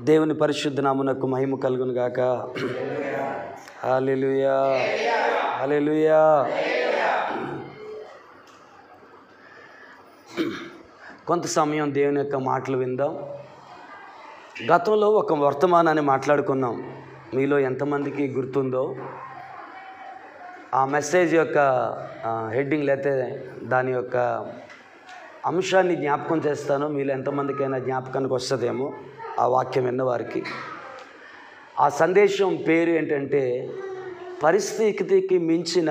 దేవుని పరిశుద్ధ నామమునకు మహిమ కలుగును గాక. హల్లెలూయా, హల్లెలూయా. కొంత సమయం దేవుని యొక్క మాటలు విందాం. గతంలో ఒక వర్తమానాన్ని మాట్లాడుకున్నాం. మీలో ఎంతమందికి గుర్తుందో ఆ మెసేజ్ యొక్క హెడ్డింగ్ లేతే దాని యొక్క అంశాన్ని జ్ఞాపకం చేస్తాను. మీలో ఎంతమందికైనా జ్ఞాపకానికి వస్తుందేమో ఆ వాక్యం విన్నవారికి. ఆ సందేశం పేరు ఏంటంటే పరిస్థితికి మించిన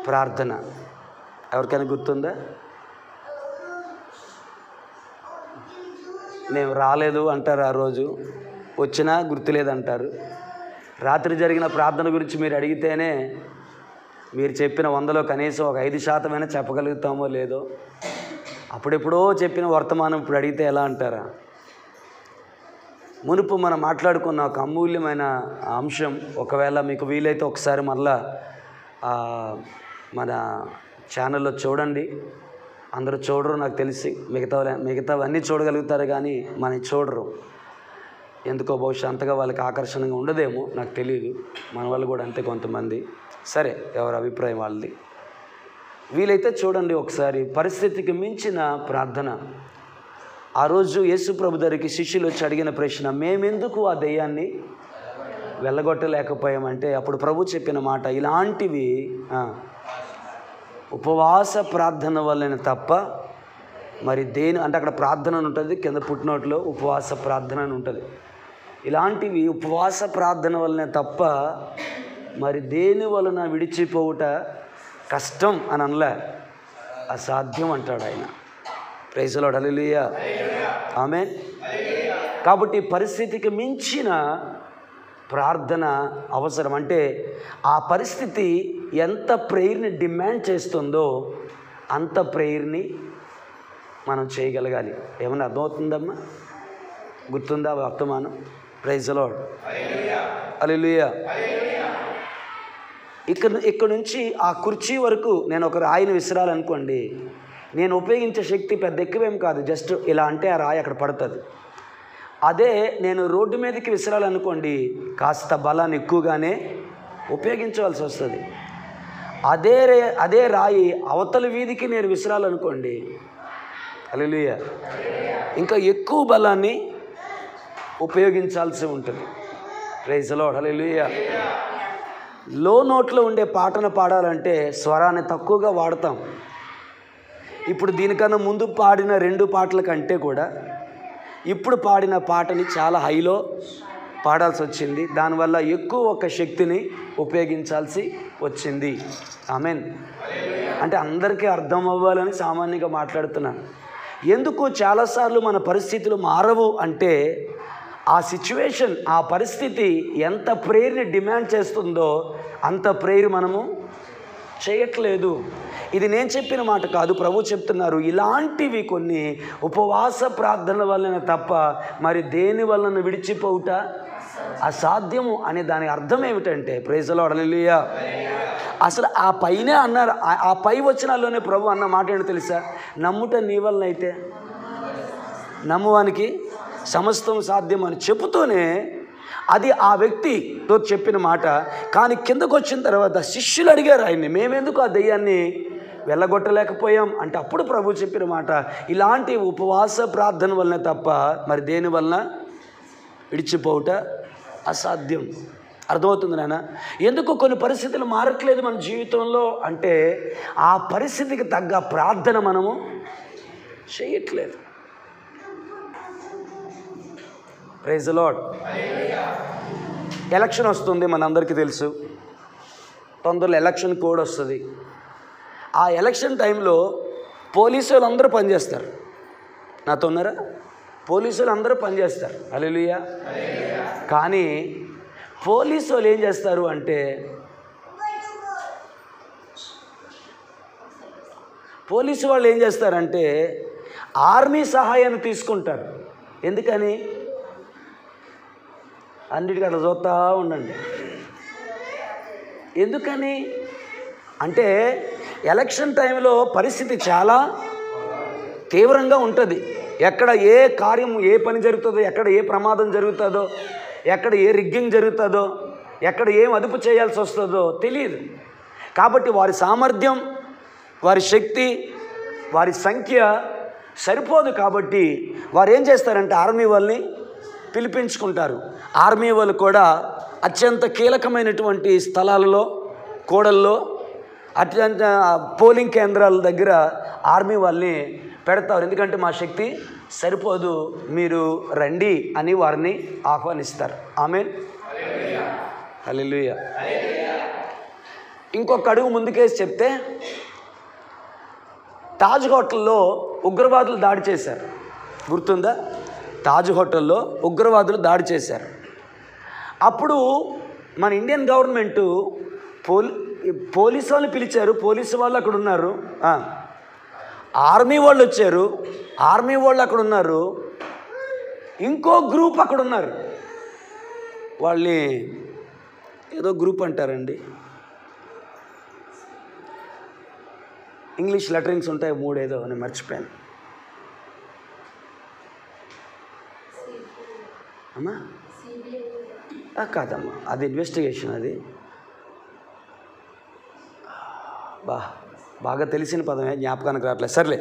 ప్రార్థన. ఎవరికైనా గుర్తుందా? మేము రాలేదు అంటారు, ఆ రోజు వచ్చినా గుర్తులేదంటారు. రాత్రి జరిగిన ప్రార్థన గురించి మీరు అడిగితేనే మీరు చెప్పిన 100లో కనీసం ఒక 5% చెప్పగలుగుతామో లేదో. అప్పుడెప్పుడో చెప్పిన వర్తమానం ఇప్పుడు అడిగితే ఎలా అంటారా? మునుపు మనం మాట్లాడుకున్న ఒక అమూల్యమైన అంశం, ఒకవేళ మీకు వీలైతే ఒకసారి మళ్ళా మన ఛానల్లో చూడండి. అందరూ చూడరు నాకు తెలిసి, మిగతావన్నీ చూడగలుగుతారు కానీ మనని చూడరు. ఎందుకో బహుశా అంతగా వాళ్ళకి ఆకర్షణగా ఉండదేమో, నాకు తెలియదు. మన వాళ్ళు కూడా అంతే కొంతమంది. సరే, ఎవరి అభిప్రాయం వాళ్ళది. వీలైతే చూడండి ఒకసారి. పరిస్థితికి మించిన ప్రార్థన. ఆ రోజు యేసు ప్రభు దగ్గరికి శిష్యులు వచ్చి అడిగిన ప్రశ్న, మేమెందుకు ఆ దెయ్యాన్ని వెళ్ళగొట్టలేకపోయామంటే అప్పుడు ప్రభు చెప్పిన మాట, ఇలాంటివి ఉపవాస ప్రార్థన వల్లనే తప్ప మరి దేని అంటే అక్కడ ప్రార్థన అని ఉంటుంది, కింద పుట్టినోట్లో ఉపవాస ప్రార్థన అని ఉంటుంది. ఇలాంటివి ఉపవాస ప్రార్థన వల్లనే తప్ప మరి దేని వలన విడిచిపోవుట కష్టం అని అనలే, అసాధ్యం అంటాడు ఆయన. ప్రైజ్ ది లార్డ్, హల్లెలూయా, ఆమేన్. కాబట్టి పరిస్థితికి మించిన ప్రార్థన అవసరం. అంటే ఆ పరిస్థితి ఎంత ప్రేయర్ని డిమాండ్ చేస్తుందో అంత ప్రేయర్ని మనం చేయగలగాలి. ఏమన్నా అర్థమవుతుందమ్మా? గుర్తుందా వర్తమానం? ప్రైజ్ ది లార్డ్, హల్లెలూయా. ఇక్కడ నుంచి ఆ కుర్చీ వరకు నేను ఒక రాయిని విసిరాలనుకోండి, నేను ఉపయోగించే శక్తి పెద్ద ఎక్కువేం కాదు, జస్ట్ ఇలా అంటే ఆ రాయి అక్కడ పడుతుంది. అదే నేను రోడ్డు మీదకి విసిరాలనుకోండి, కాస్త బలాన్ని ఎక్కువగానే ఉపయోగించవలసి వస్తుంది. అదే రాయి అవతల వీధికి నేను విసిరాలనుకోండి, హల్లెలూయా, ఇంకా ఎక్కువ బలాన్ని ఉపయోగించాల్సి ఉంటుంది. ప్రైజ్ ది లార్డ్, హల్లెలూయా. లో నోట్లో ఉండే పాటను పాడాలంటే స్వరాన్ని తక్కువగా వాడతాం. ఇప్పుడు దీనికన్నా ముందు పాడిన 2 పాటల కంటే కూడా ఇప్పుడు పాడిన పాటని చాలా హైలో పాడాల్సి వచ్చింది. దానివల్ల ఎక్కువ ఒక శక్తిని ఉపయోగించాల్సి వచ్చింది. ఆమేన్. అంటే అందరికీ అర్థం అవ్వాలని సామాన్యంగా మాట్లాడుతున్నాను. ఎందుకు చాలాసార్లు మన పరిస్థితులు మారవు అంటే ఆ సిచ్యువేషన్, ఆ పరిస్థితి ఎంత ప్రేయర్ని డిమాండ్ చేస్తుందో అంత ప్రేయర్ మనము చేయట్లేదు. ఇది నేను చెప్పిన మాట కాదు, ప్రభు చెప్తున్నారు. ఇలాంటివి కొన్ని ఉపవాస ప్రార్థనల వలన తప్ప మరి దేని వలన విడిచిపోవుట అసాధ్యము అనే దాని అర్థం ఏమిటంటే, ప్రైజ్ ది లార్డ్, హల్లెలూయా. అసలు ఆ పైనే అన్నారు, ఆ పై వచనాల్లోనే ప్రభు అన్న మాట ఏంటో తెలుసా? నమ్ముట నీ వలన అయితే నమ్మువానికి సమస్తం సాధ్యం అని చెబుతూనే అది ఆ వ్యక్తితో చెప్పిన మాట. కానీ కిందకు వచ్చిన తర్వాత శిష్యులు అడిగారు ఆయన్ని, మేమెందుకు ఆ దెయ్యాన్ని వెళ్ళగొట్టలేకపోయాం అంటే అప్పుడు ప్రభు చెప్పిన మాట, ఇలాంటి ఉపవాస ప్రార్థన వలన తప్ప మరి దేని వలన విడిచిపోవుట అసాధ్యం. అర్థమవుతుంది నాన్న? ఎందుకు కొన్ని పరిస్థితులు మారట్లేదు మన జీవితంలో అంటే ఆ పరిస్థితికి తగ్గ ప్రార్థన మనము చేయట్లేదు. Praise the lord. ఎలక్షన్ వస్తుంది, మనందరికీ తెలుసు. తొందరలో ఎలక్షన్ కోడ్ వస్తుంది. ఆ ఎలక్షన్ టైంలో పోలీసు వాళ్ళు అందరూ పనిచేస్తారు. నాతో ఉన్నారా? పోలీసు వాళ్ళు అందరూ పనిచేస్తారు, హల్లెలూయా. కానీ పోలీసు వాళ్ళు ఏం చేస్తారు అంటే పోలీసు వాళ్ళు ఏం చేస్తారంటే ఆర్మీ సహాయాన్ని తీసుకుంటారు. ఎందుకని? అన్నిటికీ అట్లా చూస్తూ ఉండండి. ఎందుకని అంటే ఎలక్షన్ టైంలో పరిస్థితి చాలా తీవ్రంగా ఉంటుంది. ఎక్కడ ఏ కార్యం, ఏ పని జరుగుతుందో, ఎక్కడ ఏ ప్రమాదం జరుగుతుందో, ఎక్కడ ఏ రిగ్గింగ్ జరుగుతుందో, ఎక్కడ ఏం అదుపు చేయాల్సి వస్తుందో తెలియదు. కాబట్టి వారి సామర్థ్యం, వారి శక్తి, వారి సంఖ్య సరిపోదు. కాబట్టి వారు ఏం చేస్తారంటే ఆర్మీ వాళ్ళని పిలిపించుకుంటారు. ఆర్మీ వాళ్ళు కూడా అత్యంత కీలకమైనటువంటి స్థలాలలో, కూడల్లో, అత్యంత పోలింగ్ కేంద్రాల దగ్గర ఆర్మీ వాళ్ళని పెడతారు. ఎందుకంటే మా శక్తి సరిపోదు, మీరు రండి అని వారిని ఆహ్వానిస్తారు. ఆమేన్, హల్లెలూయా. ఇంకొక అడుగు ముందుకేసి చెప్తే, తాజ్ హోటల్లో ఉగ్రవాదులు దాడి చేశారు, గుర్తుందా? తాజ్ హోటల్లో ఉగ్రవాదులు దాడి చేశారు. అప్పుడు మన ఇండియన్ గవర్నమెంటు పోలీసు వాళ్ళని పిలిచారు. పోలీసు వాళ్ళు అక్కడ ఉన్నారు, ఆర్మీ వాళ్ళు వచ్చారు, ఆర్మీ వాళ్ళు అక్కడ ఉన్నారు, ఇంకో గ్రూప్ అక్కడ ఉన్నారు. వాళ్ళని ఏదో గ్రూప్ అంటారండి, ఇంగ్లీష్ లెటరింగ్స్ ఉంటాయి 3, ఏదో అని మర్చిపోయాను. అమ్మా కాదమ్మా, అది ఇన్వెస్టిగేషన్. అది బాగా తెలిసిన పదమే, జ్ఞాపకానికి రావట్లేదు. సర్లే,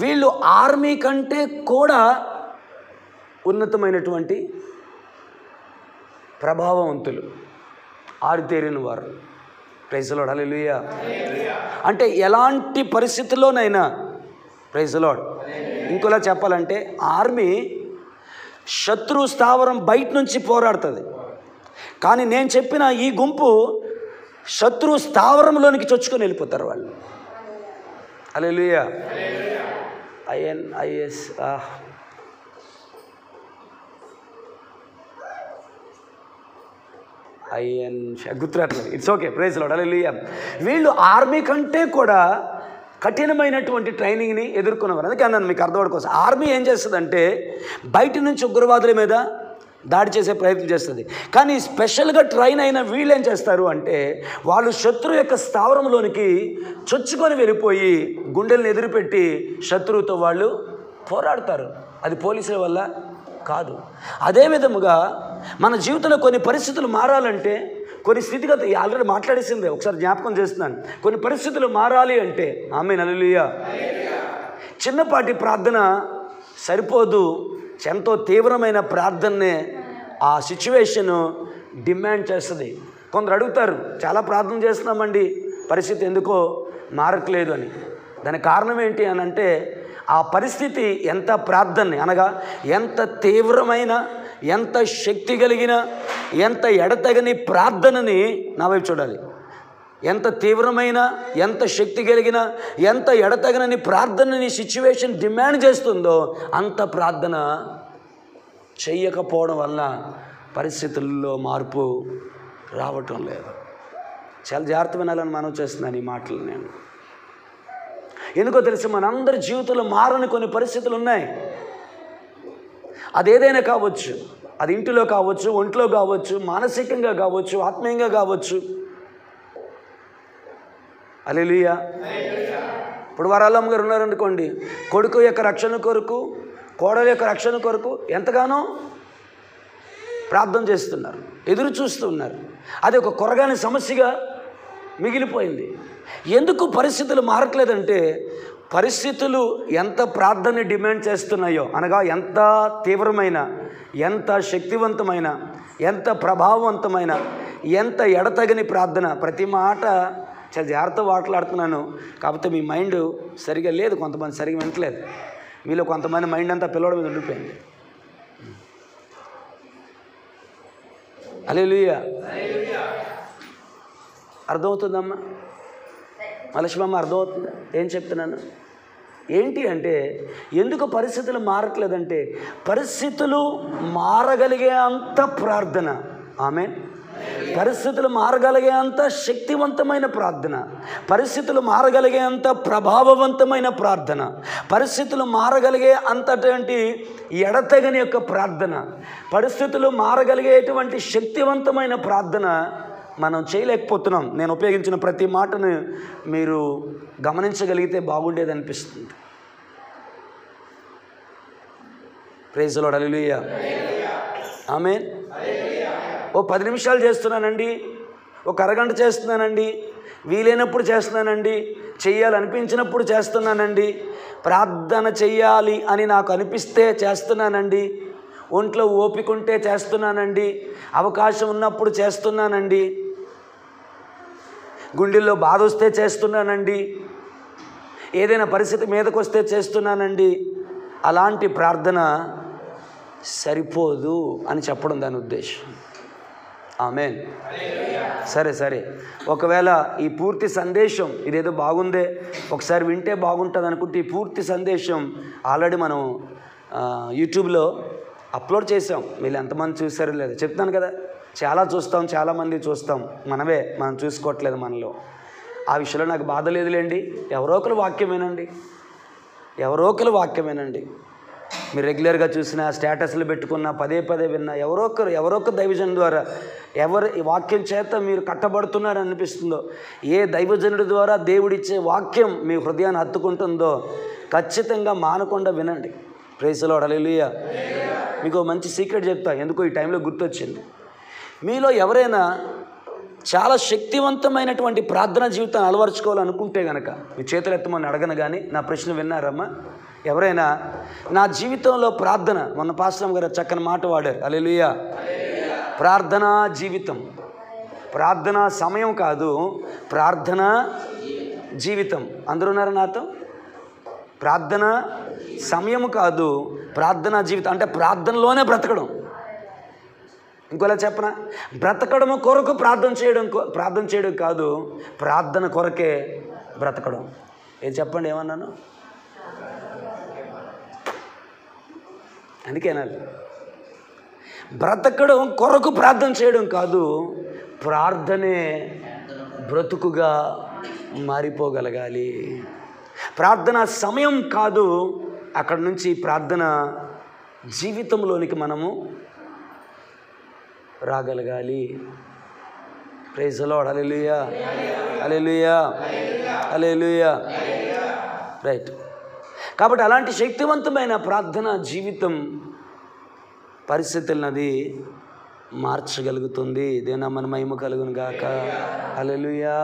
వీళ్ళు ఆర్మీ కంటే కూడా ఉన్నతమైనటువంటి ప్రభావవంతులు, ఆరితేరిన వారు. ప్రైజ్ ది లార్డ్, హల్లెలూయా. అంటే ఎలాంటి పరిస్థితుల్లోనైనా, ప్రైజ్ ది లార్డ్, ఇంకోలా చెప్పాలంటే ఆర్మీ శత్రు స్థావరం బయట నుంచి పోరాడుతుంది. కానీ నేను చెప్పిన ఈ గుంపు శత్రు స్థావరంలోనికి చొచ్చుకొని వెళ్ళిపోతారు వాళ్ళు. హల్లెలూయా. INIS గుర్తురాట్లేదు. It's okay, praise the lord, hallelujah. వీళ్ళు ఆర్మీ కంటే కూడా కఠినమైనటువంటి ట్రైనింగ్ని ఎదుర్కొనేవారు. అందుకే అన్నాను మీకు అర్థమవడం కోసం. ఆర్మీ ఏం చేస్తుందంటే బయట నుంచి ఉగ్రవాదుల మీద దాడి చేసే ప్రయత్నం చేస్తుంది. కానీ స్పెషల్గా ట్రైన్ అయిన వీళ్ళు ఏం చేస్తారు అంటే వాళ్ళు శత్రువు యొక్క స్థావరంలోనికి చొచ్చుకొని వెళ్ళిపోయి గుండెల్ని ఎదురుపెట్టి శత్రువుతో వాళ్ళు పోరాడతారు. అది పోలీసుల వల్ల కాదు. అదే విధముగా మన జీవితంలో కొన్ని పరిస్థితులు మారాలంటే, కొన్ని స్థితిగతులు ఆల్రెడీ మాట్లాడేసిందే, ఒకసారి జ్ఞాపకం చేస్తున్నాను. కొన్ని పరిస్థితులు మారాలి అంటే, ఆమేన్, హల్లెలూయా, చిన్నపాటి ప్రార్థన సరిపోదు, ఎంతో తీవ్రమైన ప్రార్థననే ఆ సిచ్యువేషను డిమాండ్ చేస్తుంది. కొందరు అడుగుతారు, చాలా ప్రార్థన చేస్తున్నామండి, పరిస్థితి ఎందుకో మారట్లేదు అని. దానికి కారణం ఏంటి అని అంటే ఆ పరిస్థితి ఎంత ప్రార్థనని, అనగా ఎంత తీవ్రమైన, ఎంత శక్తి కలిగిన, ఎంత ఎడతెగని ప్రార్థనని నా వైపు చూడాలి. ఎంత తీవ్రమైన, ఎంత శక్తి కలిగిన, ఎంత ఎడతెగనని ప్రార్థనని సిచ్యువేషన్ డిమాండ్ చేస్తుందో అంత ప్రార్థన చెయ్యకపోవడం వల్ల పరిస్థితుల్లో మార్పు రావటం లేదు. చాలా జాగ్రత్త వినాలని మనం చేస్తున్నాను ఈ మాటలు. నేను ఎందుకో తెలుసు, మనందరి జీవితంలో మారని కొన్ని పరిస్థితులు ఉన్నాయి. అదేదైనా కావచ్చు, అది ఇంటిలో కావచ్చు, ఒంట్లో కావచ్చు, మానసికంగా కావచ్చు, ఆత్మీయంగా కావచ్చు. హల్లెలూయా. ఇప్పుడు వరాలమ్మ గారు ఉన్నారనుకోండి, కొడుకు యొక్క రక్షణ కొరకు, కోడల యొక్క రక్షణ కొరకు ఎంతగానో ప్రార్థన చేస్తున్నారు, ఎదురు చూస్తున్నారు. అది ఒక కొరగాని సమస్యగా మిగిలిపోయింది. ఎందుకు పరిస్థితులు మారట్లేదంటే పరిస్థితులు ఎంత ప్రార్థనని డిమాండ్ చేస్తున్నాయో, అనగా ఎంత తీవ్రమైన, ఎంత శక్తివంతమైన, ఎంత ప్రభావవంతమైన, ఎంత ఎడతగని ప్రార్థన. ప్రతి మాట చాలా జాగ్రత్త మాట్లాడుతున్నాను, కాకపోతే మీ మైండ్ సరిగా లేదు, కొంతమంది సరిగా వినట్లేదు. మీలో కొంతమంది మైండ్ అంతా పిల్లవాడి మీద ఉండిపోయింది. హల్లెలూయా. అర్థమవుతుందమ్మా? మలక్ష్మమ్మ, అర్థమవుతుందా ఏం చెప్తున్నాను? ఏంటి అంటే ఎందుకు పరిస్థితులు మారట్లేదంటే పరిస్థితులు మారగలిగే అంత ప్రార్థన, ఆమేన్, పరిస్థితులు మారగలిగే అంత శక్తివంతమైన ప్రార్థన, పరిస్థితులు మారగలిగే అంత ప్రభావవంతమైన ప్రార్థన, పరిస్థితులు మారగలిగే అంతటువంటి ఎడతెగని యొక్క ప్రార్థన, పరిస్థితులు మారగలిగేటువంటి శక్తివంతమైన ప్రార్థన మనం చేయలేకపోతున్నాం. నేను ఉపయోగించిన ప్రతి మాటను మీరు గమనించగలిగితే బాగుండేది అనిపిస్తుంది. Praise the lord. Hallelujah. Amen. ఓ 10 నిమిషాలు చేస్తున్నానండి, ఒక అరగంట చేస్తున్నానండి, వీలైనప్పుడు చేస్తున్నానండి, చెయ్యాలనిపించినప్పుడు చేస్తున్నానండి, ప్రార్థన చెయ్యాలి అని నాకు అనిపిస్తే చేస్తున్నానండి, ఒంట్లో ఓపిక ఉంటే చేస్తున్నానండి, అవకాశం ఉన్నప్పుడు చేస్తున్నానండి, గుండెల్లో బాధ వస్తే చేస్తున్నానండి, ఏదైనా పరిస్థితి మీదకి వస్తే చేస్తున్నానండి. అలాంటి ప్రార్థన సరిపోదు అని చెప్పడం దాని ఉద్దేశం. ఆమేన్. సరే ఒకవేళ ఈ పూర్తి సందేశం ఇదేదో బాగుందే, ఒకసారి వింటే బాగుంటుంది అనుకుంటే ఈ పూర్తి సందేశం ఆల్రెడీ మనం యూట్యూబ్లో అప్లోడ్ చేసాం. మీరు ఎంతమంది చూసారో లేదు చెప్తాను కదా. చాలా చూస్తాం, చాలామంది చూస్తాం, మనం చూసుకోవట్లేదు మనలో. ఆ విషయంలో నాకు బాధ లేదులేండి. ఎవరో ఒకరు వాక్యమేనండి. మీరు రెగ్యులర్గా చూసిన స్టేటస్లు పెట్టుకున్న పదే విన్నా ఎవరో ఒకరు దైవజనుడి ద్వారా ఎవరు వాక్యం చేత మీరు కట్టబడుతున్నారని అనిపిస్తుందో, ఏ దైవజనుడి ద్వారా దేవుడిచ్చే వాక్యం మీ హృదయాన్ని హత్తుకుంటుందో ఖచ్చితంగా మానకుండా వినండి. Praise the lord. హల్లెలూయా. మీకు మంచి సీక్రెట్ చెప్తా, ఎందుకో ఈ టైంలో గుర్తొచ్చింది. మీలో ఎవరైనా చాలా శక్తివంతమైనటువంటి ప్రార్థనా జీవితాన్ని అలవరుచుకోవాలనుకుంటే కనుక మీ చేతులు ఎత్తమని అడగను, కానీ నా ప్రశ్న విన్నారమ్మా? ఎవరైనా నా జీవితంలో ప్రార్థన, మొన్న పాస్టర్ గారు చక్కని మాట వాడారు. హల్లెలూయా. ప్రార్థనా జీవితం, ప్రార్థనా సమయం కాదు, ప్రార్థనా జీవితం. అందరూ ఉన్నారా నాతో? ప్రార్థన సమయం కాదు, ప్రార్థనా జీవితం. అంటే ప్రార్థనలోనే బ్రతకడం. ఇంకోలా చెప్పనా, బ్రతకడం కొరకు ప్రార్థన చేయడం కాదు, ప్రార్థన కొరకే బ్రతకడం. ఏం చెప్పండి, ఏమన్నాను? అందుకేనాలి బ్రతకడం కొరకు ప్రార్థన చేయడం కాదు, ప్రార్థనే బ్రతుకుగా మారిపోగలగాలి. ప్రార్థన సమయం కాదు, అక్కడ నుంచి ప్రార్థన జీవితంలోనికి మనము రాగలగాలి. Praise the lord. Hallelujah. Hallelujah. Hallelujah. Right. కాబట్టి అలాంటి శక్తివంతమైన ప్రార్థనా జీవితం పరిస్థితులనది మార్చగలుగుతుంది. దేనా మన మహిమ కలుగును గాక. హల్లెలూయా.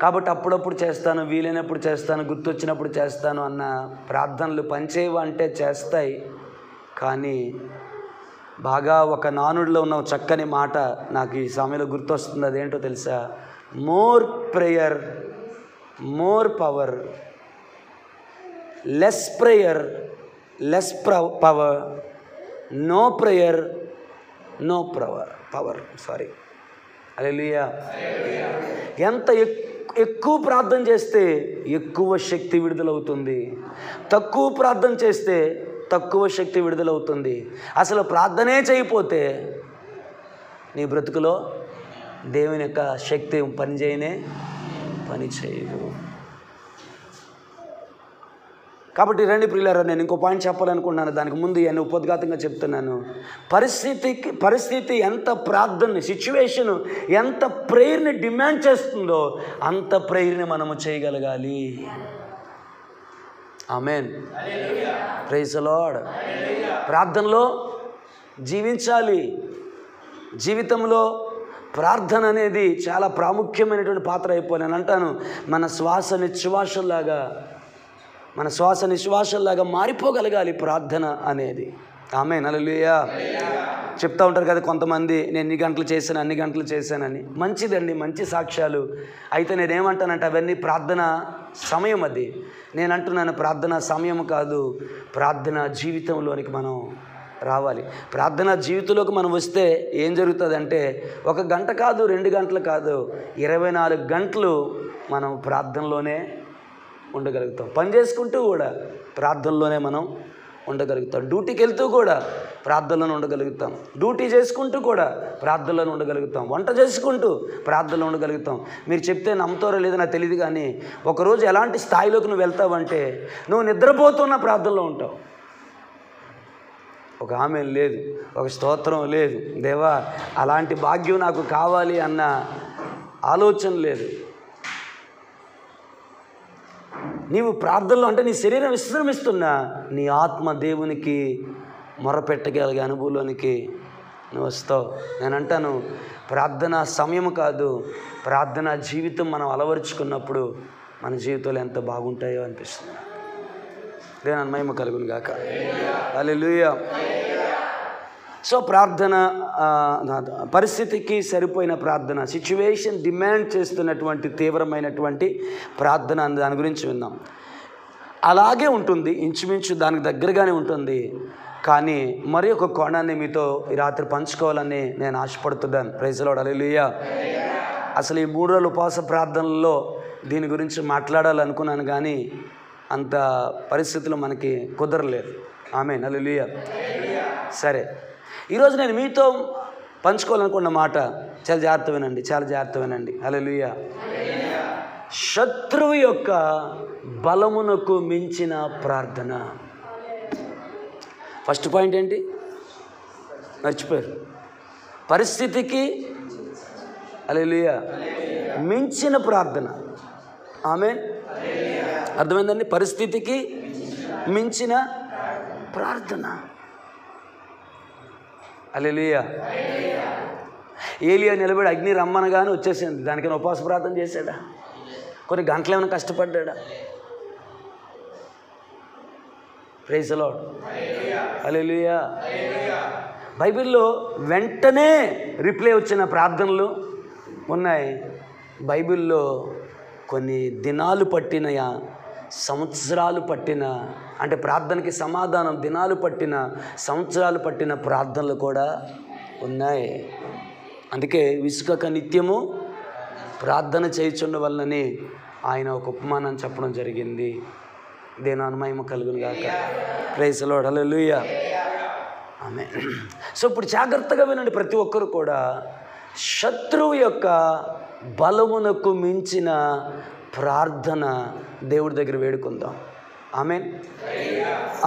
కాబట్టి అప్పుడప్పుడు చేస్తాను, వీలైనప్పుడు చేస్తాను, గుర్తొచ్చినప్పుడు చేస్తాను అన్న ప్రార్థనలు పనిచేయవు అంటే చేస్తాయి. కానీ బాగా ఒక నానుడిలో ఉన్న చక్కని మాట నాకు ఈ సమయంలో గుర్తొస్తుంది. అదేంటో తెలుసా? More prayer more power, less prayer less power, no prayer no power. Sorry. Hallelujah. ఎంత ఎక్కువ ప్రార్థన చేస్తే ఎక్కువ శక్తి విడుదలవుతుంది, తక్కువ ప్రార్థన చేస్తే తక్కువ శక్తి విడుదలవుతుంది. అసలు ప్రార్థనే చేయకపోతే నీ బ్రతుకులో దేవుని యొక్క శక్తి పని చేయదు. కాబట్టి రండి ప్రియులారా, నేను ఇంకో పాయింట్ చెప్పాలనుకుంటున్నాను. దానికి ముందు నేను ఉపోద్ఘాతంగా చెప్తున్నాను. పరిస్థితి ఎంత ప్రార్థనని, సిచ్యువేషన్ ఎంత ప్రేయర్ని డిమాండ్ చేస్తుందో అంత ప్రేయర్ని మనము చేయగలగాలి. ఆమేన్. Praise the lord. ప్రార్థనలో జీవించాలి. జీవితంలో ప్రార్థన అనేది చాలా ప్రాముఖ్యమైనటువంటి పాత్ర అయిపోయి నేను అంటాను. మన శ్వాస నిశ్వాసల్లాగా మారిపోగలగాలి ప్రార్థన అనేది. ఆమేన్. హల్లెలూయా. చెప్తూ ఉంటారు కదా కొంతమంది, నేను అన్ని గంటలు చేశానని. మంచిదండి, మంచి సాక్ష్యాలు. అయితే నేనేమంటానంటే అవన్నీ ప్రార్థన సమయం. అది నేను అంటున్నాను, ప్రార్థన సమయం కాదు, ప్రార్థన జీవితంలోనికి మనం రావాలి. ప్రార్థన జీవితంలోకి మనం వస్తే ఏం జరుగుతుంది అంటే 1 గంట కాదు, 2 గంటలు కాదు, 24 గంటలు మనం ప్రార్థనలోనే ఉండగలుగుతాం. పని చేసుకుంటూ కూడా ప్రార్థనలోనే మనం ఉండగలుగుతాం. డ్యూటీకి వెళ్తూ కూడా ప్రార్థనలో ఉండగలుగుతాం. డ్యూటీ చేసుకుంటూ కూడా ప్రార్థనలో ఉండగలుగుతాం. వంట చేసుకుంటూ ప్రార్థనలో ఉండగలుగుతాం. మీరు చెప్తే నమ్ముతారో లేదో నాకు తెలియదు, కానీ ఒకరోజు ఎలాంటి స్థాయిలోకి నువ్వు వెళ్తావంటే నువ్వు నిద్రపోతున్న ప్రార్థనలో ఉంటావు. ఒక ఆమె లేదు, ఒక స్తోత్రం లేదు, దేవా అలాంటి భాగ్యం నాకు కావాలి అన్న ఆలోచన లేదు. నీవు ప్రార్థనలో అంటే నీ శరీరం విశ్రమిస్తున్నా నీ ఆత్మ దేవునికి మొరపెట్టగలిగే అనుభవంలోనికి నువ్వు వస్తావు. నేను అంటాను, ప్రార్థన సమయం కాదు, ప్రార్థన జీవితం మనం అలవరుచుకున్నప్పుడు మన జీవితాలు ఎంత బాగుంటాయో అనిపిస్తుంది. దేని మహిమ కలుగును గాక. హల్లెలూయా. సో ప్రార్థన పరిస్థితికి సరిపోయిన ప్రార్థన, సిచ్యువేషన్ డిమాండ్ చేస్తున్నటువంటి తీవ్రమైనటువంటి ప్రార్థన అని దాని గురించి విన్నాం. అలాగే ఉంటుంది, ఇంచుమించు దానికి దగ్గరగానే ఉంటుంది. కానీ మరి ఒక కోణాన్ని మీతో ఈ రాత్రి పంచుకోవాలని నేను ఆశపడుతున్నాను. Praise lord. హల్లెలూయా. అసలు ఈ 3 రోజుల ఉపవాస ప్రార్థనల్లో దీని గురించి మాట్లాడాలనుకున్నాను, కానీ అంత పరిస్థితులు మనకి కుదరలేదు. ఆమేన్. హల్లెలూయా. సరే, ఈరోజు నేను మీతో పంచుకోవాలనుకున్న మాట చాలా జాగ్రత్త వినండి, చాలా జాగ్రత్త వినండి. హల్లెలూయా. శత్రువు యొక్క బలమునకు మించిన ప్రార్థన. ఫస్ట్ పాయింట్ ఏంటి? మర్చిపోయారు. పరిస్థితికి హల్లెలూయా మించిన ప్రార్థన. ఆమేన్. అర్థమైందండి? పరిస్థితికి మించిన ప్రార్థన. హల్లెలూయా. ఏలియా నిలబడి అగ్ని రమ్మనగానే వచ్చేసింది. దానికైనా ఉపవాస ప్రార్థన చేశాడా? కొన్ని గంటలు ఏమైనా కష్టపడ్డా? Praise the lord. హల్లెలూయా. బైబిల్లో వెంటనే రిప్లై వచ్చిన ప్రార్థనలు ఉన్నాయి. బైబిల్లో కొన్ని దినాలు పట్టిన, సంవత్సరాలు పట్టిన, అంటే ప్రార్థనకి సమాధానం దినాలు పట్టిన, సంవత్సరాలు పట్టిన ప్రార్థనలు కూడా ఉన్నాయి. అందుకే విసుకక నిత్యము ప్రార్థన చేయుచుండ వల్లనే ఆయన ఒక ఉపమానం చెప్పడం జరిగింది. దేని మహిమ కలుగును గాక. Praise the lord. హల్లెలూయా. ఆమేన్. సో ఇప్పుడు జాగ్రత్తగా వినండి ప్రతి ఒక్కరు కూడా. శత్రువు యొక్క బలమునకు మించిన ప్రార్థన దేవుడి దగ్గర వేడుకుందాం. ఆమేన్.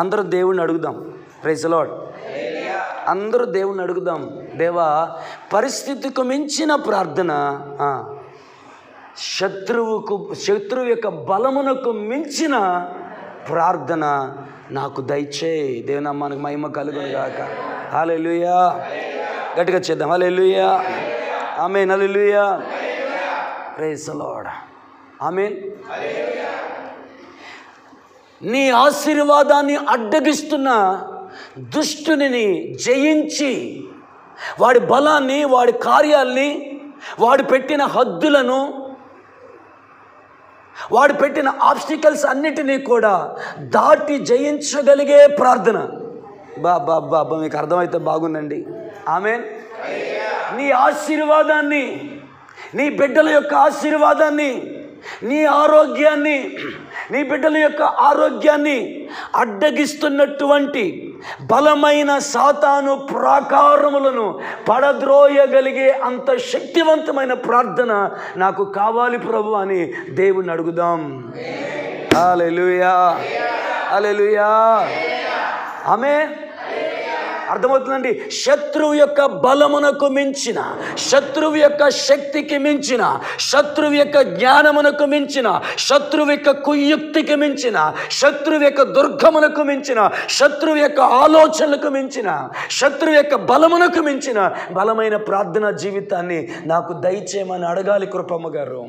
అందరూ దేవుణ్ణి అడుగుదాం. Praise the lord. అందరూ దేవుణ్ణి అడుగుదాం. దేవా, పరిస్థితికి మించిన ప్రార్థన, శత్రువు యొక్క బలమునకు మించిన ప్రార్థన నాకు దయచేయి. దేవుని నామానికి మహిమ కలుగును గాక. హల్లెలూయా. గట్టిగా చేద్దాం. Hallelujah. Amen. Hallelujah. Praise the lord. Amen. నీ ఆశీర్వాదాన్ని అడ్డగిస్తున్న దుష్టుని జయించి, వాడి బలాన్ని, వాడి కార్యాల్ని, వాడు పెట్టిన హద్దులను, వాడు పెట్టిన ఆబ్స్టికల్స్ అన్నిటినీ కూడా దాటి జయించగలిగే ప్రార్థన. బాబా మీకు అర్థమైతే బాగుందండి. ఆమేన్. నీ ఆశీర్వాదాన్ని, నీ బిడ్డల యొక్క ఆశీర్వాదాన్ని, నీ ఆరోగ్యాన్ని, నీ బిడ్డల యొక్క ఆరోగ్యాన్ని అడ్డగిస్తున్నటువంటి బలమైన సాతాను ప్రాకారములను పడద్రోయగలిగే అంత శక్తివంతమైన ప్రార్థన నాకు కావాలి ప్రభు అని దేవుణ్ణి అడుగుదాం. హల్లెలూయా. హల్లెలూయా. ఆమేన్. అర్థమవుతుందండి? శత్రువు యొక్క బలమునకు మించిన, శత్రువు యొక్క శక్తికి మించిన, శత్రువు యొక్క జ్ఞానమునకు మించిన, శత్రువు యొక్క కుయుక్తికి మించిన, శత్రువు యొక్క దుర్గమునకు మించిన, శత్రువు యొక్క ఆలోచనలకు మించిన, శత్రువు యొక్క బలమునకు మించిన బలమైన ప్రార్థనా జీవితాన్ని నాకు దయచేయమని అడగాలి కృపమ్మ గారు.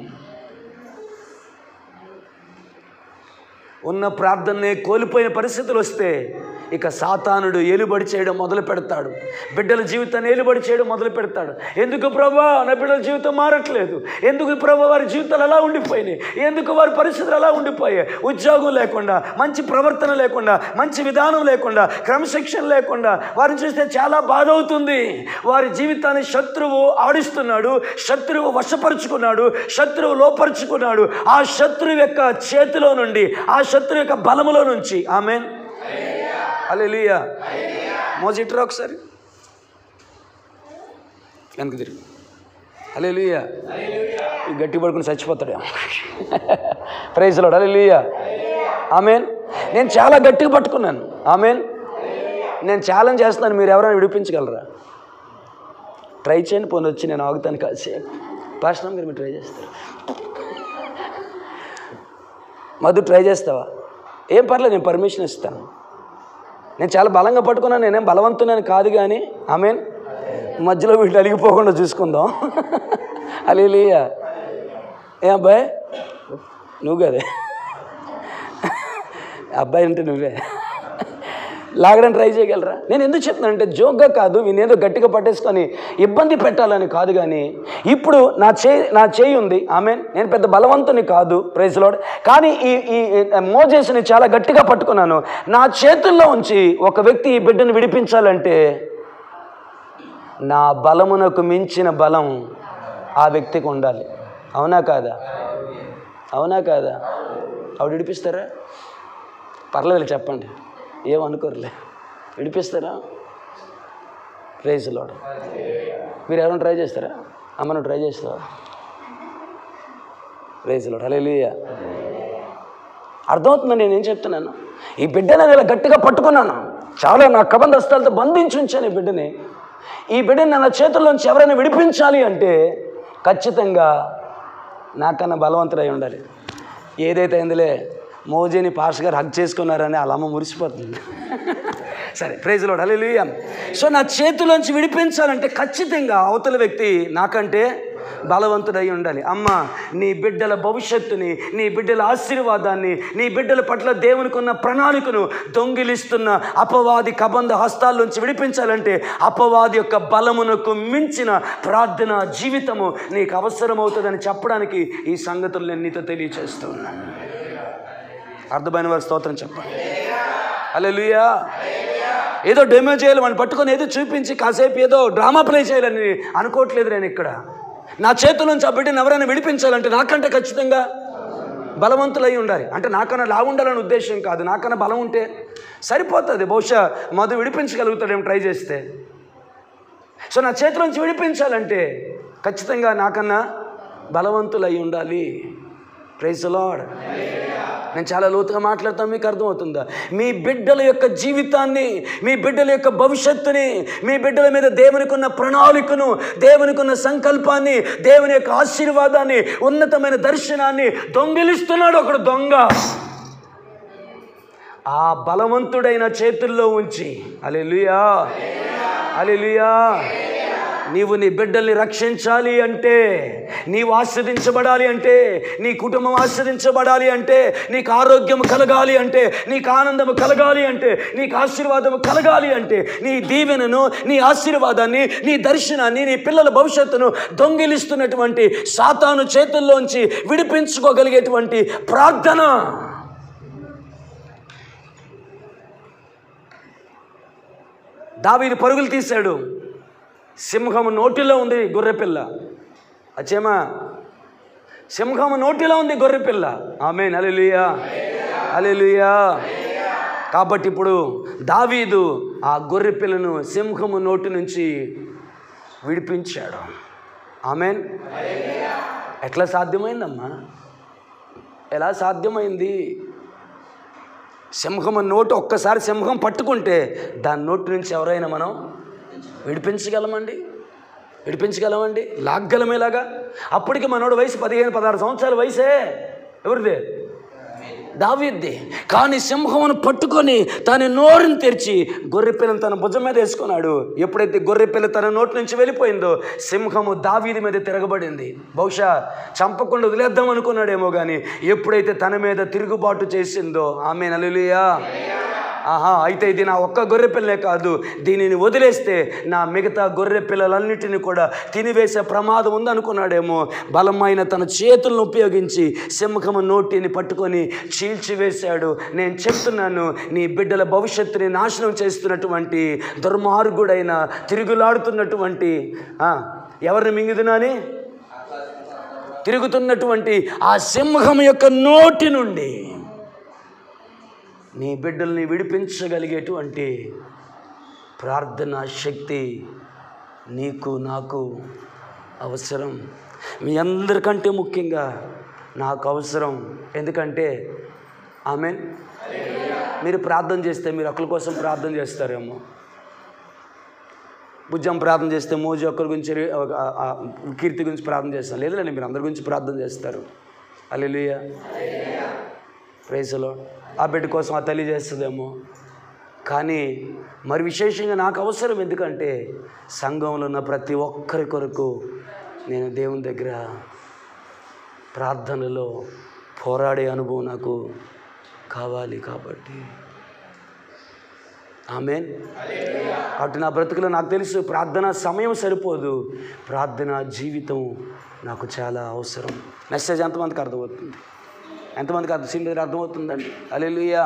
ఉన్న ప్రార్థననే కోల్పోయిన పరిస్థితులు వస్తే ఇక సాతానుడు ఏలుబడి చేయడం మొదలు పెడతాడు. బిడ్డల జీవితాన్ని ఏలుబడి చేయడం మొదలు పెడతాడు. ఎందుకు ప్రభా నా బిడ్డల జీవితం మారట్లేదు? ఎందుకు ప్రభా వారి జీవితాలు అలా ఉండిపోయినాయి? ఎందుకు వారి పరిస్థితులు అలా ఉండిపోయాయి? ఉద్యోగం లేకుండా, మంచి ప్రవర్తన లేకుండా, మంచి విధానం లేకుండా, క్రమశిక్షణ లేకుండా వారిని చూస్తే చాలా బాధ అవుతుంది. వారి జీవితాన్ని శత్రువు ఆడిస్తున్నాడు, శత్రువు వశపరుచుకున్నాడు, శత్రువు లోపరుచుకున్నాడు. ఆ శత్రువు యొక్క చేతిలో నుండి, ఆ శత్రువు యొక్క బలములో నుంచి. ఆమేన్. హల్లెలూయా. మోజిట్రా ఒకసారి వెనక్కి తిరిగి. హల్లెలూయా. గట్టి పడుకుని చచ్చిపోతాడు. Praise lord. హల్లెలూయా. ఆమేన్. నేను చాలా గట్టిగా పట్టుకున్నాను. ఆమేన్. నేను ఛాలెంజ్ చేస్తున్నాను, మీరు ఎవరైనా విడిపించగలరా? ట్రై చేయండి. పోనీ వచ్చి నేను ఆగుతాను కాసేపు. పాస్టర్ మీరు ట్రై చేస్తారు. మధు ట్రై చేస్తావా? ఏం పర్లేదు, నేను పర్మిషన్ ఇస్తాను. నేను చాలా బలంగా పట్టుకున్నాను, నేనేం బలవంతున్నాను కాదు, కానీ ఆమెన్. మధ్యలో వీళ్ళు అలిగిపోకుండా చూసుకుందాం. హల్లెలూయా. ఏ అబ్బాయి, నువ్వు కదే అబ్బాయి అంటే నువ్వే. లాగడానికి ట్రై చేయగలరా? నేను ఎందుకు చెప్తున్నానంటే జోక్గా కాదు, నేనేదో గట్టిగా పట్టేసుకొని ఇబ్బంది పెట్టాలని కాదు, కానీ ఇప్పుడు నా చేయి ఉంది, ఆమెన్. నేను పెద్ద బలవంతుని కాదు, ప్రైజ్ లార్డ్. కానీ ఈ మోజేస్ని చాలా గట్టిగా పట్టుకున్నాను. నా చేతుల్లో ఉంచి ఒక వ్యక్తి ఈ బిడ్డను విడిపించాలంటే నా బలమునకు మించిన బలం ఆ వ్యక్తికి ఉండాలి. అవునా కాదా? అవునా కాదా? ఆవిడ విడిపిస్తారా? పర్లేదు చెప్పండి, ఏమనుకోరులే. విడిపిస్తారా? Praise lord. మీరు ఎవరైనా ట్రై చేస్తారా? అమ్మ నువ్వు ట్రై చేస్తావా? Praise lord. హల్లెలూయా. అర్థమవుతుందని నేనేం చెప్తున్నాను? ఈ బిడ్డని ఇలా గట్టిగా పట్టుకున్నాను, చాలా నా కబంధస్తాలతో బంధించి ఉంచాను ఈ బిడ్డని. ఈ బిడ్డని నా చేతుల్లోంచి ఎవరైనా విడిపించాలి అంటే ఖచ్చితంగా నాకన్నా బలవంతుడై ఉండాలి. ఏదైతే అయిందిలే, మోజేని పాస్ గారు హగ్ చేసుకున్నారని వాళ్ళ అమ్మ మురిసిపోతుంది. సరే, ప్రైజ్ లార్డ్. హల్లెలూయా. సో నా చేతుల్లోంచి విడిపించాలంటే ఖచ్చితంగా అవతల వ్యక్తి నాకంటే బలవంతుడై ఉండాలి. అమ్మ, నీ బిడ్డల భవిష్యత్తుని, నీ బిడ్డల ఆశీర్వాదాన్ని, నీ బిడ్డల పట్ల దేవునికి ఉన్న ప్రణాళికను దొంగిలిస్తున్న అపవాది కబంధ హస్తాల్లోంచి విడిపించాలంటే అపవాది యొక్క బలమునకు మించిన ప్రార్థన జీవితము నీకు అవసరమవుతుందని చెప్పడానికి ఈ సంగతులు నేను నీతో తెలియచేస్తూ ఉన్నాను. అర్థమైన వారి స్తోత్రం చెప్పండి. హల్లెలూయా. ఏదో డెమో చేయాలి, మనం పట్టుకొని ఏదో చూపించి కాసేపు ఏదో డ్రామా ప్లే చేయాలని అనుకోవట్లేదు. నేను ఇక్కడ నా చేతుల నుంచి ఆ బిడ్డను ఎవరైనా విడిపించాలంటే నాకంటే ఖచ్చితంగా బలవంతులై ఉండాలి. అంటే నాకన్నా లాగుండాలని ఉద్దేశం కాదు, నాకన్నా బలం ఉంటే సరిపోతుంది. బహుశా మధు విడిపించగలుగుతాడేమో ట్రై చేస్తే. సో నా చేతుల నుంచి విడిపించాలంటే ఖచ్చితంగా నాకన్నా బలవంతులై ఉండాలి. Praise the lord. నేను చాలా లోతుగా మాట్లాడతాను, మీకు అర్థమవుతుందా? మీ బిడ్డల యొక్క జీవితాన్ని, మీ బిడ్డల యొక్క భవిష్యత్తుని, మీ బిడ్డల మీద దేవునికి ఉన్న ప్రణాళికను, దేవునికి ఉన్న సంకల్పాన్ని, దేవుని యొక్క ఆశీర్వాదాన్ని, ఉన్నతమైన దర్శనాన్ని దొంగిలిస్తున్నాడు ఒకడు దొంగ. ఆ బలవంతుడైన చేతుల్లో ఉంచి, హల్లెలూయా హల్లెలూయా, నీవు నీ బిడ్డల్ని రక్షించాలి అంటే, నీవు ఆస్వాదించబడాలి అంటే, నీ కుటుంబం ఆస్వాదించబడాలి అంటే, నీకు ఆరోగ్యం కలగాలి అంటే, నీకు ఆనందం కలగాలి అంటే, నీకు ఆశీర్వాదం కలగాలి అంటే, నీ దీవెనను, నీ ఆశీర్వాదాన్ని, నీ దర్శనాన్ని, నీ పిల్లల భవిష్యత్తును దొంగిలిస్తున్నటువంటి సాతాను చేతుల్లోంచి విడిపించుకోగలిగేటువంటి ప్రార్థన. దావీదు పరుగులు తీశాడు, సింహము నోటిలో ఉంది గొర్రెపిల్ల. అచ్చేమా, సింహము నోటిలో ఉంది గొర్రెపిల్ల. ఆమేన్. హల్లెలూయా హల్లెలూయా. కాబట్టి ఇప్పుడు దావీదు ఆ గొర్రెపిల్లను సింహము నోటి నుంచి విడిపించాడు. ఆమేన్. ఎట్లా సాధ్యమైందమ్మా? ఎలా సాధ్యమైంది? సింహము నోటు, ఒక్కసారి సింహం పట్టుకుంటే దాని నోటి నుంచి ఎవరైనా మనం విడిపించగలమండి? లాగ్గలమేలాగా? అప్పటికి మనోడు వయసు 15-16 సంవత్సరాల వయసే. ఎవరిదే? దావీద్ది. కానీ సింహమును పట్టుకొని తన నోరుని తెరిచి గొర్రెపిల్లను తన భుజం మీద వేసుకున్నాడు. ఎప్పుడైతే గొర్రెపిల్ల తన నోటి నుంచి వెళ్ళిపోయిందో సింహము దావీదు మీద తిరగబడింది. బహుశా చంపకుండా వదిలేద్దాం అనుకున్నాడేమో, కానీ ఎప్పుడైతే తన మీద తిరుగుబాటు చేసిందో, ఆమేన్ హల్లెలూయా. అయితే ఇది నా ఒక్క గొర్రె పిల్లే కాదు, దీనిని వదిలేస్తే నా మిగతా గొర్రె పిల్లలన్నిటిని కూడా తినివేసే ప్రమాదం ఉందనుకున్నాడేమో. బలమైన తన చేతులను ఉపయోగించి సింహము నోటిని పట్టుకొని చీల్చివేశాడు. నేను చెప్తున్నాను, నీ బిడ్డల భవిష్యత్తుని నాశనం చేస్తున్నటువంటి దుర్మార్గుడైన, తిరుగులాడుతున్నటువంటి, ఎవరిని మింగుదునని తిరుగుతున్నటువంటి ఆ సింహం యొక్క నోటి నుండి నీ బిడ్డల్ని విడిపించగలిగేటువంటి ప్రార్థనా శక్తి నీకు నాకు అవసరం. మీ అందరికంటే ముఖ్యంగా నాకు అవసరం. ఎందుకంటే ఆమేన్, మీరు ప్రార్థన చేస్తే మీరు ఒకరి కోసం ప్రార్థన చేస్తారేమో. భుజం ప్రార్థన చేస్తే మోజు ఒక్కరి గురించి, కీర్తి గురించి ప్రార్థన చేస్తాను. లేదండి, మీరు అందరి గురించి ప్రార్థన చేస్తారు. హల్లెలూయా. Praise lord. ఆ బిడ్డ కోసం ఆ తల్లి చేస్తుందేమో, కానీ మరి విశేషంగా నాకు అవసరం. ఎందుకంటే సంఘంలో ఉన్న ప్రతి ఒక్కరి కొరకు నేను దేవుని దగ్గర ప్రార్థనలో పోరాడే అనుభవం నాకు కావాలి. కాబట్టి ఆమేన్. కాబట్టి నా బ్రతుకులో నాకు తెలుసు ప్రార్థన సమయం సరిపోదు, ప్రార్థన జీవితం నాకు చాలా అవసరం. మెసేజ్ ఎంతమందికి అర్థమవుతుంది? ఎంతమందికి సింపుల్గా అర్థమవుతుందండి? హల్లెలూయా.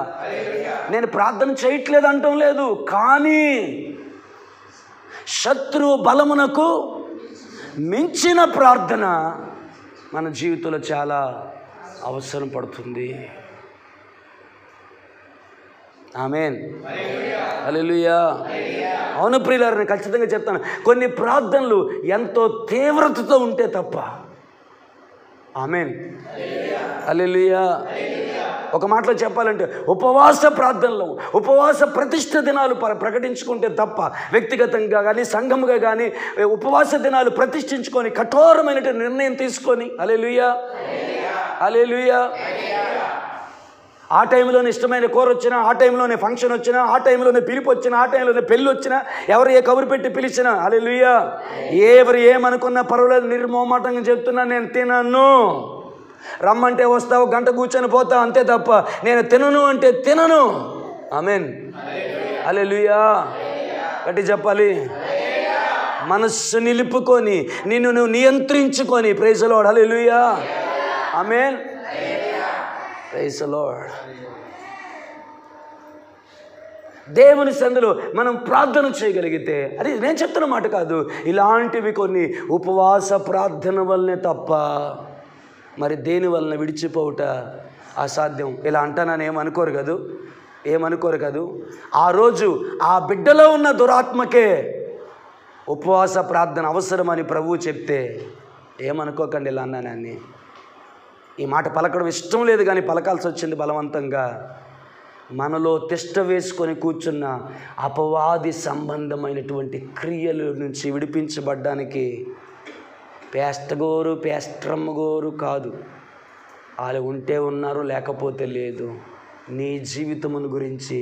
నేను ప్రార్థన చేయట్లేదు అంటం లేదు, కానీ శత్రు బలమునకు మించిన ప్రార్థన మన జీవితంలో చాలా అవసరం పడుతుంది. ఆమేన్. హల్లెలూయా. అవును ప్రియులారా, నేను ఖచ్చితంగా చెప్తాను, కొన్ని ప్రార్థనలు ఎంతో తీవ్రతతో ఉంటే తప్ప. ఆమేన్. హల్లెలూయా. ఒక మాటలో చెప్పాలంటే ఉపవాస ప్రార్థనలు, ఉపవాస ప్రతిష్ఠ దినాలు ప్రకటించుకుంటే తప్ప, వ్యక్తిగతంగా కానీ సంఘముగా కానీ ఉపవాస దినాలు ప్రతిష్ఠించుకొని కఠోరమైనటువంటి నిర్ణయం తీసుకొని, హల్లెలూయా హల్లెలూయా, ఆ టైంలోనే ఇష్టమైన కూర వచ్చినా, ఆ టైంలోనే ఫంక్షన్ వచ్చినా, ఆ టైంలోనే పిలుపు వచ్చినా, ఆ టైంలోనే పెళ్ళి వచ్చినా, ఎవరు ఏ కబురు పెట్టి పిలిచినా, హల్లెలూయా, ఎవరు ఏమనుకున్నా పర్వాలేదు, నిర్మోమాటంగా చెప్తున్నా, నేను తినను. రమ్మంటే వస్తావు, గంట కూర్చొని పోతావు, అంతే తప్ప నేను తినను అంటే తినను. ఆమేన్. హల్లెలూయా. గట్టి చెప్పాలి. మనస్సు నిలుపుకొని నిన్ను నువ్వు నియంత్రించుకొని, praise the lord. Hallelujah. Amen. Praise the lord. దేవుని సందులో మనం ప్రార్థన చేయగలిగితే, అది నేను చెప్తున్న మాట కాదు, ఇలాంటివి కొన్ని ఉపవాస ప్రార్థన వల్లనే తప్ప మరి దేని వలన విడిచిపోవుట అసాధ్యం. ఇలా అంటానని ఏమనుకోరు కదూ. ఆ రోజు ఆ బిడ్డలో ఉన్న దురాత్మకే ఉపవాస ప్రార్థన అవసరమని ప్రభువు చెప్తే ఏమనుకోకండి. ఇలా అన్నానని ఈ మాట పలకడం ఇష్టం లేదు, కానీ పలకాల్సి వచ్చింది బలవంతంగా. మనలో తిష్ట వేసుకొని కూర్చున్న అపవాది సంబంధమైనటువంటి క్రియల నుంచి విడిపించబడ్డానికి పేస్టగోరు పేస్ట్రమ్మగోరు కాదు, వాళ్ళు ఉంటే ఉన్నారు, లేకపోతే లేదు. నీ జీవితమును గురించి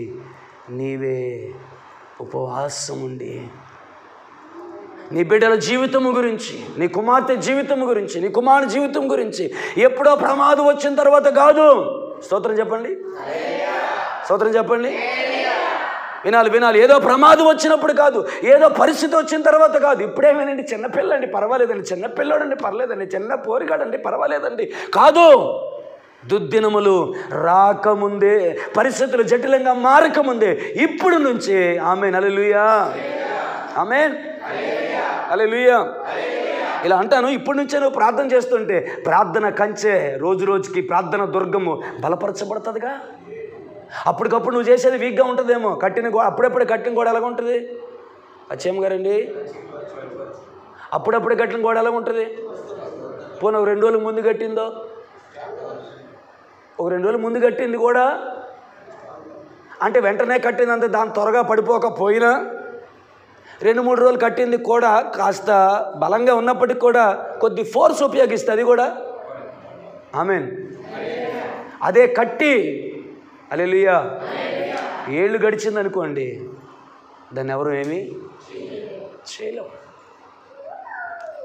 నీవే ఉపవాసం ఉండి, నీ బిడ్డల జీవితము గురించి, నీ కుమార్తె జీవితము గురించి, నీ కుమారుని జీవితం గురించి, ఎప్పుడో ప్రమాదం వచ్చిన తర్వాత కాదు. స్తోత్రం చెప్పండి, స్తోత్రం చెప్పండి. వినాలి. ఏదో ప్రమాదం వచ్చినప్పుడు కాదు, ఏదో పరిస్థితి వచ్చిన తర్వాత కాదు. ఇప్పుడేమేనండి, చిన్నపిల్లండి పర్వాలేదండి, చిన్నపిల్లడండి పర్లేదండి, చిన్న పోరిగాడండి పర్వాలేదండి, కాదు. దుర్దినములు రాకముందే, పరిస్థితులు జటిలంగా మారకముందే, ఇప్పుడు నుంచే. ఆమేన్. హల్లెలూయా. ఆమేన్. హల్లెలూయా. ఇలా అంటాను, ఇప్పటి నుంచే నువ్వు ప్రార్థన చేస్తుంటే ప్రార్థన కంచె రోజు రోజుకి, ప్రార్థన దుర్గము బలపరచబడుతుందిగా. అప్పటికప్పుడు నువ్వు చేసేది వీక్గా ఉంటుందేమో. కట్టిన గోడ, అప్పుడప్పుడే కట్టిన గోడ ఎలాగ ఉంటుంది? అచ్చేమ్మ గారండి, అప్పుడప్పుడే కట్టిన గోడ ఎలాగ ఉంటుంది? పోనీ ఒక 2 రోజుల ముందు కట్టిందో, ఒక 2 రోజుల ముందు కట్టింది కూడా అంటే వెంటనే కట్టిందంటే దాని త్వరగా పడిపోకపోయినా 2-3 రోజులు కట్టింది కూడా కాస్త బలంగా ఉన్నప్పటికీ కూడా కొద్ది ఫోర్స్ ఉపయోగిస్తుంది, అది కూడా. ఆమేన్. అదే కట్టి, హల్లెలూయా, ఏళ్ళు గడిచింది అనుకోండి, దాన్ని ఎవరు ఏమీ చేయలేం.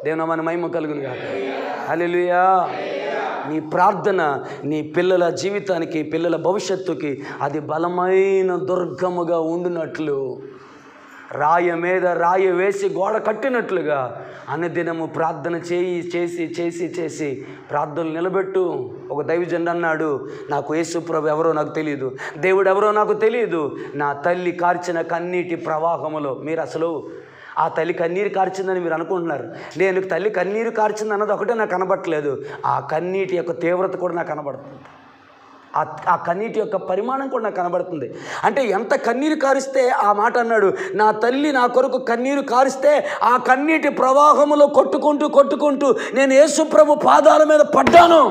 దేవుని మన మహిమ కలుగును గాక. హల్లెలూయా. నీ ప్రార్థన నీ పిల్లల జీవితానికి, పిల్లల భవిష్యత్తుకి అది బలమైన దుర్గముగా ఉండినట్లు, రాయి మీద రాయి వేసి గోడ కట్టినట్లుగా అనుదినము ప్రార్థన చేసి ప్రార్థనలు నిలబెట్టు. ఒక దైవజనుడు అన్నాడు, నాకు యేసు ప్రభు ఎవరో నాకు తెలియదు, దేవుడు ఎవరో నాకు తెలియదు, నా తల్లి కార్చిన కన్నీటి ప్రవాహములో. మీరు అసలు ఆ తల్లి కన్నీరు కార్చిందని మీరు అనుకుంటున్నారు. నేను తల్లి కన్నీరు కార్చింది అన్నది ఒకటే నాకు కనబడట్లేదు, ఆ కన్నీటి యొక్క తీవ్రత కూడా నాకు కనబడుతుంది, ఆ కన్నీటి యొక్క పరిమాణం కూడా నాకు కనబడుతుంది. అంటే ఎంత కన్నీరు కారిస్తే, ఆ మాట అన్నాడు, నా తల్లి నా కొరకు కన్నీరు కారిస్తే ఆ కన్నీటి ప్రవాహములో కొట్టుకుంటూ నేను యేసు ప్రభు పాదాల మీద పడ్డాను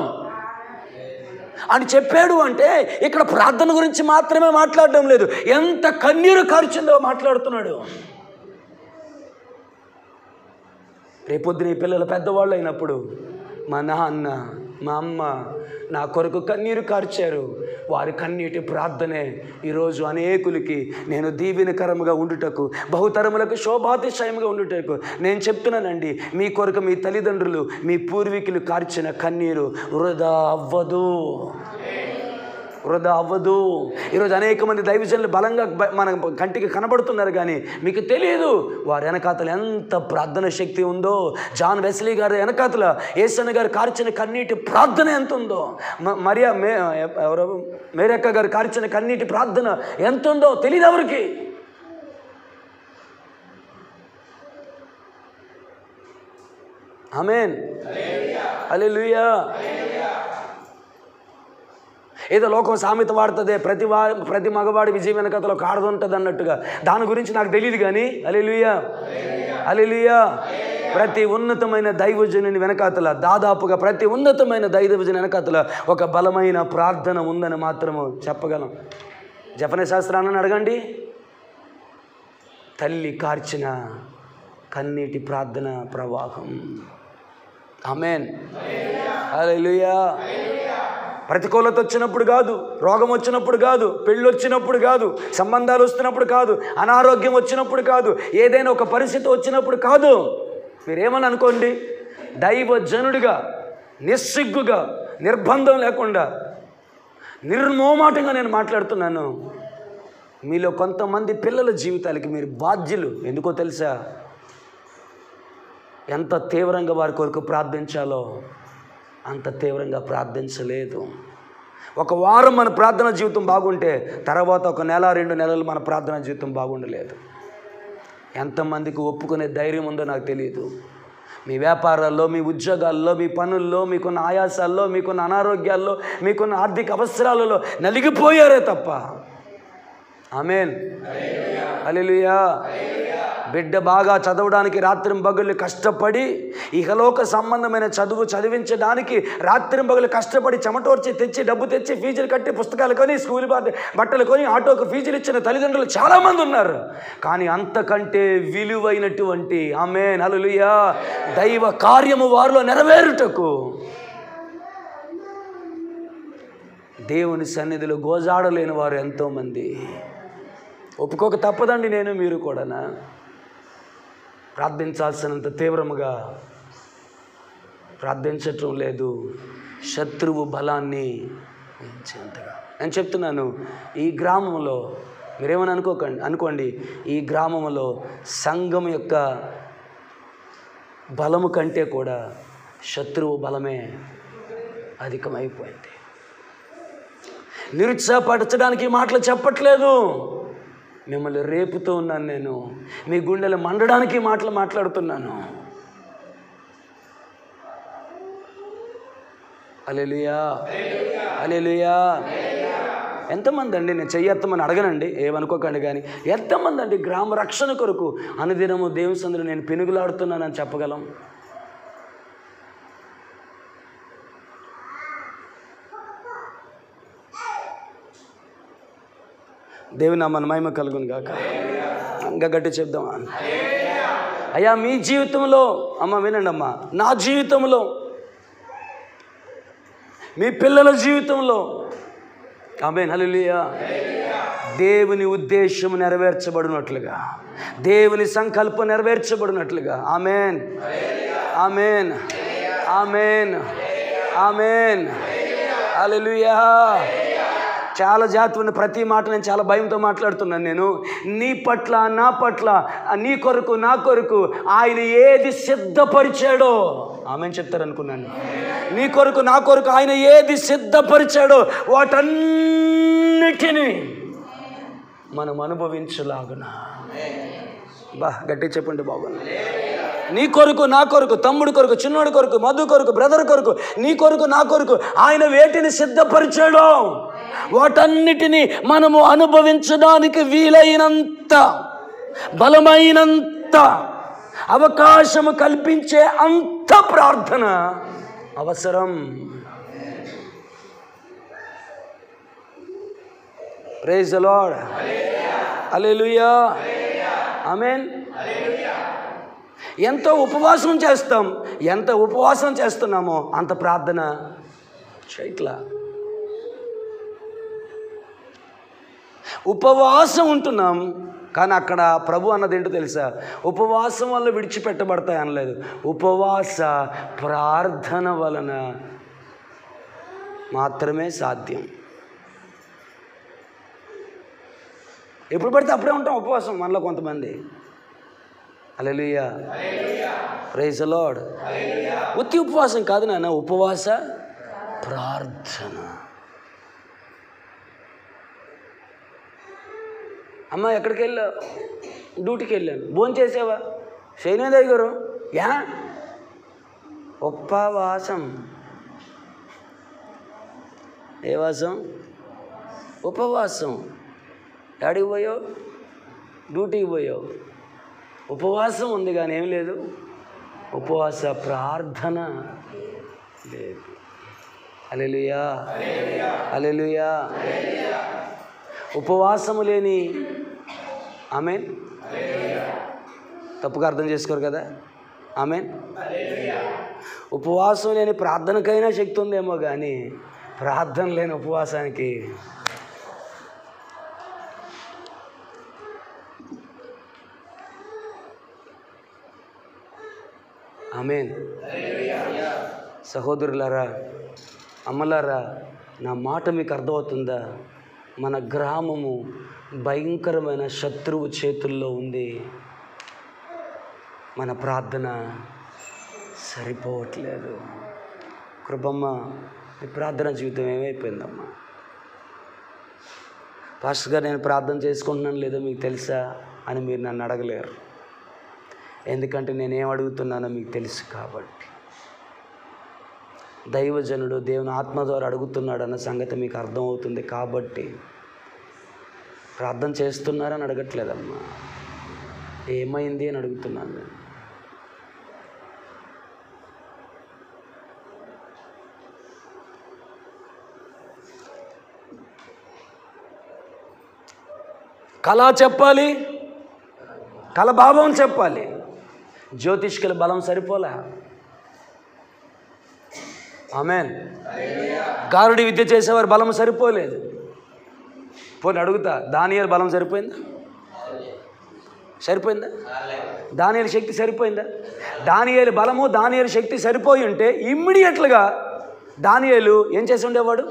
అని చెప్పాడు. అంటే ఇక్కడ ప్రార్థన గురించి మాత్రమే మాట్లాడడం లేదు, ఎంత కన్నీరు కార్చిందో మాట్లాడుతున్నాడు. రేపొద్దున ఈ పిల్లలు పెద్దవాళ్ళు అయినప్పుడు, మా నాన్న మా అమ్మ నా కొరకు కన్నీరు కార్చారు. వారి కన్నీటి ప్రార్థనే ఈరోజు అనేకులకి నేను దీవెనకరముగా ఉండుటకు, బహుతరములకు శోభాతిశయముగా ఉండుటకు నేను చెప్తున్నానండి. మీ కొరకు మీ తల్లిదండ్రులు, మీ పూర్వీకులు కార్చిన కన్నీరు వృధా అవ్వదు, వృధా అవ్వదు. ఈరోజు అనేక మంది దైవజనులు బలంగా మన కంటికి కనబడుతున్నారు, కానీ మీకు తెలియదు వారి వెనకాతల ఎంత ప్రార్థన శక్తి ఉందో. జాన్ వెస్లీ గారి వెనకాతల యేసన్న గారు కార్చిన కన్నీటి ప్రార్థన ఎంత ఉందో, మేరక్క గారు కార్చిన కన్నీటి ప్రార్థన ఎంత ఉందో తెలియదు ఎవరికి. ఆమేన్, హల్లెలూయా. ఏదో లోకం సామెత వాడుతుంది, ప్రతి మగవాడి విజయం వెనకతలో ఒక ఆడది ఉంటుంది అన్నట్టుగా. దాని గురించి నాకు తెలియదు, కానీ హల్లెలూయా, హల్లెలూయా. ప్రతి ఉన్నతమైన దైవజనుని వెనకాతల, దాదాపుగా ప్రతి ఉన్నతమైన దైవజను వెనకాతల ఒక బలమైన ప్రార్థన ఉందని మాత్రము చెప్పగలం. జపన శాస్త్రాన్ని అడగండి, తల్లి కార్చిన కన్నీటి ప్రార్థన ప్రవాహం. ఆమేన్, హల్లెలూయా. ప్రతికూలత వచ్చినప్పుడు కాదు, రోగం వచ్చినప్పుడు కాదు, పెళ్ళి వచ్చినప్పుడు కాదు, సంబంధాలు వస్తున్నప్పుడు కాదు, అనారోగ్యం వచ్చినప్పుడు కాదు, ఏదైనా ఒక పరిస్థితి వచ్చినప్పుడు కాదు. మీరేమని అనుకోండి, దైవజనుడిగా నిస్సిగ్గుగా నిర్బంధం లేకుండా నిర్మోమాటంగా నేను మాట్లాడుతున్నాను. మీలో కొంతమంది పిల్లల జీవితాలకి మీరు బాధ్యులు. ఎందుకో తెలుసా? ఎంత తీవ్రంగా వారి కొరకు ప్రార్థించాలో అంత తీవ్రంగా ప్రార్థించలేదు. ఒక వారం మన ప్రార్థన జీవితం బాగుంటే తర్వాత ఒక నెల 2 నెలలు మన ప్రార్థన జీవితం బాగుండలేదు. ఎంతమందికి ఒప్పుకునే ధైర్యం ఉందో నాకు తెలియదు. మీ వ్యాపారాల్లో, మీ ఉద్యోగాల్లో, మీ పనుల్లో, మీకున్న ఆయాసాల్లో, మీకున్న అనారోగ్యాల్లో, మీకున్న ఆర్థిక అవసరాలలో నలిగిపోయారే తప్ప. ఆమేన్, హల్లెలూయా. బిడ్డ బాగా చదవడానికి రాత్రింబగళ్ళు కష్టపడి, ఇహలోక సంబంధమైన చదువు చదివించడానికి రాత్రింబగళ్ళు కష్టపడి చెమటోర్చి తెచ్చి డబ్బు తెచ్చి ఫీజులు కట్టి పుస్తకాలు కొని స్కూల్ బట్టలు కొని ఆటోకు ఫీజులు ఇచ్చిన తల్లిదండ్రులు చాలామంది ఉన్నారు. కానీ అంతకంటే విలువైనటువంటి, ఆమేన్, హల్లెలూయా, దైవ కార్యము వారిలో నెరవేరుటకు దేవుని సన్నిధిలో గోజాడలేని వారు ఎంతోమంది. ఒప్పుకోక తప్పదండి, నేను మీరు కూడానా. ప్రార్థించాల్సినంత తీవ్రముగా ప్రార్థించటం లేదు, శత్రువు బలాన్ని పెంచేంతగా. నేను చెప్తున్నాను, ఈ గ్రామంలో మీరేమని అనుకోండి, ఈ గ్రామంలో సంఘం యొక్క బలము కంటే కూడా శత్రువు బలమే అధికమైపోయింది. నిరుత్సాహపరచడానికి మాటలు చెప్పట్లేదు, మిమ్మల్ని రేపుతూ ఉన్నాను. నేను మీ గుండెలు మండడానికి మాటలు మాట్లాడుతున్నాను. హల్లెలూయా, హల్లెలూయా. ఎంతమంది అండి, నేను చెయ్యెత్తమని అడగనండి, ఏమనుకోకండి, కానీ ఎంతమంది అండి గ్రామ రక్షణ కొరకు అనుదినము దేవుని సందులో నేను పెనుగులాడుతున్నానని చెప్పగలం? దేవుని నామమున మహిమ కలుగును గాక. ఇంకా గట్టి చెప్దామా? అయ్యా, మీ జీవితంలో, అమ్మ వినండి అమ్మా, నా జీవితంలో, మీ పిల్లల జీవితంలో, ఆమేన్, హల్లెలూయా, దేవుని ఉద్దేశం నెరవేర్చబడినట్లుగా, దేవుని సంకల్పం నెరవేర్చబడినట్లుగా. ఆమేన్, ఆమేన్, ఆమేన్, ఆమేన్, హల్లెలూయా. చాలా జాతి ఉన్న ప్రతి మాట నేను చాలా భయంతో మాట్లాడుతున్నాను. నేను నీ పట్ల, నా పట్ల, నీ కొరకు, నా కొరకు ఆయన ఏది సిద్ధపరిచాడో, ఆమేన్ చెప్తారనుకున్నాను. నీ కొరకు, నా కొరకు ఆయన ఏది సిద్ధపరిచాడో వాటన్నిటినీ మనం అనుభవించలాగున. గట్టి చెప్పండి బాగున్నా. నీ కొరకు, నా కొరకు, తమ్ముడి కొరకు, చిన్నోడి కొరకు, మధు కొరకు, బ్రదర్ కొరకు, నీ కొరకు, నా కొరకు ఆయన వేటిని సిద్ధపరిచాడో వాటన్నిటినీ మనము అనుభవించడానికి వీలైనంత, బలమైనంత అవకాశము కల్పించే అంత ప్రార్థన అవసరం. ప్రైజ్ ది లార్డ్, హల్లెలూయా, ఆమేన్. ఎంత ఉపవాసం చేస్తామో అంత ప్రార్థన చేయట్లా. ఉపవాసం ఉంటున్నాం, కానీ అక్కడ ప్రభు అన్నది ఏంటో తెలుసా? ఉపవాసం వల్ల విడిచిపెట్టబడతాయి అనలేదు, ఉపవాస ప్రార్థన వలన మాత్రమే సాధ్యం. ఎప్పుడు పడితే అప్పుడే ఉంటాం ఉపవాసం మనలో కొంతమంది. హల్లెలూయా, ప్రైజ్ ది లార్డ్. ఉత్తి ఉపవాసం కాదు నాన్న, ఉపవాస ప్రార్థన. అమ్మ ఎక్కడికి వెళ్ళావు? డ్యూటీకి వెళ్ళాను. భోజనం చేసావా? శైనేదయ్య గారు యా ఉపవాసం. ఏ వాసం? ఉపవాసం. డాడీకి పోయావు, డ్యూటీకి పోయావు, ఉపవాసం ఉంది కానీ ఏం లేదు, ఉపవాస ప్రార్థన లేదు. హల్లెలూయా, హల్లెలూయా. ఉపవాసము లేని ఆమేన్. తప్పుగా అర్థం చేసుకోరు కదా. ఆమేన్. ఉపవాసం లేని ప్రార్థనకైనా శక్తి ఉందేమో కానీ ప్రార్థన లేని ఉపవాసానికి ఆమేన్. సహోదరులారా, అమ్మలారా, నా మాట మీకు అర్థమవుతుందా? మన గ్రామము భయంకరమైన శత్రువు చేతుల్లో ఉంది. మన ప్రార్థన సరిపోవట్లేదు. కృపమ్మ, మీ ప్రార్థన జీవితం ఏమైపోయిందమ్మా? పాస్టర్ గారు, నేను ప్రార్థన చేసుకుంటున్నాను లేదో మీకు తెలుసా అని మీరు నన్ను అడగలేరు. ఎందుకంటే నేనేం అడుగుతున్నానో మీకు తెలుసు కాబట్టి. దైవజనుడు దేవుని ఆత్మ ద్వారా అడుగుతున్నాడు అన్న సంగతి మీకు అర్థమవుతుంది కాబట్టి. ప్రార్థన చేస్తున్నారని అడగట్లేదమ్మా, ఏమైంది అని అడుగుతున్నాను నేను. కళ చెప్పాలి, కళ భావం చెప్పాలి. జ్యోతిష్కుల బలం సరిపోలే. ఆమేన్. గారుడి విద్య చేసేవారు బలం సరిపోలేదు. పోనీ అడుగుతా, దానియేలు బలం సరిపోయిందా? సరిపోయిందా? దానియేలు శక్తి సరిపోయిందా? దానియేలు బలము, దానియేలు శక్తి సరిపోయి ఉంటే ఇమ్మీడియట్లుగా దానియేలు ఏం చేసి ఉండేవాడు?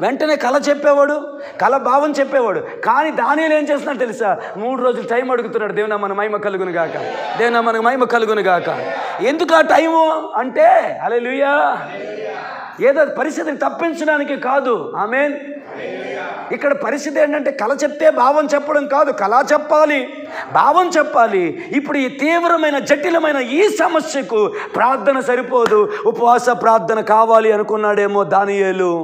వెంటనే కళ చెప్పేవాడు, కళ భావం చెప్పేవాడు. కానీ దానియేలు ఏం చేస్తున్నాడు తెలుసా? 3 రోజులు టైం అడుగుతున్నాడు. దేవునా మన మహిమ కలుగును గాక, దేవునా మనకు మహిమ కలుగును గాక. ఎందుకు ఆ టైము అంటే, హల్లెలూయా, ఏదో పరిస్థితిని తప్పించడానికి కాదు. ఆమేన్. ఇక్కడ పరిస్థితి ఏంటంటే కళ చెప్తే భావం చెప్పడం కాదు, కళ చెప్పాలి, భావం చెప్పాలి. ఇప్పుడు ఈ తీవ్రమైన జటిలమైన ఈ సమస్యకు ప్రార్థన సరిపోదు, ఉపవాస ప్రార్థన కావాలి అనుకున్నాడేమో దానియేలు.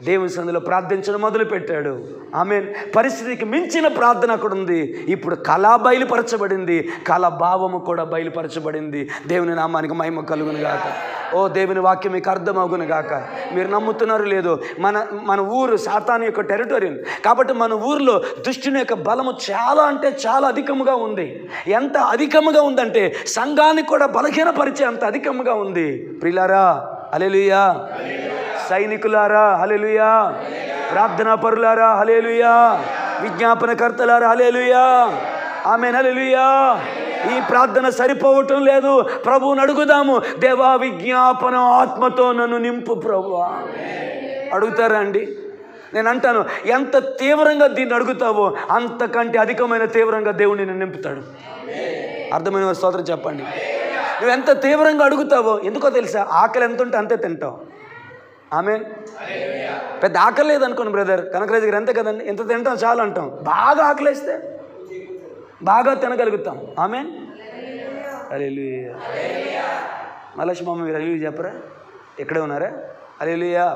దేవుని సన్నిధిలో ప్రార్థించడం మొదలుపెట్టాడు. ఆమేన్. పరిస్థితికి మించిన ప్రార్థన అక్కడ ఉంది. ఇప్పుడు కళ బయలుపరచబడింది, కళ భావము కూడా బయలుపరచబడింది. దేవుని నామానికి మహిమ కలుగును గాక. ఓ దేవుని వాక్యం మీకు అర్థమవును గాక. మీరు నమ్ముతున్నారు లేదో, మన ఊరు సాతాను యొక్క టెరిటోరియల్ కాబట్టి మన ఊరిలో దుష్టుని యొక్క బలము చాలా అంటే చాలా అధికముగా ఉంది. ఎంత అధికముగా ఉందంటే సంఘానికి కూడా బలహీనపరిచే అంత అధికముగా ఉంది. ప్రియులారా, హల్లెలూయా. సైనికులారా, హల్లెలూయా. ప్రార్థనా పరులారా, హల్లెలూయా. విజ్ఞాపనకర్తలారా, హల్లెలూయా. ఆమేన్, హల్లెలూయా. ఈ ప్రార్థన సరిపోవటం లేదు. ప్రభువుని అడుగుదాము, దేవా విజ్ఞాపన ఆత్మతో నన్ను నింపు ప్రభువా. అడుగుతారా అండి? నేను అంటాను, ఎంత తీవ్రంగా దీన్ని అడుగుతావో అంతకంటే అధికమైన తీవ్రంగా దేవుడు నిన్ను నింపుతాడు. అర్థమైన స్తోత్రం చెప్పండి. నువ్వు ఎంత తీవ్రంగా అడుగుతావో, ఎందుకో తెలుసా? ఆకలి ఎంత ఉంటే అంతే తింటావు. ఆమేన్. పెద్ద ఆకలి లేదనుకోండి బ్రదర్, కనకరాజు గారు అంతే కదండి, ఎంత తింటాం చాలు అంటాం. బాగా ఆకలిస్తే బాగా తినగలుగుతాం. ఆమేన్, హల్లెలూయా. మలక్ష్మి మమ్మ మీరు హల్లెలూయా చెప్పరా? ఎక్కడే ఉన్నారా? హల్లెలూయా.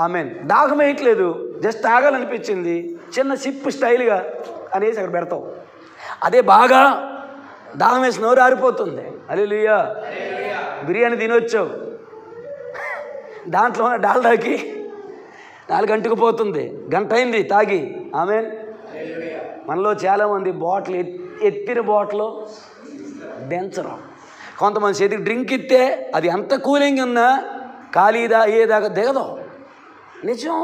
ఆమేన్. దాహం వేయట్లేదు, జస్ట్ తాగాలనిపించింది, చిన్న సిప్ స్టైల్గా అనేసి అక్కడ పెడతావు. అదే బాగా దాహం వేసి నోరు ఆరిపోతుంది. హల్లెలూయా. బిర్యానీ తినొచ్చావు, దాంట్లో డాల్డాకి 4 గంటకు పోతుంది, గంట అయింది తాగి. ఆమేన్. మనలో చాలామంది బాటిల్ ఎత్తిన బాటిల్ దించరు, కొంతమంది చేతికి డ్రింక్ ఇస్తే అది ఎంత కూలింగ్ ఉన్నా ఖాళీదా ఏదాకా దిగదు. నిజం.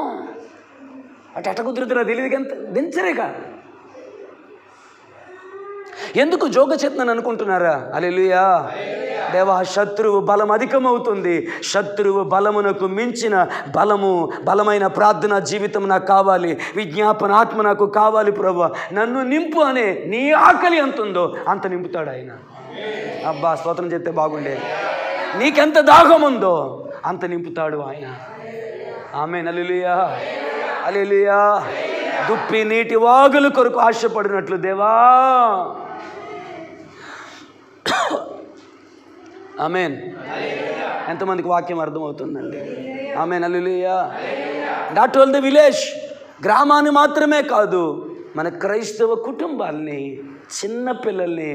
అటు ఎట్ట కుదురుతున్నా తెలియదు ఎంత దించరేక. ఎందుకు జోగ చేతనని అనుకుంటున్నారా? హల్లెలూయా. దేవా, శత్రువు బలం అధికమవుతుంది. శత్రువు బలమునకు మించిన బలమైన ప్రార్థన జీవితం నాకు కావాలి. విజ్ఞాపన ఆత్మ నాకు కావాలి ప్రభువా, నన్ను నింపు అనే నీ ఆకలి ఎంత ఉందో అంత నింపుతాడు ఆయన. అబ్బా, స్తోత్రం చేస్తే బాగుండేది. నీకెంత దాహం ఉందో అంత నింపుతాడు ఆయన. ఆమేన్. హల్లెలూయా, హల్లెలూయా. దుప్పి నీటి వాగుల కొరకు ఆశపడినట్లు దేవా. ఆమేన్. ఎంతమందికి వాక్యం అర్థమవుతుందండి? ఆమేన్. హల్లెలూయా. నాట్ ఓన్లీ ది విలేజ్, గ్రామాన్ని మాత్రమే కాదు, మన క్రైస్తవ కుటుంబాల్ని, చిన్న పిల్లల్ని,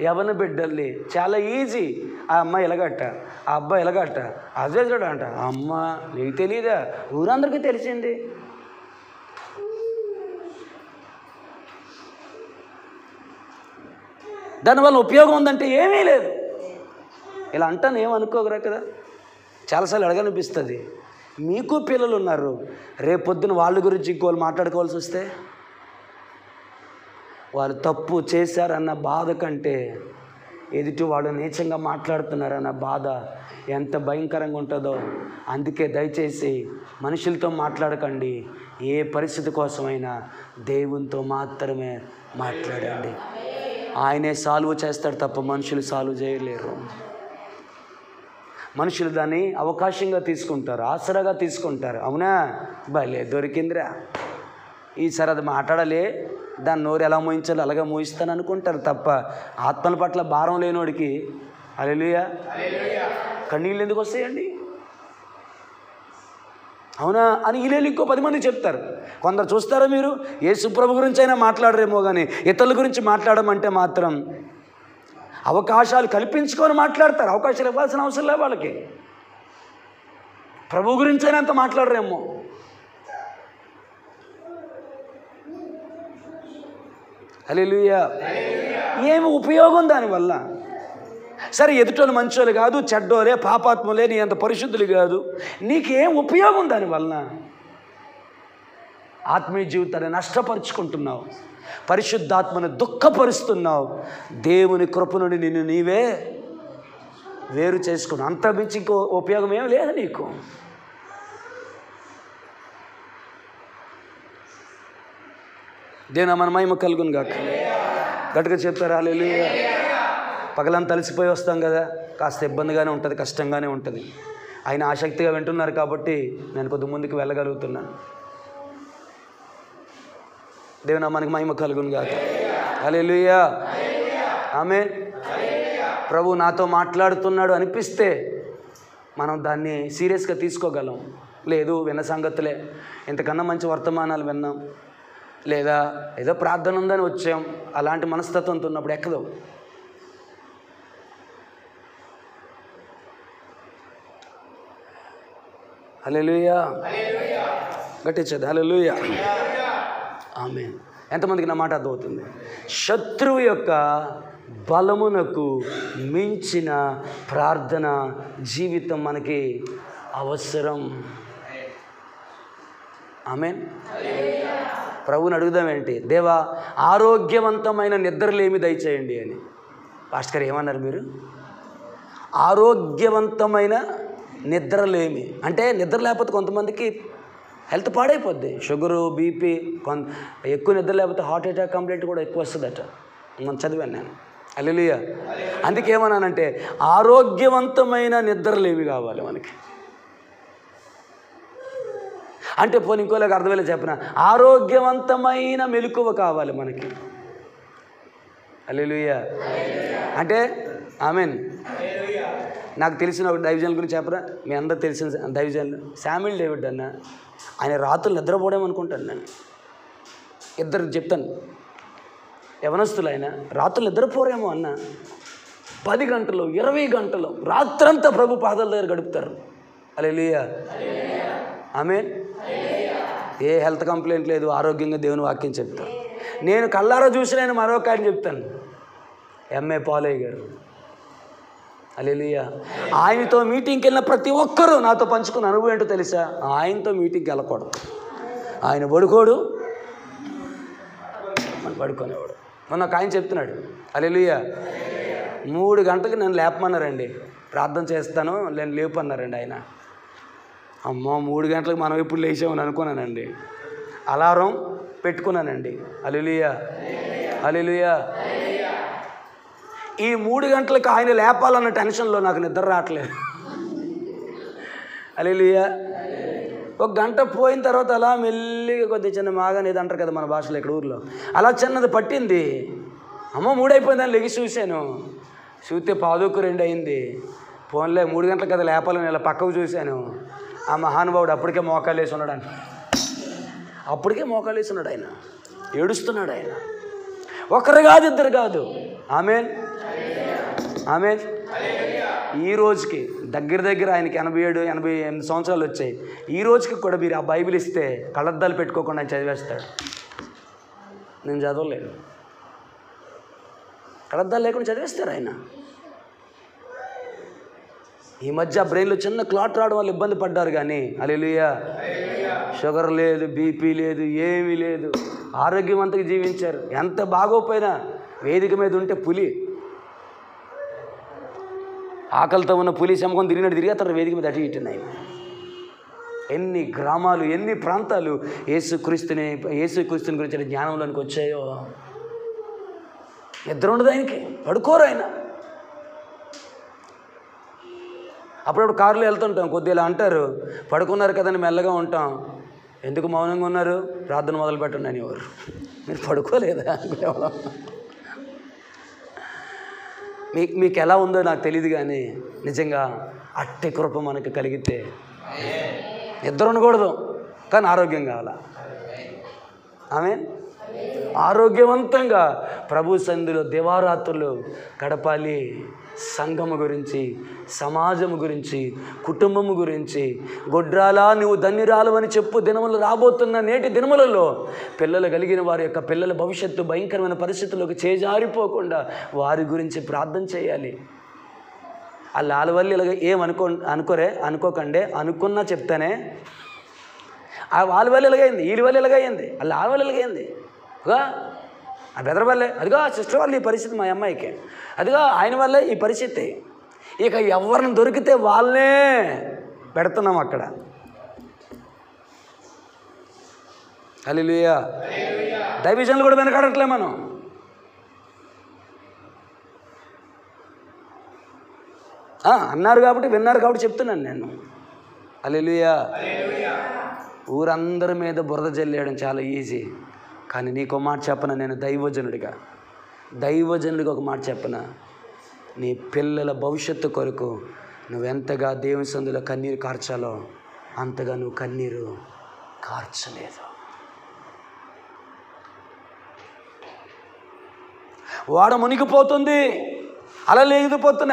యవన బిడ్డల్ని చాలా ఈజీ. ఆ అమ్మాయి ఎలాగట్ట, ఆ అబ్బాయి ఎలాగట్ట, అదే చూడంట. అమ్మ నీకు తెలియదా? ఊరందరికీ తెలిసింది. దానివల్ల ఉపయోగం ఉందంటే ఏమీ లేదు. ఇలా అంటాను ఏమనుకోగరా కదా. చాలాసార్లు అడగనిపిస్తుంది. మీకు పిల్లలు ఉన్నారు, రేపొద్దున వాళ్ళ గురించి ఇంకోళ్ళు మాట్లాడుకోవాల్సి వస్తే, వాళ్ళు తప్పు చేశారన్న బాధ కంటే ఎదుటి వాళ్ళు నీచంగా మాట్లాడుతున్నారన్న బాధ ఎంత భయంకరంగా ఉంటుందో. అందుకే దయచేసి మనుషులతో మాట్లాడకండి. ఏ పరిస్థితి కోసమైనా దేవునితో మాత్రమే మాట్లాడండి. ఆయనే సాల్వ్ చేస్తాడు తప్ప మనుషులు సాల్వ్ చేయలేరు. మనుషులు దాన్ని అవకాశంగా తీసుకుంటారు, ఆసరాగా తీసుకుంటారు. అవునా, భలే దొరికిందిరా, ఈసారి అది మాట్లాడాలి, దాన్ని నోరు ఎలా మోయించాలో అలాగే మోయిస్తాను అనుకుంటారు తప్ప ఆత్మల పట్ల భారం లేనోడికి హల్లెలూయా కన్నీళ్ళు ఎందుకు వస్తాయండి? అవునా అని వీళ్ళు ఇంకో 10 మంది చెప్తారు. కొందరు చూస్తారా మీరు, యేసు ప్రభు గురించి అయినా మాట్లాడరేమో కానీ ఇతరుల గురించి మాట్లాడమంటే మాత్రం అవకాశాలు కల్పించుకొని మాట్లాడతారు. అవకాశాలు ఇవ్వాల్సిన అవసరం లేదు వాళ్ళకి. ప్రభు గురించి అయినా అంత మాట్లాడరేమో. హల్లెలూయా. ఏమి ఉపయోగం దానివల్ల? సరే, ఎదుటోళ్ళు మంచోళ్ళు కాదు, చెడ్డోలే, పాపాత్ములే, నీ అంత పరిశుద్ధులు కాదు, నీకేం ఉపయోగం దానివలన? ఆత్మీయ జీవితాన్ని నష్టపరుచుకుంటున్నావు, పరిశుద్ధాత్మను దుఃఖపరుస్తున్నావు. దేవుని కృప నుండి నిన్ను నీవే వేరు చేసుకున్నావు. అంత మించి ఇంకో ఉపయోగం ఏం లేదు నీకు. దేవుని మన మహిమ కలుగును గాక. గట్టిగా చెప్తారు హల్లెలూయా. పగలంతా అలసిపోయి వస్తాం కదా, కాస్త ఇబ్బందిగానే ఉంటుంది, కష్టంగానే ఉంటుంది. ఆయన ఆసక్తిగా వింటున్నారు కాబట్టి నేను కొద్ది ముందుకు వెళ్ళగలుగుతున్నాను. దేవుని మనకి మహిమ కలుగును గాక. హల్లెలూయా. ఆమేన్. ప్రభు నాతో మాట్లాడుతున్నాడు అనిపిస్తే మనం దాన్ని సీరియస్గా తీసుకోగలం. లేదు, విన్న సంగతులే, ఇంతకన్నా మంచి వర్తమానాలు విన్నాం, లేదా ఏదో ప్రార్థన ఉందని వచ్చాం, అలాంటి మనస్తత్వంతో ఉన్నప్పుడు ఎక్కదు. హల్లెలూయా. గట్టించదు హల్లెలూయా. ఆమేన్. ఎంతమందికి నా మాట అర్థమవుతుంది? శత్రువు యొక్క బలమునకు మించిన ప్రార్థన జీవితం మనకి అవసరం. ఆమేన్. ప్రభువుని అడుగుదామేంటి? దేవా, ఆరోగ్యవంతమైన నిద్రలేమి దయచేయండి అని. పాస్టర్ గారు ఏమన్నారు మీరు? ఆరోగ్యవంతమైన నిద్రలేమి అంటే నిద్ర లేకపోతే కొంతమందికి హెల్త్ పాడైపోద్ది. షుగరు, బీపీ, ఎక్కువ నిద్ర లేకపోతే హార్ట్ అటాక్ కంప్లైంట్ కూడా ఎక్కువ వస్తుందట. మనం చదివాను నేను. హల్లెలూయా. అందుకే ఏమన్నానంటే ఆరోగ్యవంతమైన నిద్రలేమి కావాలి మనకి. అంటే పోనీ ఇంకోలాగా అర్థమయ్యేలా చెప్పిన, ఆరోగ్యవంతమైన మెలకువ కావాలి మనకి. హల్లెలూయా. అంటే ఆమేన్. నాకు తెలిసిన ఒక దైవజనుల గురించి చెప్పరా? మీ అందరూ తెలిసిన దైవజనులు శామ్యూల్ డేవిడ్ అన్న. ఆయన రాత్రులు నిద్రపోవడమనుకుంటాను నేను. ఇద్దరు చెప్తాను, యవనస్తులు ఆయన రాత్రులు నిద్రపోరేమో అన్న. 10 గంటలు 20 గంటలు రాత్రంతా ప్రభు పాదాల దగ్గర గడుపుతారు. హల్లెలూయా. ఆమేన్. ఏ హెల్త్ కంప్లైంట్ లేదు, ఆరోగ్యంగా దేవుని వాక్యం చెప్తారు. నేను కళ్ళారా చూసి నేను మరొక ఆయన చెప్తాను, ఎంఏ పాలయ్య గారు. హల్లెలూయా. ఆయనతో మీటింగ్కి వెళ్ళిన ప్రతి ఒక్కరూ నాతో పంచుకున్న అనుభవం ఏంటో తెలుసా? ఆయనతో మీటింగ్కి వెళ్ళకూడదు. ఆయన పడుకోడు, మన పడుకునేవాడు. మొన్న ఆయన చెప్తున్నాడు, హల్లెలూయా, 3 గంటలకు నన్ను లేపమన్నారండి, ప్రార్థన చేస్తాను, నేను లేపన్నారండి ఆయన. అమ్మో 3 గంటలకు మనం ఎప్పుడు లేచామని అనుకున్నానండి. అలారం పెట్టుకున్నానండి. హల్లెలూయా, హల్లెలూయా. ఈ 3 గంటలకు ఆయన లేపాలన్న టెన్షన్లో నాకు నిద్ర రావట్లేదు. హల్లెలూయా. 1 గంట పోయిన తర్వాత అలా మెల్లిగా కొద్దిగా చిన్న మాగనేది అంటారు కదా మన భాషలో ఇక్కడ ఊర్లో, అలా చిన్నది పట్టింది. అమ్మ 3 అయిపోయిందని లెగి చూశాను. చూస్తే 1:02 అయింది. ఫోన్లే 3 గంటల కదా లేపాలని ఇలా పక్కకు చూశాను. ఆ మహానుభావుడు అప్పటికే మోకాలు వేసి ఉన్నాడు. అప్పటికే మోకాలు వేసి ఉన్నాడు. ఆయన ఏడుస్తున్నాడు. ఆయన ఒకరు కాదు, ఇద్దరు కాదు. ఆమేన్, ఆమేన్. ఈ రోజుకి దగ్గర ఆయనకి 87-88 సంవత్సరాలు వచ్చాయి. ఈ రోజుకి కూడా మీరు ఆ బైబిల్ ఇస్తే కళ్ళద్దాలు పెట్టుకోకుండా ఆయన చదివేస్తాడు. నేను చదవలేను, కళ్ళద్దాలు లేకుండా చదివేస్తారు ఆయన. ఈ మధ్య బ్రెయిన్లో చిన్న క్లాట్ రావడం వల్ల ఇబ్బంది పడ్డారు కానీ హల్లెలూయా, షుగర్ లేదు, బీపీ లేదు, ఏమీ లేదు, ఆరోగ్యవంతంగా జీవించారు. ఎంత బాగోపోయినా వేదిక మీద ఉంటే పులి, ఆకలితో ఉన్న పులి చెమకొని తిరిగేస్తారు వేదిక మీద అటు ఇటు. ఆయన ఎన్ని గ్రామాలు, ఎన్ని ప్రాంతాలు యేసుక్రీస్తుని గురించి జ్ఞానంలోనికి వచ్చాయో. నిద్ర ఉండదు ఆయనకి, పడుకోరు ఆయన. అప్పుడప్పుడు కారులో వెళ్తుంటాం, కొద్దిగా ఇలా అంటారు, పడుకున్నారు కదని మెల్లగా ఉంటాం. ఎందుకు మౌనంగా ఉన్నారు, ప్రార్థన మొదలు పెట్టండి అని. ఎవరు మీరు పడుకోలేదా? మీకు ఎలా ఉందో నాకు తెలియదు కానీ నిజంగా అట్టి కృప మనకు కలిగితే నిద్ర ఉండకూడదు కానీ ఆరోగ్యం కావాలా. ఆమేన్. ఆరోగ్యవంతంగా ప్రభు సన్నిధిలో దివారాత్రులు గడపాలి. సంఘము గురించి, సమాజము గురించి, కుటుంబము గురించి, గొడ్రాలా నువ్వు ధన్యురాలు అని చెప్పు దినములు రాబోతున్న నేటి దినములలో పిల్లలు కలిగిన వారి యొక్క పిల్లల భవిష్యత్తు భయంకరమైన పరిస్థితుల్లోకి చేజారిపోకుండా వారి గురించి ప్రార్థన చేయాలి. వాళ్ళ వల్ల ఇలాగ అనుకోకండి, అనుకున్నా చెప్తానే. వాళ్ళ వల్ల ఇలాగైంది, వీళ్ళ వల్ల ఇలాగైంది, వాళ్ళ వల్ల ఇలాగైంది. ఆ బెదర్ వల్లే, అదిగో సిస్టర్ వల్ల ఈ పరిస్థితి మా అమ్మాయికి, అదిగో ఆయన వల్లే ఈ పరిస్థితి. ఇక ఎవరిని దొరికితే వాళ్ళనే పెడుతున్నాం అక్కడ. హల్లెలూయా. దైవజనులు కూడా వెనకాడట్లే మనం. అన్నారు కాబట్టి, విన్నారు కాబట్టి చెప్తున్నాను నేను. హల్లెలూయా. ఊరందరి మీద బురద జల్లేయడం చాలా ఈజీ, కానీ నీకు మాట చెప్పన, నేను దైవజనుడిగా ఒక మాట చెప్పన, నీ పిల్లల భవిష్యత్తు కొరకు నువ్వెంతగా దేవుని సందులో కన్నీరు కార్చాలో అంతగా నువ్వు కన్నీరు కార్చలేదు. వాడ మునిగిపోతుంది, అలా లేకపోతుంది.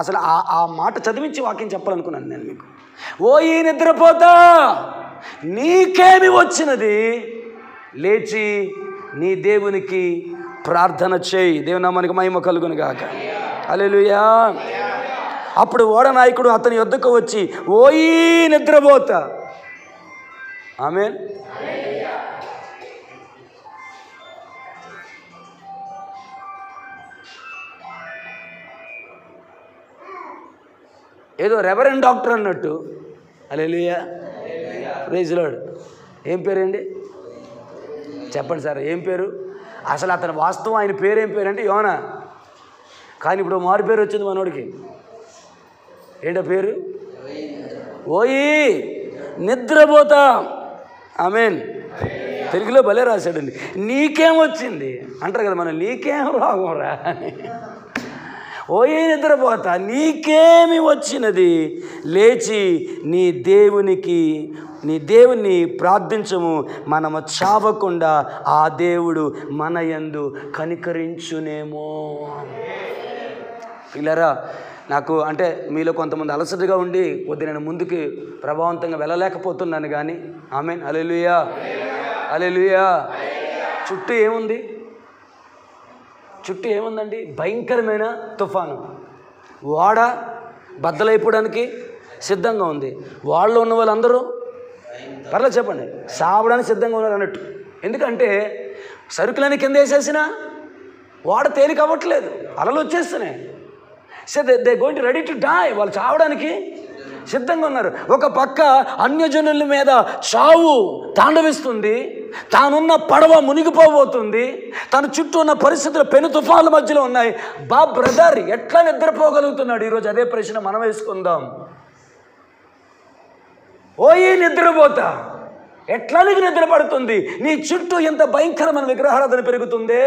అసలు ఆ మాట చదివించి వాక్యం చెప్పాలనుకున్నాను నేను మీకు. ఓ ఈ నిద్రపోతా, నీకేమి వచ్చినది, లేచి నీ దేవునికి ప్రార్థన చేయి. దేవుని నామానికి మహిమ కలుగును గాక. హల్లెలూయా. అప్పుడు ఓడనాయకుడు అతని యొద్దకు వచ్చి, ఓయి నిద్రపోతా. ఆమేన్. ఏదో రెవరెండ్ డాక్టర్ అన్నట్టు. హల్లెలూయా. Praise lord. ఏం పేరండి చెప్పండి సార్, ఏం పేరు? అసలు అతని వాస్తవం ఆయన పేరు ఏం పేరు అంటే యోనా. కానీ ఇప్పుడు మారు పేరు వచ్చింది మనోడికి. ఏంటో పేరు? ఓయి నిద్రపోతా. ఆమేన్. తెలుగులో భలే రాశాడండి. నీకేం వచ్చింది అంటారు కదా మనం, నీకేం రోగం రా. ఓయి నిద్రపోతా, నీకేమి వచ్చినది, లేచి నీ దేవుని ప్రార్థించము, మనము చావకుండా ఆ దేవుడు మన యందు కనికరించునేమో. పిల్లరా, నాకు అంటే మీలో కొంతమంది అలసటగా ఉండి కొద్ది నేను ముందుకు ప్రభావవంతంగా వెళ్ళలేకపోతున్నాను కానీ ఆమేన్. హల్లెలూయా, హల్లెలూయా. చుట్టూ ఏముందండి? భయంకరమైన తుఫాను. ఓడ బద్దలైపోవడానికి సిద్ధంగా ఉంది. వాళ్ళు ఉన్న వాళ్ళందరూ పర్లేదు చెప్పండి సావడానికి సిద్ధంగా ఉన్నారు అన్నట్టు. ఎందుకంటే సరుకులని కింద వేసేసినా ఓడ తేలిక అవ్వట్లేదు, అలలు వచ్చేస్తున్నాయి. So they going to ready to die, వాళ్ళు చావడానికి సిద్ధంగా ఉన్నారు. ఒక పక్క అన్యజనుల మీద చావు తాండవిస్తుంది, తానున్న పడవ మునిగిపోబోతుంది, తన చుట్టూ ఉన్న పరిస్థితులు పెను తుఫాన్ల మధ్యలో ఉన్నాయి. బ్రదర్ ఎట్లా నిద్రపోగలుగుతున్నాడు? ఈరోజు అదే ప్రశ్న మనం వేసుకుందాం. ఓయి నిద్రపోతా, ఎట్లా నీకు నిద్ర పడుతుంది? నీ చుట్టూ ఎంత భయంకరమైన విగ్రహారాధన పెరుగుతుంది,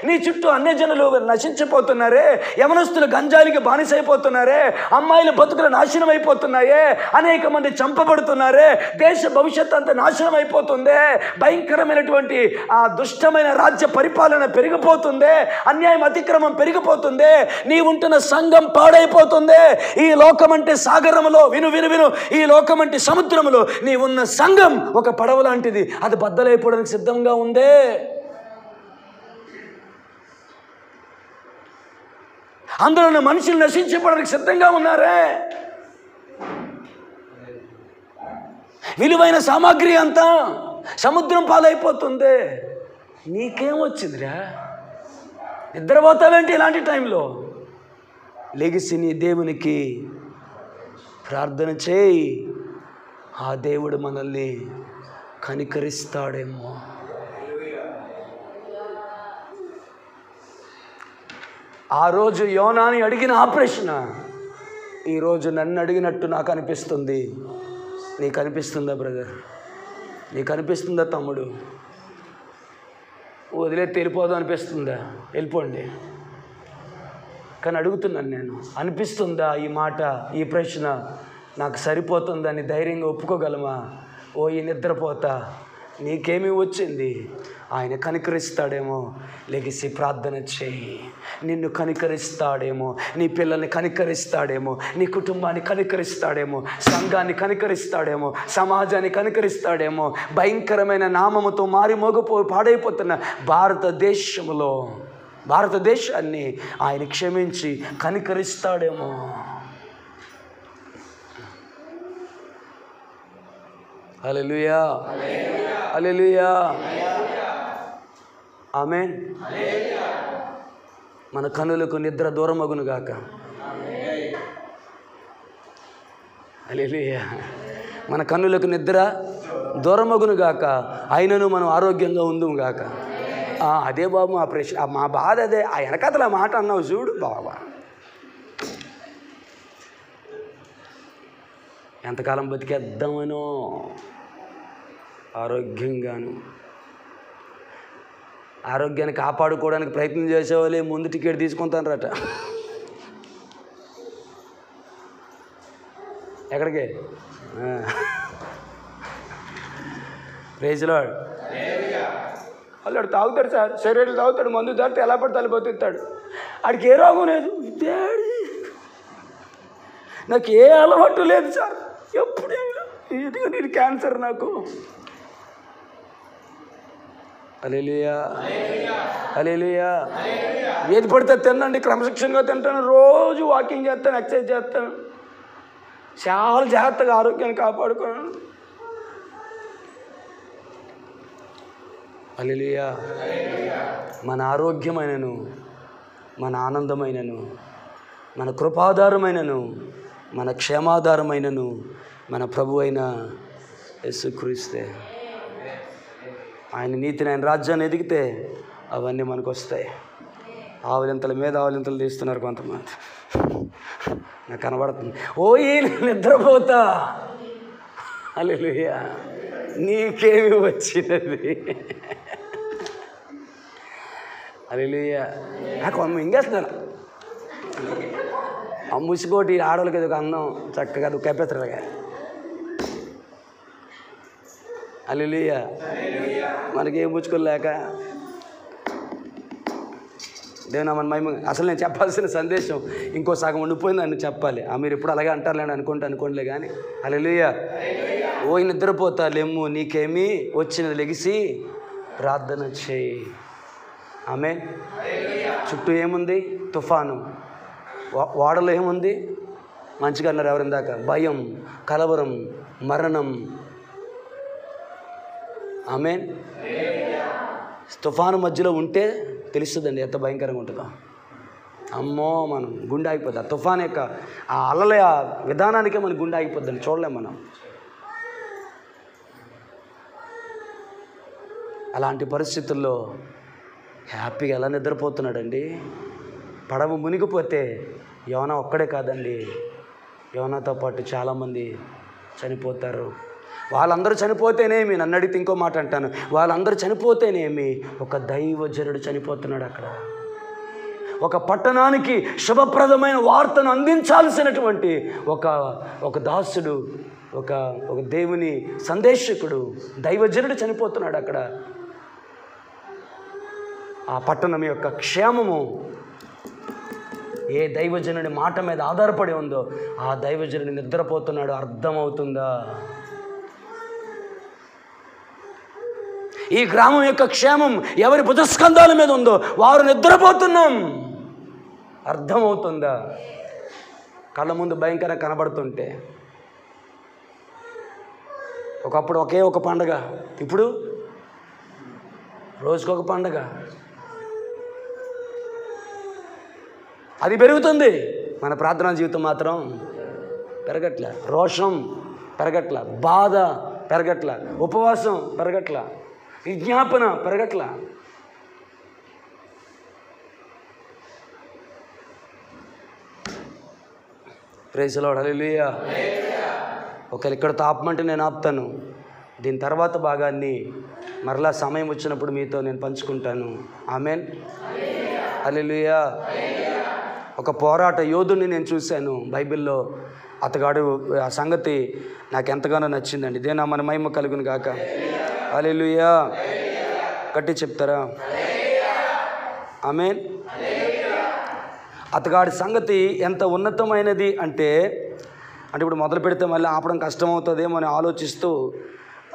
నీ చుట్టూ అన్యజనులు నశించిపోతున్నారే, యవనస్తులు గంజాయికి బానిసైపోతున్నారే, అమ్మాయిల బతుకులు నాశనం అయిపోతున్నాయే, అనేక మంది చంపబడుతున్నారే, దేశ భవిష్యత్తు అంతా నాశనం అయిపోతుంది, భయంకరమైనటువంటి ఆ దుష్టమైన రాజ్య పరిపాలన పెరిగిపోతుంది, అన్యాయం అతిక్రమం పెరిగిపోతుంది, నీ ఉంటున్న సంఘం పాడైపోతుంది. ఈ లోకం అంటే సాగరములో, విను విను విను, ఈ లోకం అంటే సముద్రములో నీ ఉన్న సంఘం ఒక పడవ లాంటిది, అది బద్దలైపోవడానికి సిద్ధంగా ఉందే. అందులో ఉన్న మనుషులు నశించిపోవడానికి సిద్ధంగా ఉన్నారే. విలువైన సామాగ్రి అంతా సముద్రం పాలైపోతుంది. నీకేం వచ్చిందిరా? నిద్రపోతావేంటి ఇలాంటి టైంలో? లెగిసి నీ దేవునికి ప్రార్థన చేయి, ఆ దేవుడు మనల్ని కనికరిస్తాడేమో. ఆ రోజు యోనాని అడిగిన ఆ ప్రశ్న ఈరోజు నన్ను అడిగినట్టు నాకు అనిపిస్తుంది. నీకు అనిపిస్తుందా బ్రదర్? నీకు అనిపిస్తుందా తమ్ముడు? వదిలేసి వెళ్ళిపోదాం అనిపిస్తుందా? వెళ్ళిపోండి. కానీ అడుగుతున్నాను నేను, అనిపిస్తుందా ఈ మాట, ఈ ప్రశ్న నాకు సరిపోతుందని ధైర్యంగా ఒప్పుకోగలమా? ఓ ఈ నిద్రపోతా, నీకేమీ వచ్చింది? ఆయన కనికరిస్తాడేమో. లెగిసి ప్రార్థన చేయి, నిన్ను కనికరిస్తాడేమో, నీ పిల్లల్ని కనికరిస్తాడేమో, నీ కుటుంబాన్ని కనికరిస్తాడేమో, సంఘాన్ని కనికరిస్తాడేమో, సమాజాన్ని కనికరిస్తాడేమో. భయంకరమైన నామముతో పాడైపోతున్న భారతదేశాన్ని ఆయన క్షమించి కనికరిస్తాడేమో. హల్లెలూయా, హల్లెలూయా, ఆమేన్. మన కనులకు నిద్ర దూరమగును గాక. హల్లెలూయా. మన కన్నులకు నిద్ర దూరమగును గాక, అయినను మనం ఆరోగ్యంగా ఉందుము గాక. అదే బాబు మా ప్రశ్న, మా బాధ అదే. ఆ వెనకతల మాట అన్నావు చూడు బాబా. ఎంతకాలం బతికేద్దామనో, ఆరోగ్యాన్ని కాపాడుకోవడానికి ప్రయత్నం చేసేవాళ్ళే ముందు టికెట్ తీసుకుంటారట. ఎక్కడికి? Praise lord. వాళ్ళు తాగుతాడు సార్, శరీరం తాగుతాడు, మందు తాగితే ఎలా పడితే అలా బతుకుతాడు. ఆడికి ఏ రోగం లేదు, నాకు ఏ అలవాటు లేదు సార్, ఎప్పుడు ఇదిగా నేను క్యాన్సర్ నాకు. హల్లెలూయా, హల్లెలూయా. ఏది పడితే తినండి, క్రమశిక్షణగా తింటాను, రోజు వాకింగ్ చేస్తాను, ఎక్సర్సైజ్ చేస్తాను, చాలా జాగ్రత్తగా ఆరోగ్యాన్ని కాపాడుకోను. హల్లెలూయా. మన ఆరోగ్యమైనను, మన ఆనందమైనను, మన కృపాధారమైనను, మన క్షేమాధారమైనను మన ప్రభు అయిన యేసుక్రీస్తే. ఆయన నీతిని, ఆయన రాజ్యాన్ని ఎదిగితే అవన్నీ మనకు వస్తాయి. ఆవలింతల మీద ఆవలింతలు తీస్తున్నారు కొంతమంది, నాకు కనబడుతుంది. ఓ ఈ నిద్రపోతా, హల్లెలూయా, నీకేమి వచ్చినది? హల్లెలూయా. నాకు మింగేస్తున్నాను. ఆ ముసికోటి ఆడవాళ్ళకి ఏదో ఒక అందం, చక్కగా దుఃఖపెత్తరుగా. హల్లెలూయా. మనకేం ముచ్చుకోలేక దేవుని మన మహిమ. అసలు నేను చెప్పాల్సిన సందేశం ఇంకో సగం ఉండిపోయింది, అని చెప్పాలి. మీరు ఎప్పుడు అలాగే అంటారులేండి అనుకోండిలే కానీ. హల్లెలూయా. ఓ నిద్రపోతా లెమ్ము, నీకేమీ వచ్చినది, లెగిసి ప్రార్థన చేయి. ఆమేన్. చుట్టూ ఏముంది? తుఫాను. ఓడలో ఏముంది? మంచిగా అన్నారు ఎవరిందాక, భయం, కలవరం, మరణం. ఆమేన్. తుఫాను మధ్యలో ఉంటే తెలుస్తుందండి ఎంత భయంకరంగా ఉంటుందో. అమ్మో, మనం గుండె ఆగిపోద్ది. ఆ తుఫాన్ యొక్క ఆ అలల విధానానికే మన గుండె ఆగిపోద్దని చూడలేం మనం. అలాంటి పరిస్థితుల్లో హ్యాపీగా ఎలా నిద్రపోతున్నాడండి. పడవ మునిగిపోతే యోనా ఒక్కడే కాదండి, యోనాతో పాటు చాలామంది చనిపోతారు. వాళ్ళందరూ చనిపోతేనేమి, నన్ను అడిగితే ఇంకో మాట అంటాను, వాళ్ళందరూ చనిపోతేనేమి ఒక దైవజనుడు చనిపోతున్నాడు అక్కడ. ఒక పట్టణానికి శుభప్రదమైన వార్తను అందించాల్సినటువంటి ఒక దాసుడు, ఒక దేవుని సందేశకుడు, దైవజనుడు చనిపోతున్నాడు అక్కడ. ఆ పట్టణం యొక్క క్షేమము ఏ దైవజనుడి మాట మీద ఆధారపడి ఉందో ఆ దైవజనుడు నిద్రపోతున్నాడు. అర్థమవుతుందా? ఈ గ్రామం యొక్క క్షేమం ఎవరి భుజస్కంధాల మీద ఉందో వారు నిద్రపోతున్నాం. అర్థమవుతుందా? కళ్ళ ముందు భయంకరంగా కనబడుతుంటే ఒకప్పుడు ఒకే ఒక పండగ, ఇప్పుడు రోజుకొక పండగ. అది పెరుగుతుంది, మన ప్రార్థనా జీవితం మాత్రం పెరగట్ల. రోషం పెరగట్ల, బాధ పెరగట్ల, ఉపవాసం పెరగట్ల, విజ్ఞాపన పెరగట్ల. Praise the lord. హల్లెలూయా. ఒకవేళ ఇక్కడ ఆపమంటే నేను ఆపుతాను. దీని తర్వాత భాగాన్ని మరలా సమయం వచ్చినప్పుడు మీతో నేను పంచుకుంటాను. ఆమేన్. హల్లెలూయా. ఒక పోరాట యోధుడిని నేను చూశాను బైబిల్లో. అతగాడు ఆ సంగతి నాకు ఎంతగానో నచ్చిందండి. ఇదేనా మన మహిమ కలుగును గాక. హల్లెలూయా. గట్టి చెప్తారా? ఆమేన్. అతగాడి సంగతి ఎంత ఉన్నతమైనది అంటే ఇప్పుడు మొదలు పెడితే మళ్ళీ ఆపడం కష్టమవుతుందేమో అని ఆలోచిస్తూ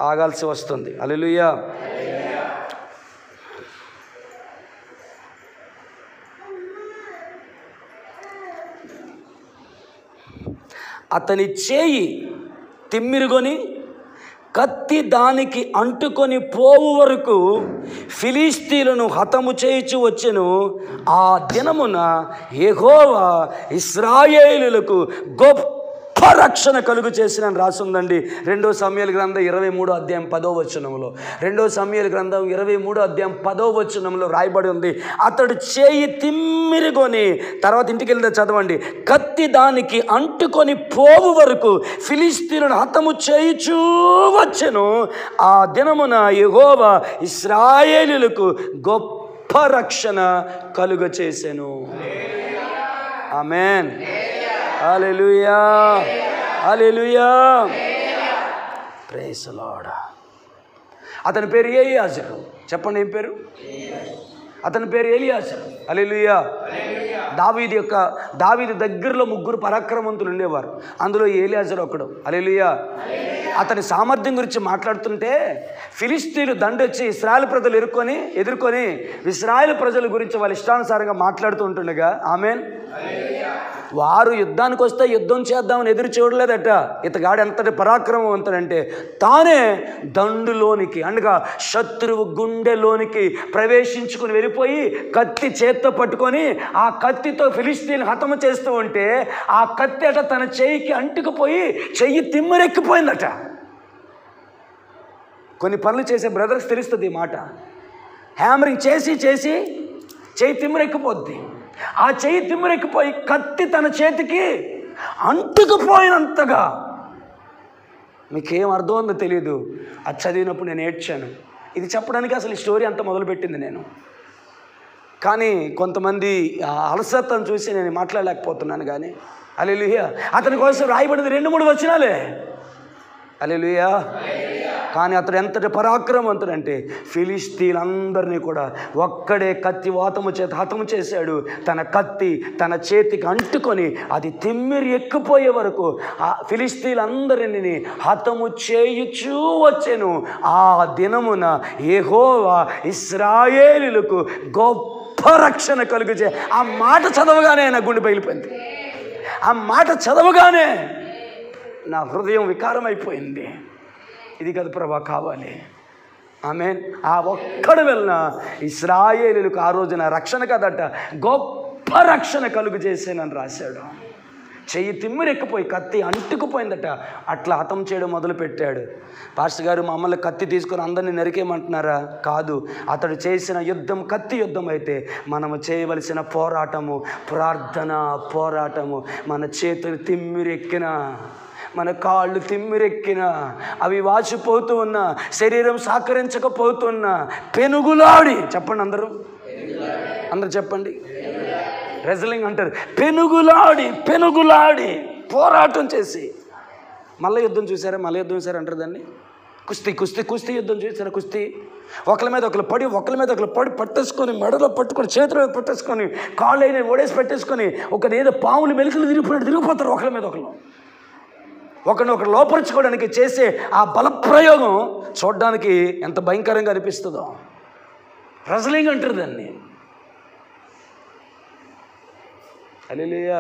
ఆగాల్సి వస్తుంది. హల్లెలూయా. అతని చేయి తిమ్మిరుగొని కత్తి దానికి అంటుకొని పోవు వరకు ఫిలిష్తీయులను హతము చేయుచు వచ్చెను. ఆ దినమున యెహోవా ఇశ్రాయేలులకు గొప్ప రక్షణ కలుగు చేసిన రాసుందండి. 2 సమూయేలు గ్రంథం 23వ అధ్యాయం 10వ వచనంలో, 2 సమూయేలు గ్రంథం 23వ అధ్యాయం 10వ వచనంలో రాయబడి ఉంది. అతడు చేయి తిమ్మిరిగొని, తర్వాత ఇంటికి వెళ్తే చదవండి, కత్తి దానికి అంటుకొని పోవు వరకు ఫిలిష్తీయులను హతము చేయుచూ వచ్చెను. ఆ దినమున యెహోవా ఇశ్రాయేలులకు గొప్ప రక్షణ కలుగ చేసెను. Amen. Hallelujah. Hallelujah. Praise the lord. అతని పేరు ఎలియాజరు. చెప్పండి, ఏం పేరు? అతని పేరు ఎలియాజరు. హల్లెలూయా. దావీదు దగ్గరలో 3 పరాక్రమవంతులు ఉండేవారు. అందులో ఎలియాజరు ఒకడు. హల్లెలూయా. అతని సామర్థ్యం గురించి మాట్లాడుతుంటే ఫిలిష్తీయులు దండొచ్చి ఇశ్రాయేలు ప్రజలు ఎదుర్కొని ఇశ్రాయేలు ప్రజల గురించి వాళ్ళ ఇష్టానుసారంగా మాట్లాడుతూ ఉంటుండగా, ఆమేన్, వారు యుద్ధానికి వస్తే యుద్ధం చేద్దామని ఎదురు చూడలేదట. ఇతగాడు ఎంతటి పరాక్రమవంతుడంటే తానే దండులోనికి అనగా శత్రువు గుండెలోనికి ప్రవేశించుకుని వెళ్ళిపోయి కత్తి చేత్తో పట్టుకొని ఆ కత్తితో ఫిలిష్తీయులను హతము చేస్తూ ఉంటే ఆ కత్తి అట తన చెయ్యికి అంటుకుపోయి చెయ్యి తిమ్మిరెక్కిపోయిందట. కొన్ని పనులు చేసే బ్రదర్స్ తెలుస్తుంది ఈ మాట. హ్యామరింగ్ చేసి చెయ్యి తిమ్మిరెక్కిపోద్ది. ఆ చెయ్యి తిమ్మిరెక్కిపోయి కత్తి తన చేతికి అంటుకుపోయినంతగా, మీకేం అర్థం ఉందో తెలియదు. అది చదివినప్పుడు నేను ఏడ్చాను. ఇది చెప్పడానికి అసలు ఈ స్టోరీ అంతా మొదలుపెట్టింది నేను. కానీ కొంతమంది అలసత్వం చూసి నేను మాట్లాడలేకపోతున్నాను. కానీ హల్లెలూయా, అతని కోసం రాయబడింది 2-3 వచనాలే. హల్లెలూయా. కానీ అతడు ఎంతటి పరాక్రమవంతుడంటే ఫిలిష్తీయులందరినీ కూడా ఒక్కడే కత్తి వాతము చేత హతము చేశాడు. తన కత్తి తన చేతికి అంటుకొని అది తిమ్మిరి ఎక్కిపోయే వరకు ఆ ఫిలిష్తీయులందరినీ హతము చేయుచూ వచ్చెను. ఆ దినమున యెహోవా ఇశ్రాయేలులకు గొప్ప రక్షణ కలుగుచే. ఆ మాట చదవగానే నా గుండె పగిలిపోయింది. ఆ మాట చదవగానే నా హృదయం వికారమైపోయింది. ఇది కదా ప్రభా కావాలి. ఆమేన్. ఆ ఒక్కడు వెళ్ళిన ఇశ్రాయేలీయులకు ఆ రోజున రక్షణ కదట, గొప్ప రక్షణ కలుగు చేసేనని రాశాడు. చెయ్యి తిమ్మిరెక్కిపోయి కత్తి అంటుకుపోయిందట. అట్లా హతం చేయడం మొదలుపెట్టాడు. పాస్టర్ గారు మమ్మల్ని కత్తి తీసుకొని అందరినీ నరికేయమంటున్నారా? కాదు. అతడు చేసిన యుద్ధం కత్తి యుద్ధం అయితే మనము చేయవలసిన పోరాటము ప్రార్థన పోరాటము. మన చేతులు తిమ్మిరెక్కిన, మన కాళ్ళు తిమ్మిరెక్కిన, అవి వాచిపోతూ ఉన్నా, శరీరం సహకరించకపోతున్నా, పెనుగులాడి, చెప్పండి అందరూ, అందరూ చెప్పండి, రెజ్లింగ్ అంటారు, పెనుగులాడి పోరాటం చేసి. మల్ల యుద్ధం చూసారా? మల్ల యుద్ధం చూసారా అంటారు దాన్ని. కుస్తీ యుద్ధం చూసారా? కుస్తీ ఒకరి మీద ఒకరు పడి పట్టేసుకొని, మెడలో పట్టుకొని, చేతిలో పట్టేసుకొని, కాళ్ళు అయినా ఓడేసి పెట్టేసుకొని, ఏదో పాములు మెలికలు తిరిగిపోతారు ఒకరి మీద ఒకరినొకరు లోపరుచుకోవడానికి చేసే ఆ బలప్రయోగం చూడడానికి ఎంత భయంకరంగా అనిపిస్తుందో. రెజ్లింగ్ అంటారు దాన్ని. హల్లెలూయా.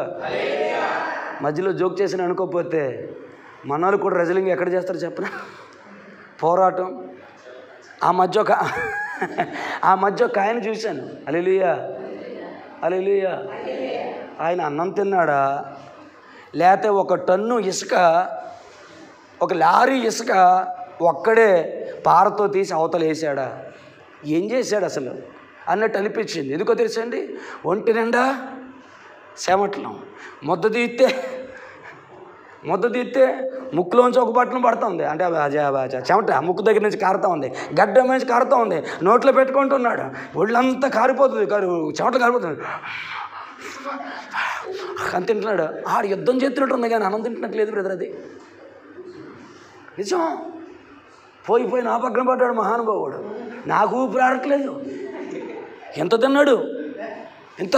మధ్యలో జోక్ చేసిన అనుకోకపోతే మనోళ్ళు కూడా రెజ్లింగ్ ఎక్కడ చేస్తారు చెప్పనా? పోరాటం. ఆ మధ్య ఒక ఆయన చూశాను. హల్లెలూయా. ఆయన అన్నం తిన్నాడా, లేకపోతే 1 టన్ను ఇసుక, 1 లారీ ఇసుక ఒక్కడే పారతో తీసి అవతల వేసాడా, ఏం చేశాడు అసలు అన్నట్టు అనిపించింది. ఎందుకో తెలుసండి, ఒంటి నిండా చెమటలు, ముద్ద తీస్తే ముక్కులోంచి ఒక బట్టను పడుతూ ఉంది, అంటే చెమట ముక్కు దగ్గర నుంచి కారుతూ ఉంది, గడ్డ నుంచి కారుతూ ఉంది, నోట్లో పెట్టుకుంటున్నాడు, ఒళ్ళంతా కారిపోతుంది, చెమట కారిపోతుంది, అని తింటున్నాడు. ఆడు యుద్ధం చేస్తున్నట్టు ఉంది కానీ అన్నం తింటున్నట్టు లేదు బ్రదర్. అది నిజం. పోయి నా పక్కన పడ్డాడు మహానుభావుడు. నాకు ఊపిరి ఆడట్లేదు. ఎంత తిన్నాడు, ఎంత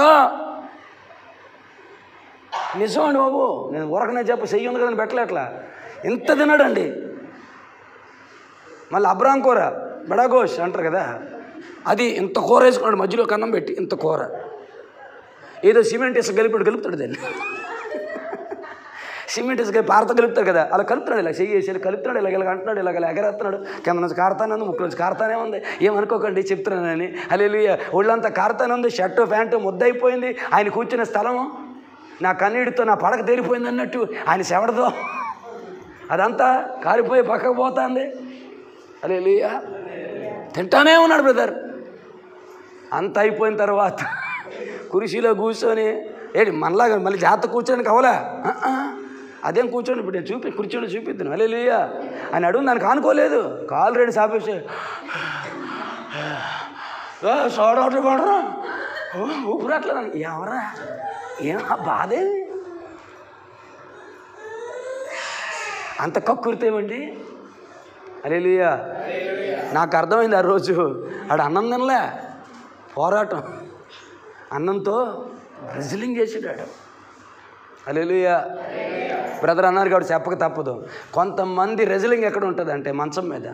నిజం అండి బాబు. నేను ఊరకనే చెయ్యి ఉంది కదని పెట్టలేట్లా. ఎంత తిన్నాడండి. మళ్ళీ అబ్రాం కూర, బడాగోష్ అంటారు కదా, అది ఇంత కూర వేసుకున్నాడు, మధ్యలో కన్నం పెట్టి ఇంత కూర. ఏదో సిమెంట్ ఇసుక కలుపుతాడు దాన్ని. సిమెంట్ ఇసుక పారతో కలుపుతాడు కదా, అలా కలుపుతున్నాడు, ఇలా చెయ్యేసి కలుపుతున్నాడు, ఇలాగ అంటున్నాడు, ఇలాగ ఎగరేస్తున్నాడు, కింద నుంచి కారుతానే ఉంది, ముక్కు నుంచి కారుతానే ఉంది. ఏమనుకోకండి చెప్తున్నానని. హల్లెలూయా. ఒళ్ళంతా కారుతానే ఉంది, షర్టు ప్యాంటు ముద్దయిపోయింది. ఆయన కూర్చున్న స్థలము నా కన్నీడితో నా పడక తేలిపోయింది అన్నట్టు ఆయన శవడతో అదంతా కారిపోయి పక్కకు పోతుంది. హల్లెలూయా. తింటానే ఉన్నాడు బ్రదర్. అంత అయిపోయిన తర్వాత కుర్చీలో కూర్చొని, ఏంటి మనలాగా మళ్ళీ జాగ్రత్త కూర్చోడానికి అవలా, అదేం కూర్చోండి, ఇప్పుడు నేను కూర్చొని చూపిద్దాను. హల్లెలూయా. అని అడుగు దానికి ఆనుకోలేదు, కాలు 2 సాపేసి సోడవటం పడరా, ఊపిరి అట్లా ఎవరా, ఏం బాధేమి, అంత కక్కురితేమండి. హల్లెలూయా. నాకు అర్థమైంది ఆ రోజు, ఆడు అన్నం తినలే, పోరాటం, అన్నంతో రెజ్లింగ్ చేసాడు. హల్లెలూయా. బ్రదర్ అన్నారు కాబట్టి చెప్పక తప్పదు. కొంతమంది రెజ్లింగ్ ఎక్కడ ఉంటుంది అంటే మంచం మీద.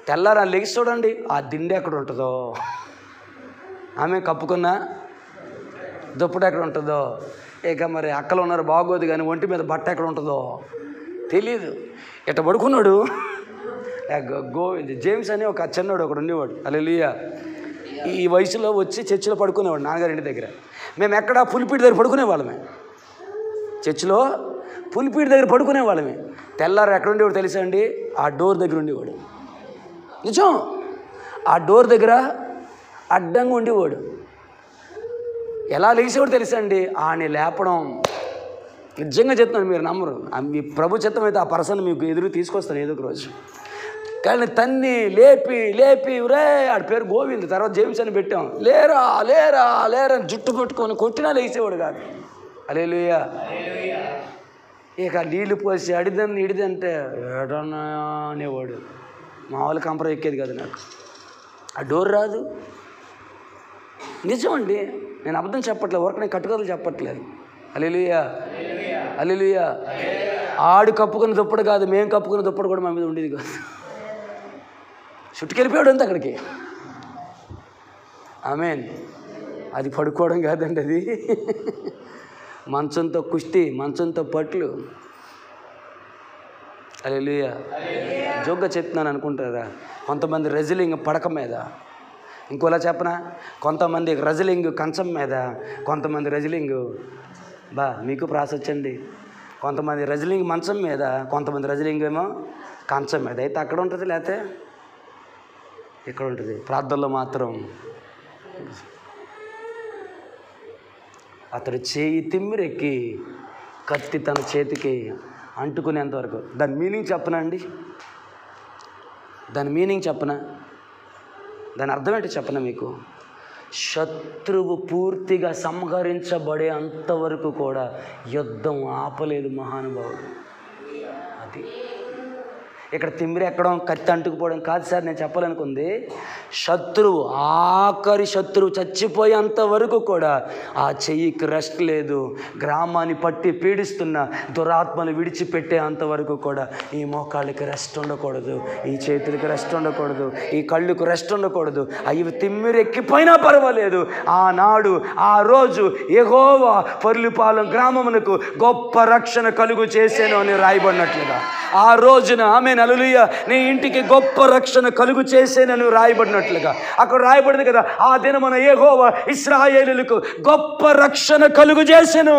తెల్లారా లెగిసి చూడండి, ఆ దిండి ఎక్కడ ఉంటుందో, ఆమె కప్పుకున్న దుప్పటి ఎక్కడ ఉంటుందో, ఇక మరి అక్కలు ఉన్నారు బాగోదు కానీ ఒంటి మీద బట్ట ఎక్కడ ఉంటుందో తెలీదు. ఇట్ట పడుకున్నాడు. జేమ్స్ అని ఒక చిన్నోడు ఒకడు ఉండేవాడు. హల్లెలూయా. ఈ వయసులో వచ్చి చర్చిలో పడుకునేవాడు నాన్నగారి ఇంటి దగ్గర. మేము ఎక్కడ పులిపీటి దగ్గర పడుకునేవాళ్ళమే, చర్చిలో పులిపీటి దగ్గర పడుకునేవాళ్ళమే. తెల్లారు ఎక్కడ ఉండేవాడు తెలుసా అండి? ఆ డోర్ దగ్గర ఉండేవాడు. నిజం. ఆ డోర్ దగ్గర అడ్డంగా ఉండేవాడు. ఎలా లేచేవాడు తెలుసా అండి? ఆయన లేపడం నిజంగా చెప్తున్నాను, మీరు నమ్మరు. మీ ప్రభు చిత్తం అయితే ఆ పర్సన్ మీకు ఎదురు తీసుకొస్తాను ఏదో ఒక రోజు. కానీ తన్ని లేపి రే, ఆడి పేరు గోవింద్, తర్వాత జేమ్స్ అని పెట్టాం. లేరా అని జుట్టు పట్టుకొని కొట్టినా లేచేవాడు కాదు. హల్లెలూయా. ఇక నీళ్ళు పోసి ఇడిదంటే ఏడన్నా అనేవాడు. మామూలు కంపరం ఎక్కేది కాదు నాకు. ఆ డోర్ రాదు. నిజమండి, నేను అబద్ధం చెప్పట్లేదు, ఊరకనే కట్టుకథలు చెప్పట్లేదు. హల్లెలూయా. ఆడు కప్పుకున్న దుప్పటి కాదు, మేము కప్పుకున్న దుప్పటి కూడా మా మీద ఉండేది కాదు. చుట్టుకెళ్ళిపోయాడు అంతే అక్కడికి. ఆమేన్. అది పడుకోవడం కాదండి, అది మంచంతో కుస్తీ, మంచంతో పట్లు. హల్లెలూయా. జోక్గా చెప్తున్నాను అనుకుంటారా? కొంతమంది రెజ్లింగ్ పడక మీద, ఇంకోలా చెప్పనా, కొంతమంది రెజ్లింగ్ కంచం మీద, కొంతమంది రెజ్లింగ్ మీకు ప్రాసొచ్చండి, కొంతమంది రెజ్లింగ్ మంచం మీద, కొంతమంది రెజ్లింగ్ ఏమో కంచం మీద. అయితే అక్కడ ఉంటుంది, లేకపోతే ఇక్కడ ఉంటుంది. ప్రార్థనలో మాత్రం అతడు చేయి తిమ్మిరెక్కి కత్తి తన చేతికి అంటుకునేంతవరకు. దాని మీనింగ్ చెప్పనా అండి? దాని మీనింగ్ చెప్పనా? దాని అర్థం ఏంటో చెప్పనా మీకు? శత్రువు పూర్తిగా సంహరించబడే అంతవరకు కూడా యుద్ధం ఆపలేదు మహానుభావుడు. అది ఇక్కడ తిమ్మిరి ఎక్కడం, కత్తి అంటుకుపోవడం కాదు సార్ నేను చెప్పాలనుకుంది. శత్రువు, ఆఖరి శత్రువు చచ్చిపోయేంత వరకు కూడా ఆ చెయ్యికి రెస్ట్ లేదు. గ్రామాన్ని పట్టి పీడిస్తున్న దురాత్మను విడిచిపెట్టే అంతవరకు కూడా ఈ మోకాళ్ళకి రెస్ట్ ఉండకూడదు, ఈ చేతులకి రెస్ట్ ఉండకూడదు, ఈ కళ్ళకు రెస్ట్ ఉండకూడదు. అవి తిమ్మిరెక్కిపోయినా పర్వాలేదు. ఆనాడు ఆ రోజు యెహోవా పొర్లిపాలెం గ్రామమునకు గొప్ప రక్షణ కలుగు చేసేను అని రాయబడినట్లుగా, ఆ రోజున ఆమె హల్లెలూయా నీ ఇంటికి గొప్ప రక్షణ కలుగు చేసేనని రాయబడినట్లుగా అక్కడ రాయబడింది కదా, ఆ దినమున యెహోవా ఇశ్రాయేలులకు గొప్ప రక్షణ కలుగు చేసెను.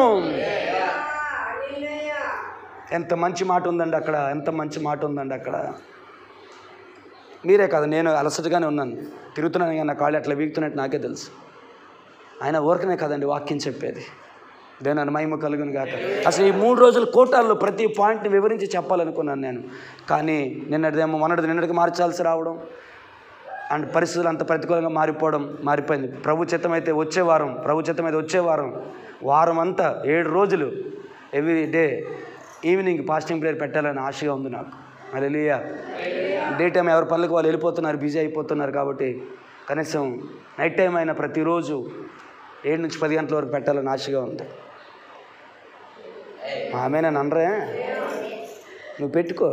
ఎంత మంచి మాట ఉందండి అక్కడ, ఎంత మంచి మాట ఉందండి అక్కడ. మీరే కదా, నేను అలసటగానే ఉన్నాను, తిరుగుతున్నాను కానీ నా కాళ్ళు అట్లా వీగుతున్నట్టు నాకే తెలుసు. ఆయన ఊరకనే కదండి వాక్యం చెప్పేది. దేని మహిమ కలుగును గాక. అసలు ఈ 3 రోజుల కోటాల్లో ప్రతి పాయింట్ని వివరించి చెప్పాలనుకున్నాను నేను, కానీ నిన్నటికి మార్చాల్సి రావడం అండ్ పరిస్థితులు అంత ప్రతికూలంగా మారిపోయింది. ప్రభు చిత్తం అయితే వచ్చే వారం వారం అంతా 7 రోజులు every day evening fasting prayer పెట్టాలని ఆశగా ఉంది నాకు. హల్లెలూయా. డే టైం ఎవరి పనులకు వాళ్ళు వెళ్ళిపోతున్నారు, బిజీ అయిపోతున్నారు. కాబట్టి కనీసం నైట్ టైం అయినా ప్రతిరోజు 7 నుంచి 10 గంటల వరకు పెట్టాలని ఆశగా ఉంది. ఆమె నన్ను అనరే, నువ్వు పెట్టుకో,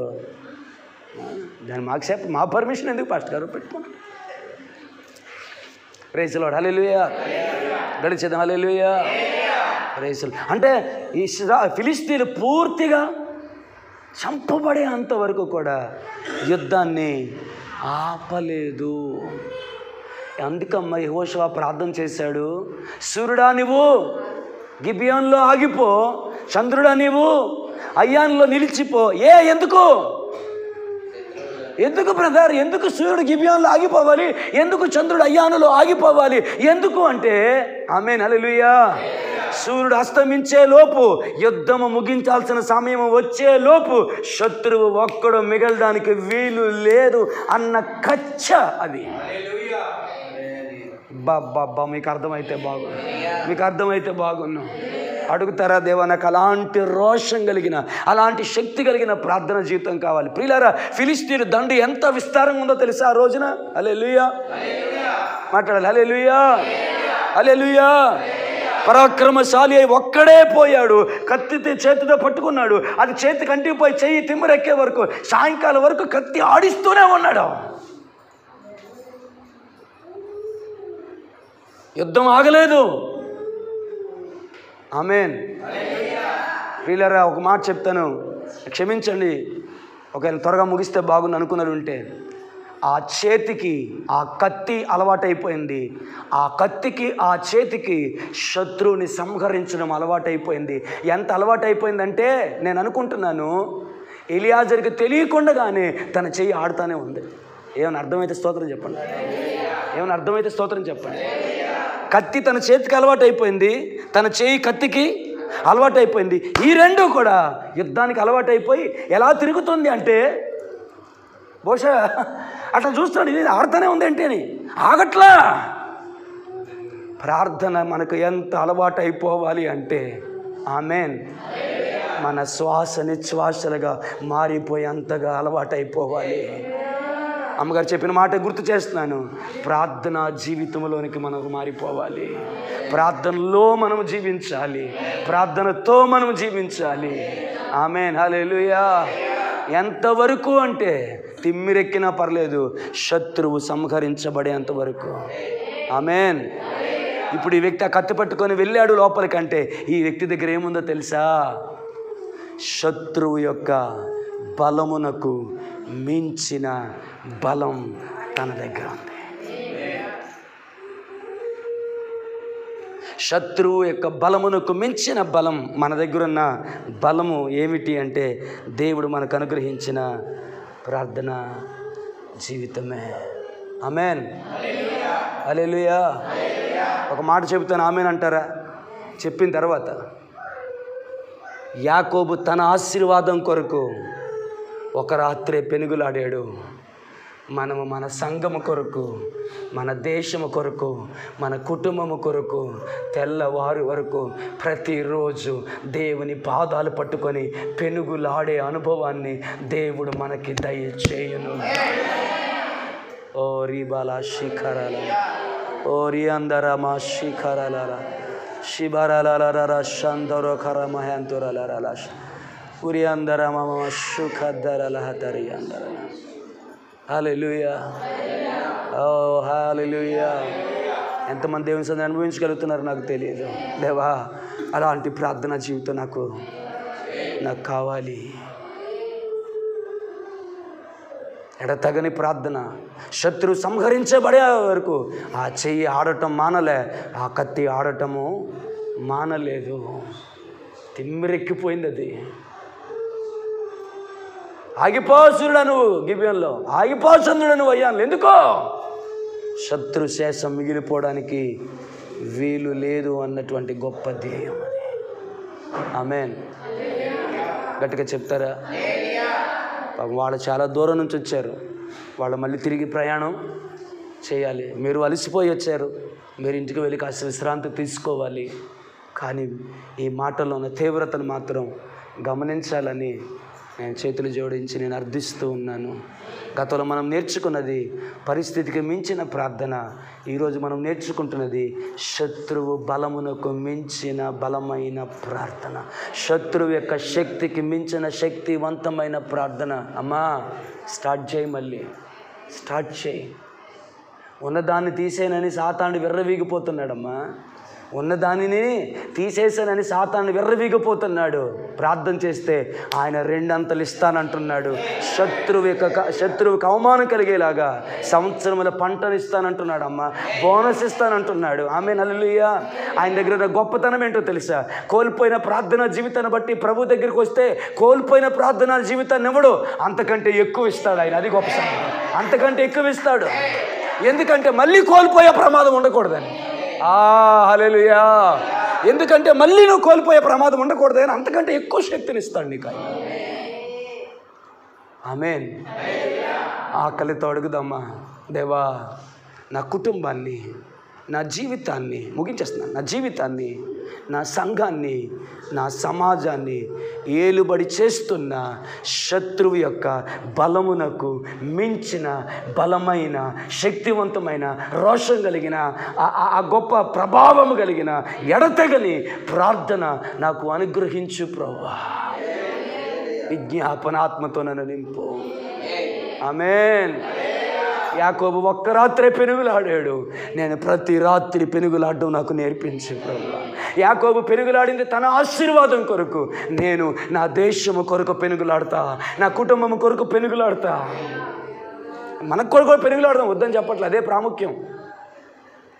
దాన్ని మాకు చెప్పు, మా పర్మిషన్ ఎందుకు పాస్టర్ గారు, పెట్టుకో. Praise the lord. హల్లెలూయా. గడిచేద్దాం. హల్లెలూయా. Praise the lord. అంటే ఈ ఫిలిష్తీయులు పూర్తిగా చంపబడే అంతవరకు కూడా యుద్ధాన్ని ఆపలేదు. అందుకమ్మ యెహోషువ ప్రార్థన చేశాడు, సూర్యుడా నీవు గిబియోనులో ఆగిపో, చంద్రుడా నీవు అయ్యానులో నిలిచిపో. ఎందుకు బ్రదర్, ఎందుకు సూర్యుడు గిబియోనులో ఆగిపోవాలి, ఎందుకు చంద్రుడు అయ్యానులో ఆగిపోవాలి, ఎందుకు అంటే ఆమేన్ హల్లెలూయా, సూర్యుడు అస్తమించే లోపు, యుద్ధము ముగించాల్సిన సమయం వచ్చే లోపు శత్రువు ఒక్కడు మిగలడానికి వీలు లేదు అన్న కచ్చ అది. బాబా మీకు అర్థమైతే బాగున్నాం. అడుగుతారా దేవా, నాకు అలాంటి రోషం కలిగిన, అలాంటి శక్తి కలిగిన ప్రార్థన జీవితం కావాలి. ప్రియులారా, ఫిలిష్తీయుల దండు ఎంత విస్తారంగా ఉందో తెలుసా ఆ రోజున? హల్లెలూయా. మాట్లాడాలి. హల్లెలూయా. హల్లెలూయా. పరాక్రమశాలి అయి ఒక్కడే పోయాడు, కత్తి చేతితో పట్టుకున్నాడు. అది చేతికి అంటిపోయి చెయ్యి తిమ్మిరెక్కే వరకు, సాయంకాలం వరకు కత్తి ఆడిస్తూనే ఉన్నాడు. యుద్ధం ఆగలేదు. ఆమేన్. ప్రియులారా, ఒక మాట చెప్తాను, క్షమించండి ఒకవేళ త్వరగా ముగిస్తే బాగుంది అనుకున్నారు ఉంటే. ఆ చేతికి ఆ కత్తి అలవాటైపోయింది, ఆ కత్తికి ఆ చేతికి శత్రువుని సంహరించడం అలవాటైపోయింది. ఎంత అలవాటైపోయిందంటే నేను అనుకుంటున్నాను ఎలియాజరుకి తెలియకుండానే తన చెయ్యి ఆడుతూనే ఉంది. ఏమైనా అర్థమైతే స్తోత్రం చెప్పండి. కత్తి తన చేతికి అలవాటైపోయింది, తన చేయి కత్తికి అలవాటైపోయింది. ఈ రెండు కూడా యుద్ధానికి అలవాటైపోయి ఎలా తిరుగుతుంది అంటే, బహుశా అట్లా చూస్తున్నాడు, ఇది ఆడుతూనే ఉంది అంటే అని ఆగట్లా. ప్రార్థన మనకు ఎంత అలవాటు అయిపోవాలి అంటే ఆమేన్, మన శ్వాస నిశ్వాసలుగా మారిపోయేంతగా అలవాటు అయిపోవాలి. అమ్మగారు చెప్పిన మాట గుర్తు చేస్తున్నాను, ప్రార్థన జీవితంలోనికి మనకు మారిపోవాలి. ప్రార్థనలో మనం జీవించాలి, ప్రార్థనతో మనం జీవించాలి. ఆమేన్ హల్లెలూయా. ఎంతవరకు అంటే తిమ్మిరెక్కినా పర్లేదు, శత్రువు సంహరించబడేంత వరకు. ఆమేన్. ఇప్పుడు ఈ వ్యక్తి ఆ కత్తి పట్టుకొని వెళ్ళాడు లోపలికంటే ఈ వ్యక్తి దగ్గర ఏముందో తెలుసా? శత్రువు యొక్క బలమునకు మించిన బలం తన దగ్గర ఉంది. శత్రువు యొక్క బలమునకు మించిన బలం మన దగ్గర ఉన్న బలము ఏమిటి అంటే దేవుడు మనకు అనుగ్రహించిన ప్రార్థన జీవితమే. ఆమేన్, హల్లెలూయా. ఒక మాట చెబుతాను, ఆమేన్ అంటారా? చెప్పిన తర్వాత యాకోబు తన ఆశీర్వాదం కొరకు ఒక రాత్రే పెనుగులాడాడు. మనము మన సంఘము కొరకు, మన దేశము కొరకు, మన కుటుంబము కొరకు తెల్లవారు వరకు ప్రతిరోజు దేవుని పాదాలు పట్టుకొని పెనుగులాడే అనుభవాన్ని దేవుడు మనకి దయచేయును. ఓ రీబాల శిఖరాల, ఓ రియందరమ శిఖరాల, శిబరాల షందరో కరమహంతురల ఉరియందరమ శుఖద్దరల హతరియందర. హల్లెలూయా, ఓ హల్లెలూయా. ఎంతమంది దేవుని సన్నిధిని అనుభవించగలుగుతున్నారు నాకు తెలియదు. దేవా, అలాంటి ప్రార్థనా జీవితం నాకు కావాలి. ఎడతగని ప్రార్థన. శత్రువు సంహరించబడే వరకు ఆ చెయ్యి ఆడటం మానలే, ఆ కత్తి ఆడటము మానలేదు. తిమ్మిరెక్కిపోయింది అది. ఆగిపోసురుడా నువ్వు గిబియోనులో, ఆగిపోసురుడా నువ్వు అయ్యాను. ఎందుకో? శత్రు శేషం మిగిలిపోవడానికి వీలు లేదు అన్నటువంటి గొప్ప ధ్యేయం అది. ఆమేన్, గట్టిగా చెప్తారా? వాళ్ళు చాలా దూరం నుంచి వచ్చారు, వాళ్ళు మళ్ళీ తిరిగి ప్రయాణం చేయాలి. మీరు అలసిపోయి వచ్చారు, మీరు ఇంటికి వెళ్ళి కాస్త విశ్రాంతి తీసుకోవాలి. కానీ ఈ మాటల్లో ఉన్న తీవ్రతను మాత్రం గమనించాలని నేను చేతులు జోడించి నేను అర్థిస్తూ ఉన్నాను. గతంలో మనం నేర్చుకున్నది పరిస్థితికి మించిన ప్రార్థన. ఈరోజు మనం నేర్చుకుంటున్నది శత్రువు బలమునకు మించిన బలమైన ప్రార్థన, శత్రువు యొక్క శక్తికి మించిన శక్తివంతమైన ప్రార్థన. అమ్మా, స్టార్ట్ చేయి, మళ్ళీ స్టార్ట్ చేయి. ఉన్నదాన్ని తీసేనని సాతానుడు విర్రవీగిపోతున్నాడమ్మా. ఉన్నదానిని తీసేసానని సాతాను విర్రవీగిపోతున్నాడు. ప్రార్థన చేస్తే ఆయన 2 అంతలు ఇస్తానంటున్నాడు. శత్రువుకి అవమానం కలిగేలాగా సంవత్సరముల పంటను ఇస్తానంటున్నాడు. అమ్మ, బోనస్ ఇస్తానంటున్నాడు. ఆమేన్, హల్లెలూయా. ఆయన దగ్గర గొప్పతనం ఏంటో తెలుసా? కోల్పోయిన ప్రార్థనా జీవితాన్ని బట్టి ప్రభు దగ్గరికి వస్తే కోల్పోయిన ప్రార్థనా జీవితాన్ని ఇవ్వడు, అంతకంటే ఎక్కువ ఇస్తాడు ఆయన. అది గొప్ప సంగతి. అంతకంటే ఎక్కువ ఇస్తాడు. ఎందుకంటే మళ్ళీ కోల్పోయే ప్రమాదం ఉండకూడదని. హల్లెలూయా. ఎందుకంటే మళ్ళీ నువ్వు కోల్పోయే ప్రమాదం ఉండకూడదు అని అంతకంటే ఎక్కువ శక్తిని ఇస్తాడు నీకు ఆయన. ఆమేన్. ఆకలితో అడుగుదమ్మా, దేవా, నా కుటుంబాన్ని, నా జీవితాన్ని, ముగించేస్తున్నాను, నా జీవితాన్ని, నా సంఘాన్ని, నా సమాజాన్ని ఏలుబడి చేస్తున్న శత్రువు యొక్క బలమునకు మించిన బలమైన శక్తివంతమైన రోషం కలిగిన ఆ గొప్ప ప్రభావము కలిగిన ఎడతెగని ప్రార్థన నాకు అనుగ్రహించు ప్రభువా. విజ్ఞాపనాత్మతో నన్ను నింపు. ఆమేన్. యాకోబు ఒక్క రాత్రే పెనుగులాడాడు, నేను ప్రతి రాత్రి పెనుగులాడడం నాకు నేర్పించు ప్రభువా. యాకోబు పెనుగులాడింది తన ఆశీర్వాదం కొరకు. నేను నా దేశము కొరకు పెనుగులాడతా, నా కుటుంబం కొరకు పెనుగులాడతా. మనకు కొరకు పెనుగులాడదాం, వద్దని చెప్పట్లేదు, అదే ప్రాముఖ్యం.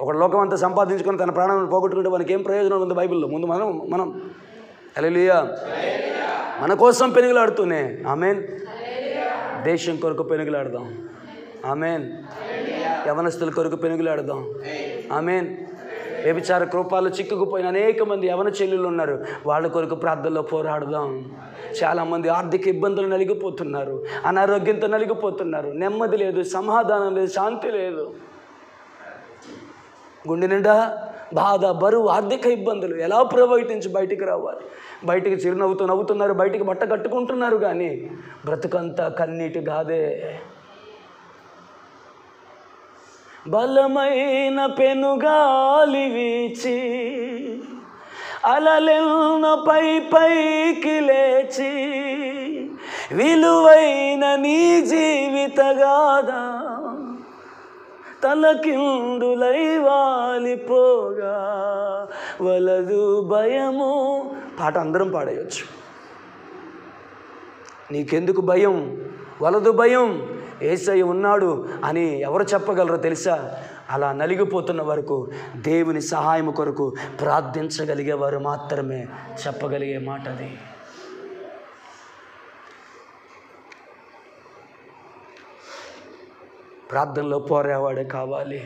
ఒక లోకం అంతా సంపాదించుకొని తన ప్రాణాలను పోగొట్టుకుంటే మనకి ఏం ప్రయోజనం ఉంది బైబిల్లో? ముందు మనం హల్లెలూయా మన కోసం పెనుగులాడుతూనే, ఆమేన్, దేశం కొరకు పెనుగులాడదాం. ఆమేన్. యవనస్తుల కొరకు పెనుగులాడదాం. ఆమేన్. వ్యభిచార కృపాల్లో చిక్కుకుపోయిన అనేక మంది యవన చెల్లెళ్ళు ఉన్నారు, వాళ్ళ కొరకు ప్రార్థనలో పోరాడదాం. చాలామంది ఆర్థిక ఇబ్బందులు నలిగిపోతున్నారు, అనారోగ్యంతో నలిగిపోతున్నారు, నెమ్మది లేదు, సమాధానం లేదు, శాంతి లేదు, గుండె నిండా బాధ, బరువు, ఆర్థిక ఇబ్బందులు. ఎలా ప్రవర్తించి బయటికి రావాలి? బయటికి చిరునవ్వుతూ నవ్వుతున్నారు, బయటికి బట్ట కట్టుకుంటున్నారు, కానీ బ్రతుకంతా కన్నీటి గాదే. బలమైన పెనుగాలి వీచి అలలెన్న పైకి లేచి విలువైన నీ జీవిత గాథ తలకిందులై వాలిపోగా వలదు భయము. పాట అందరం పాడేయచ్చు. నీకెందుకు భయం, వలదు భయం, యేసయ్య ఉన్నాడు అని ఎవరు చెప్పగలరో తెలుసా? అలా నలిగిపోతున్న వరకు దేవుని సహాయం కొరకు ప్రార్థించగలిగేవారు మాత్రమే చెప్పగలిగే మాట అది. ప్రార్థనలో పోరేవాడే కావాలి.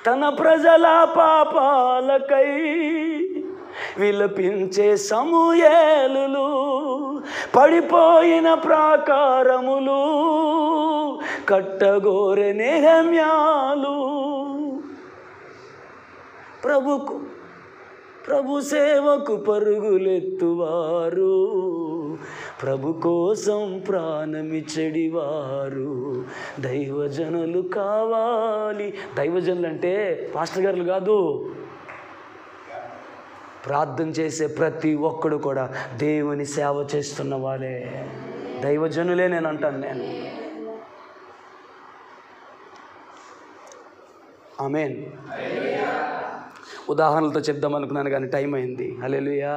తన ప్రజల పాపాలకై విలపించే సమూయేలులు, పడిపోయిన ప్రాకారములు కట్టగోరె నెహెమ్యాలు, ప్రభు సేవకు పరుగులెత్తువారు, ప్రభు కోసం ప్రాణమిచ్చడివారు దైవజనులు కావాలి. దైవజనులు అంటే పాస్టర్ గారులు కాదు. ప్రార్థన చేసే ప్రతి ఒక్కడు కూడా దేవుని సేవ చేస్తున్న వాళ్ళే దైవజనులే నేను అంటాను. నేను ఆమేన్. ఉదాహరణలతో చెప్దాం అనుకున్నాను కానీ టైం అయింది. హల్లెలూయా,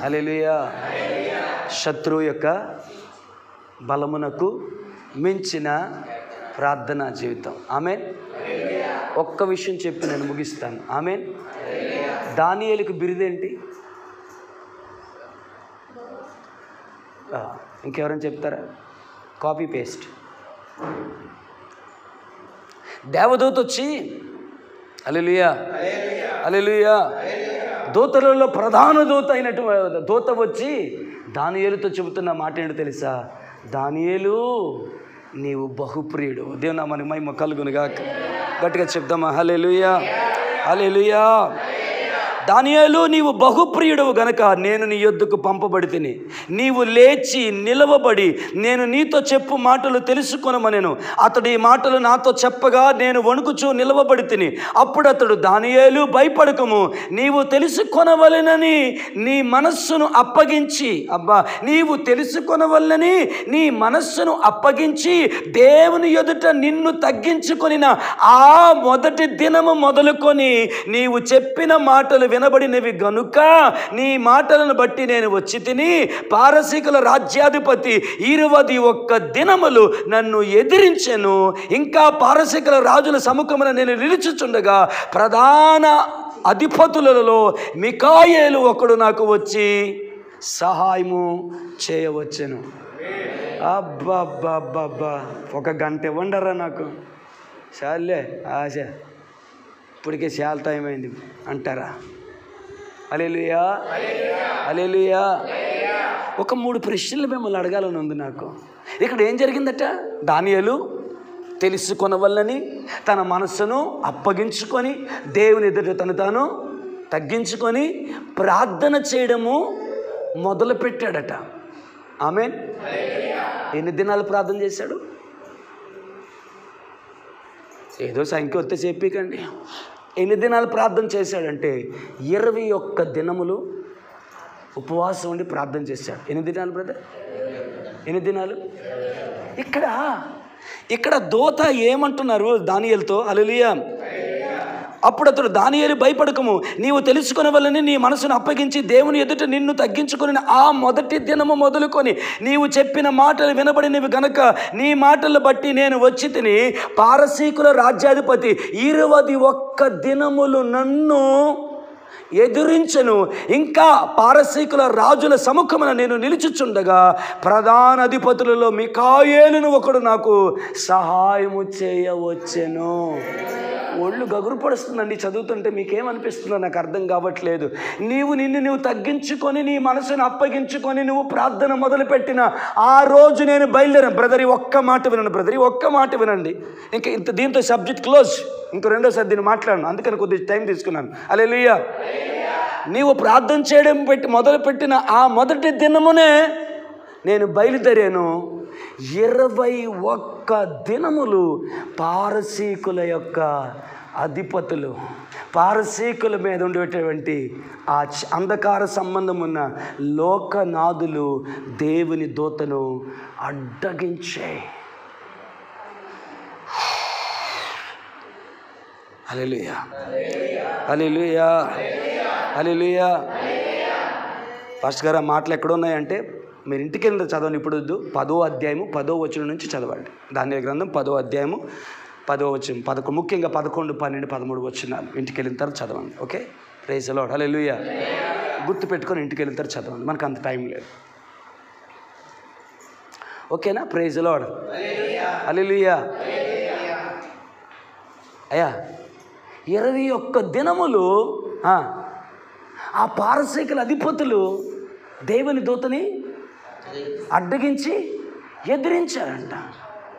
హల్లెలూయా. శత్రువు యొక్క బలమునకు మించిన ప్రార్థనా జీవితం. ఆమేన్. ఒక్క విషయం చెప్పి నేను ముగిస్తాను. ఆమేన్. దానియేలుకు బిరుదేంటి? ఇంకెవరైనా చెప్తారా? Copy paste. దేవదూత వచ్చి హల్లెలూయా, హల్లెలూయా, దూతలలో ప్రధాన దూత అయినటువంటి దూత వచ్చి దానియేలుతో చెబుతున్న మాట ఏంటో తెలుసా? దానియేలు, నీవు బహుప్రియుడు. దేవుని నామానికి మహిమ కలుగునుగాక. గట్టిగా చెప్దామా? హల్లెలూయా, హల్లెలూయా. దానియేలు, నీవు బహుప్రియుడవు గనక నేను నీ యొద్దకు పంపబడితిని. నీవు లేచి నిలవబడి నేను నీతో చెప్పు మాటలు తెలుసుకొనమనెను. అతడు ఈ మాటలు నాతో చెప్పగా నేను వణుకుచూ నిలవబడితిని. అప్పుడు అతడు, దానియేలు, భయపడకము, నీవు తెలుసుకొనవలెనని నీ మనస్సును అప్పగించి, నీవు తెలుసుకొనవలెనని నీ మనస్సును అప్పగించి దేవుని ఎదుట నిన్ను తగ్గించుకొనిన ఆ మొదటి దినము మొదలుకొని నీవు చెప్పిన మాటలు వినబడినవి గనుక నీ మాటలను బట్టి నేను వచ్చి తిని, పారసీకుల రాజ్యాధిపతి 21 దినములు నన్ను ఎదిరించెను. ఇంకా పారసీకుల రాజుల సముఖమున నేను నిలుచుచుండగా ప్రధాన అధిపతులలో మికాయేలు ఒకడు నాకు వచ్చి సహాయము చేయవచ్చెను. అబ్బబ్బబ్బబ్బా, 1 గంట ఇవ్వండరా నాకు, చాలే ఆశ, ఇప్పటికే చాలా టైం అయింది అంటారా? హల్లెలూయా, హల్లెలూయా. ఒక 3 ప్రశ్నలు మిమ్మల్ని అడగాలని ఉంది నాకు. ఇక్కడ ఏం జరిగిందట? దానియేలు తెలుసుకొనవల్లని తన మనస్సును అప్పగించుకొని దేవుని ఎదుట తను తాను తగ్గించుకొని ప్రార్థన చేయడము మొదలుపెట్టాడట. ఆమేన్. ఎన్ని దినాలు ప్రార్థన చేశాడు? ఏదో సంఖ్య వస్తే చెప్పకండి. ఎన్ని దినాలు ప్రార్థన చేశాడంటే 21 దినములు ఉపవాసం ఉండి ప్రార్థన చేశాడు. ఎన్ని దినాలు బ్రదర్? ఎన్ని దినాలు? ఇక్కడ దూత ఏమంటున్నారు దానియేలుతో? హల్లెలూయా. అప్పుడు అతడు, దానియేలు, భయపడకము, నీవు తెలుసుకొనవలెనని నీ మనసును అప్పగించి దేవుని ఎదుట నిన్ను తగ్గించుకొని ఆ మొదటి దినము మొదలుకొని నీవు చెప్పిన మాటలు వినబడినవి గనక నీ మాటలు బట్టి నేను వచ్చి తిని, పారసీకుల రాజ్యాధిపతి 21 దినములు నన్ను ఎదురించెను. ఇంకా పారసీకుల రాజుల సముఖమున నేను నిలుచుచుండగా ప్రధాన అధిపతులలో మికాయేలును ఒకడు నాకు సహాయము చేయవచ్చెను. ఒళ్ళు గగురు పడుస్తుందండి చదువుతుంటే. మీకేమనిపిస్తుందో నాకు అర్థం కావట్లేదు. నిన్ను తగ్గించుకొని నీ మనసును అప్పగించుకొని నువ్వు ప్రార్థన మొదలుపెట్టిన ఆ రోజు నేను బయలుదేరాను. బ్రదర్, ఈ ఒక్క మాట వినండి బ్రదర్, ఈ ఒక్క మాట వినండి. ఇంకా దీంతో సబ్జెక్ట్ క్లోజ్. ఇంకో రెండోసారి దీన్ని మాట్లాడను, అందుకని కొద్దిగా టైం తీసుకున్నాను. హల్లెలూయా. నీవు ప్రార్థన చేయడం మొదలుపెట్టిన ఆ మొదటి దినమునే నేను బయలుదేరాను. 21 దినములు పారసీకుల యొక్క అధిపతులు, పారసీకుల మీద ఉండేటువంటి ఆ అంధకార సంబంధం ఉన్న లోకనాథులు దేవుని దూతను అడ్డగించే హల్లెలూయా, హల్లెలూయా, హల్లెలూయా. పాస్టర్ గారు, ఆ మాటలు ఎక్కడున్నాయంటే మీరు ఇంటికి వెళ్ళి చదవండి, ఇప్పుడు వద్దు. 10వ అధ్యాయము 10వ వచనం నుంచి చదవండి. దానియేలు గ్రంథం 10వ అధ్యాయము 10వ వచనం, ముఖ్యంగా 11, 12, 13 వచనాలు ఇంటికి వెళ్ళిన తర్వాత చదవండి. ఓకే, ప్రైజ్ ది లార్డ్, హల్లెలూయా. గుర్తు పెట్టుకొని ఇంటికి వెళ్ళిన తర్వాత చదవండి, మనకు అంత టైం లేదు. ఓకేనా? ప్రైజ్ ది లార్డ్, హల్లెలూయా. అయ్యా, 21 దినములు ఆ పారసీకుల అధిపతులు దేవుని దూతని అడ్డగించి ఎదిరించారంట.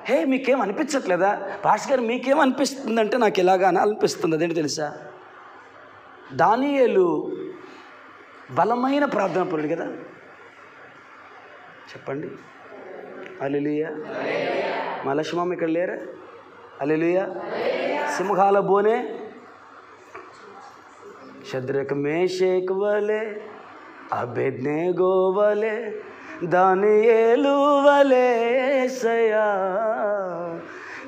హే, మీకేం అనిపించట్లేదా పాస్టర్ గారు? మీకేం అనిపిస్తుందంటే నాకు ఇలాగా అనిపిస్తుంది. అదేంటి తెలుసా, దానియేలు బలమైన ప్రార్థన పరుడు కదా. చెప్పండి, హల్లెలూయా. మా లక్ష్మమ్మ ఇక్కడ లేరా? హల్లెలూయా. సింహాల బోనే షద్రక్ మేషేక్ వలే అబేద్నెగో వలే దానియేలు వలే యేసయ్యా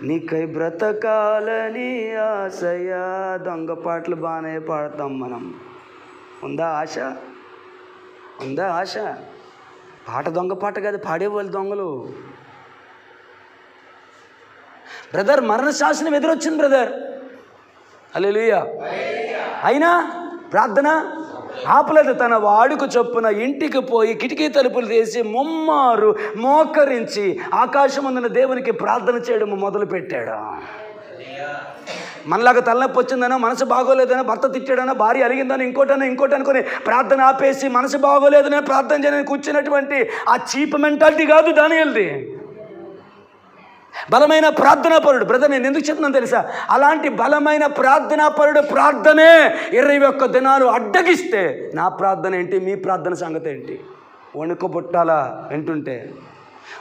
నీకై బ్రతకాలని ఆశయా. దొంగ పాటలు బాగానే పాడతాం మనం. ఉందా ఆశ? ఉందా ఆశ? పాట దొంగ పాట కాదు, పాడేవాళ్ళు దొంగలు. బ్రదర్, మరణ శాసనం ఎదురొచ్చింది బ్రదర్, హల్లెలూయా. అయినా ప్రార్థన ఆపలేదు. తన వాడుకు చొప్పున ఇంటికి పోయి కిటికీ తలుపులు తీసి ముమ్మారు మోకరించి ఆకాశమందున దేవునికి ప్రార్థన చేయడం మొదలుపెట్టాడు. మనలాగా తలనొప్పి వచ్చిందనో, మనసు బాగోలేదనో, భర్త తిట్టాడనో, భార్య అలిగిందనో, ఇంకోటి అనుకుని ప్రార్థన ఆపేసి మనసు బాగోలేదనే ప్రార్థన చేయడానికి కూర్చున్నటువంటి ఆ చీప్ మెంటాలిటీ కాదు దానియేలుది. బలమైన ప్రార్థనా పరుడు. బ్రదర్, నేను ఎందుకు చెప్తున్నాను తెలుసా? అలాంటి బలమైన ప్రార్థనా పరుడు ప్రార్థనే 21 దినాలు అడ్డగిస్తే నా ప్రార్థన ఏంటి, మీ ప్రార్థన సంగతి ఏంటి? వణుకు పుట్టాలా వింటుంటే,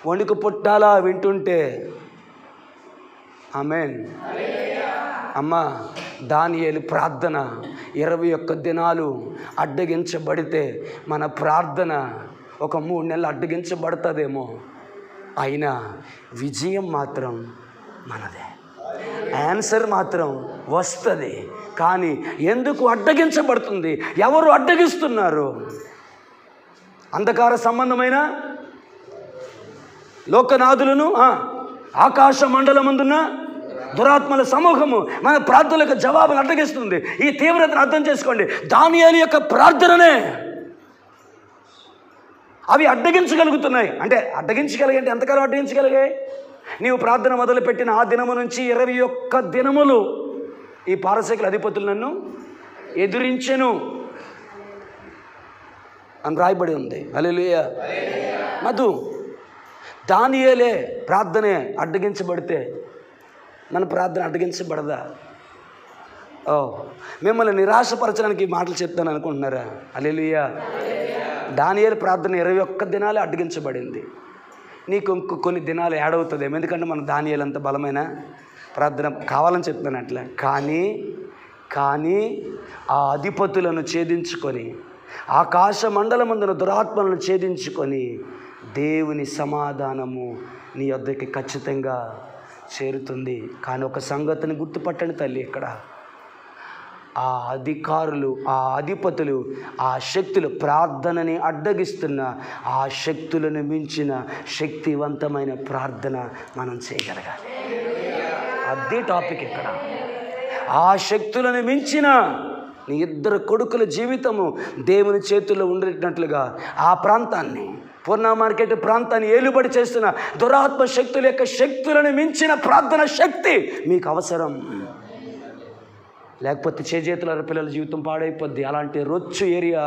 వణుకు పుట్టాలా వింటుంటే. ఆమేన్. అమ్మా, దానియేలు ప్రార్థన 21 దినాలు అడ్డగించబడితే మన ప్రార్థన ఒక 3 నెలలు అడ్డగించబడుతుందేమో. అయినా విజయం మాత్రం మనదే, ఆన్సర్ మాత్రం వస్తుంది. కానీ ఎందుకు అడ్డగించబడుతుంది? ఎవరు అడ్డగిస్తున్నారు? అంధకార సంబంధమైన లోకనాథులను, ఆకాశ మండలమందున్న దురాత్మల సమూహము మన ప్రార్థనలకు జవాబులు అడ్డగిస్తుంది. ఈ తీవ్రతను అర్థం చేసుకోండి. దానియేలు యొక్క ప్రార్థననే అవి అడ్డగించగలుగుతున్నాయి. అంటే అడ్డగించగలిగే ఎంతకాలం అడ్డగించగలిగాయి? నీవు ప్రార్థన మొదలుపెట్టిన ఆ దినము నుంచి 21 దినములు ఈ పారసీకుల అధిపతులు నన్ను ఎదురించెను అని రాయబడి ఉంది. హల్లెలూయా. మధు, దానియేలే ప్రార్థనే అడ్డగించబడితే మన ప్రార్థన అడ్డగించబడదా? మిమ్మల్ని నిరాశపరచడానికి ఈ మాటలు చెప్తాను అనుకుంటున్నారా? హల్లెలూయా. దానియేలు ప్రార్థన 21 దినాలు అడ్డగించబడింది. నీకు కొన్ని దినాలు యాడ్ అవుతుందేమో, ఎందుకంటే మన దానియేలు అంత బలమైన ప్రార్థన కావాలని చెప్తాను అట్లా. కానీ ఆ అధిపతులను ఛేదించుకొని, ఆకాశ మండలమందున దురాత్మలను ఛేదించుకొని దేవుని సమాధానము నీ వద్దకి ఖచ్చితంగా చేరుతుంది. కానీ ఒక సంగతిని గుర్తుపట్టండి తల్లి, ఇక్కడ ఆ అధికారులు, ఆ అధిపతులు, ఆ శక్తులు ప్రార్థనని అడ్డగిస్తున్న ఆ శక్తులను మించిన శక్తివంతమైన ప్రార్థన మనం చేయగలగాలి. అదే టాపిక్ ఇక్కడ. ఆ శక్తులను మించిన నీ 2 కొడుకుల జీవితము దేవుని చేతుల్లో ఉండేటట్లుగా ఆ ప్రాంతాన్ని, పూర్ణ మార్కెట్ ప్రాంతాన్ని ఏలుబడి చేస్తున్న దురాత్మ శక్తుల యొక్క శక్తులను మించిన ప్రార్థన శక్తి మీకు అవసరం. లేకపోతే చేతుల పిల్లల జీవితం పాడైపోద్ది. అలాంటి రొచ్చు ఏరియా.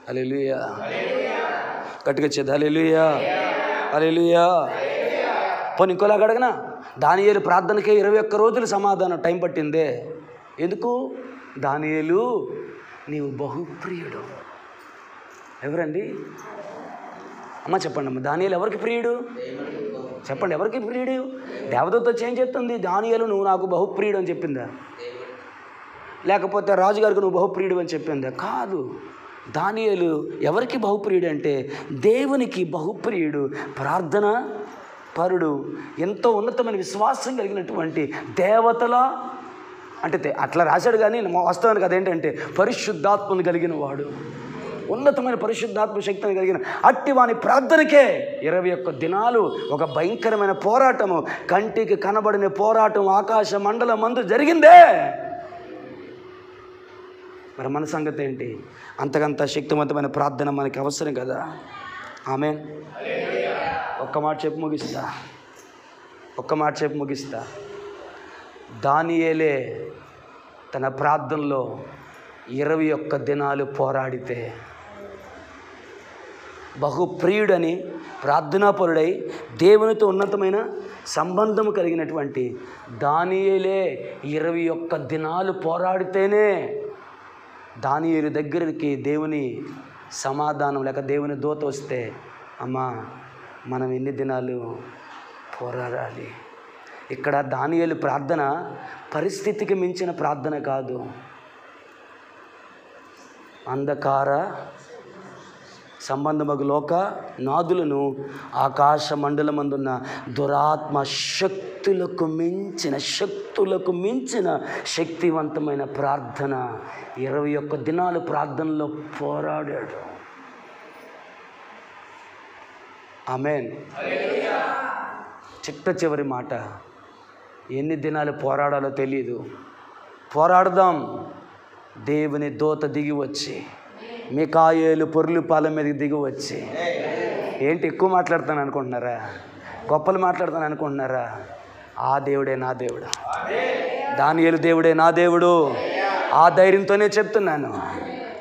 హల్లెలూయా. గట్టిగా చేద్దాం. హల్లెలూయా, హల్లెలూయా. పోనీ ఇంకోలాగా అడగనా? దానియేలు ప్రార్థనకే 21 రోజులు సమాధానం టైం పట్టిందే. ఎందుకు? దానియేలు నీవు బహుప్రియుడు. ఎవరండి అమ్మ? చెప్పండి అమ్మ. దానియేలు ఎవరికి ప్రియుడు? చెప్పండి, ఎవరికి ప్రియుడు? దేవదూత వచ్చి ఏం చెప్తుంది? దానియేలు నువ్వు నాకు బహుప్రియుడు అని చెప్పిందా? లేకపోతే రాజుగారికి నువ్వు బహుప్రియుడు అని చెప్పిందా? కాదు. దానియేలు ఎవరికి బహుప్రియుడు అంటే దేవునికి బహుప్రియుడు. ప్రార్థన పరుడు, ఎంతో ఉన్నతమైన విశ్వాసం కలిగినటువంటి దేవతల అంటే అట్లా రాశాడు. కానీ వాస్తవానికి అదేంటంటే పరిశుద్ధాత్మను కలిగిన వాడు, ఉన్నతమైన పరిశుద్ధాత్మ శక్తిని కలిగిన అట్టి వాని ప్రార్థనకే 21 దినాలు ఒక భయంకరమైన పోరాటము, కంటికి కనబడిన పోరాటం ఆకాశ మండలం మందు జరిగిందే. మరి మన సంగతి ఏంటి? అంతకంత శక్తివంతమైన ప్రార్థన మనకి అవసరం కదా. ఆమేన్. ఒక్క మాట చెప్పి ముగిస్తా. దానియేలే తన ప్రార్థనలో 21 దినాలు పోరాడితే, బహుప్రియుడని ప్రార్థనాపరుడై దేవునితో ఉన్నతమైన సంబంధం కలిగినటువంటి దానియేలే 21 దినాలు పోరాడితేనే దానియేలు దగ్గరికి దేవుని సమాధానం లేక దేవుని దూత వస్తే, అమ్మా మనం ఎన్ని దినాలు పోరాడాలి. ఇక్కడ దానియేలు ప్రార్థన పరిస్థితికి మించిన ప్రార్థన కాదు. అంధకార సంబంధమగు లోక నాదులను ఆకాశ మండలమందున్న దురాత్మ శక్తులకు మించిన శక్తివంతమైన ప్రార్థన. 21 దినాలు ప్రార్థనలో పోరాడాడు. ఆమేన్. చిట్ట చివరి మాట, ఎన్ని దినాలు పోరాడాలో తెలియదు, పోరాడదాం. దేవుని దూత దిగి వచ్చి, మికాయేలు పొర్లుపాలెం మీదకి దిగి వచ్చి, ఏంటి ఎక్కువ మాట్లాడతాను అనుకుంటున్నారా? గొప్పలు మాట్లాడతాను అనుకుంటున్నారా? ఆ దేవుడే నా దేవుడు, దానియేలు దేవుడే నా దేవుడు. ఆ ధైర్యంతోనే చెప్తున్నాను.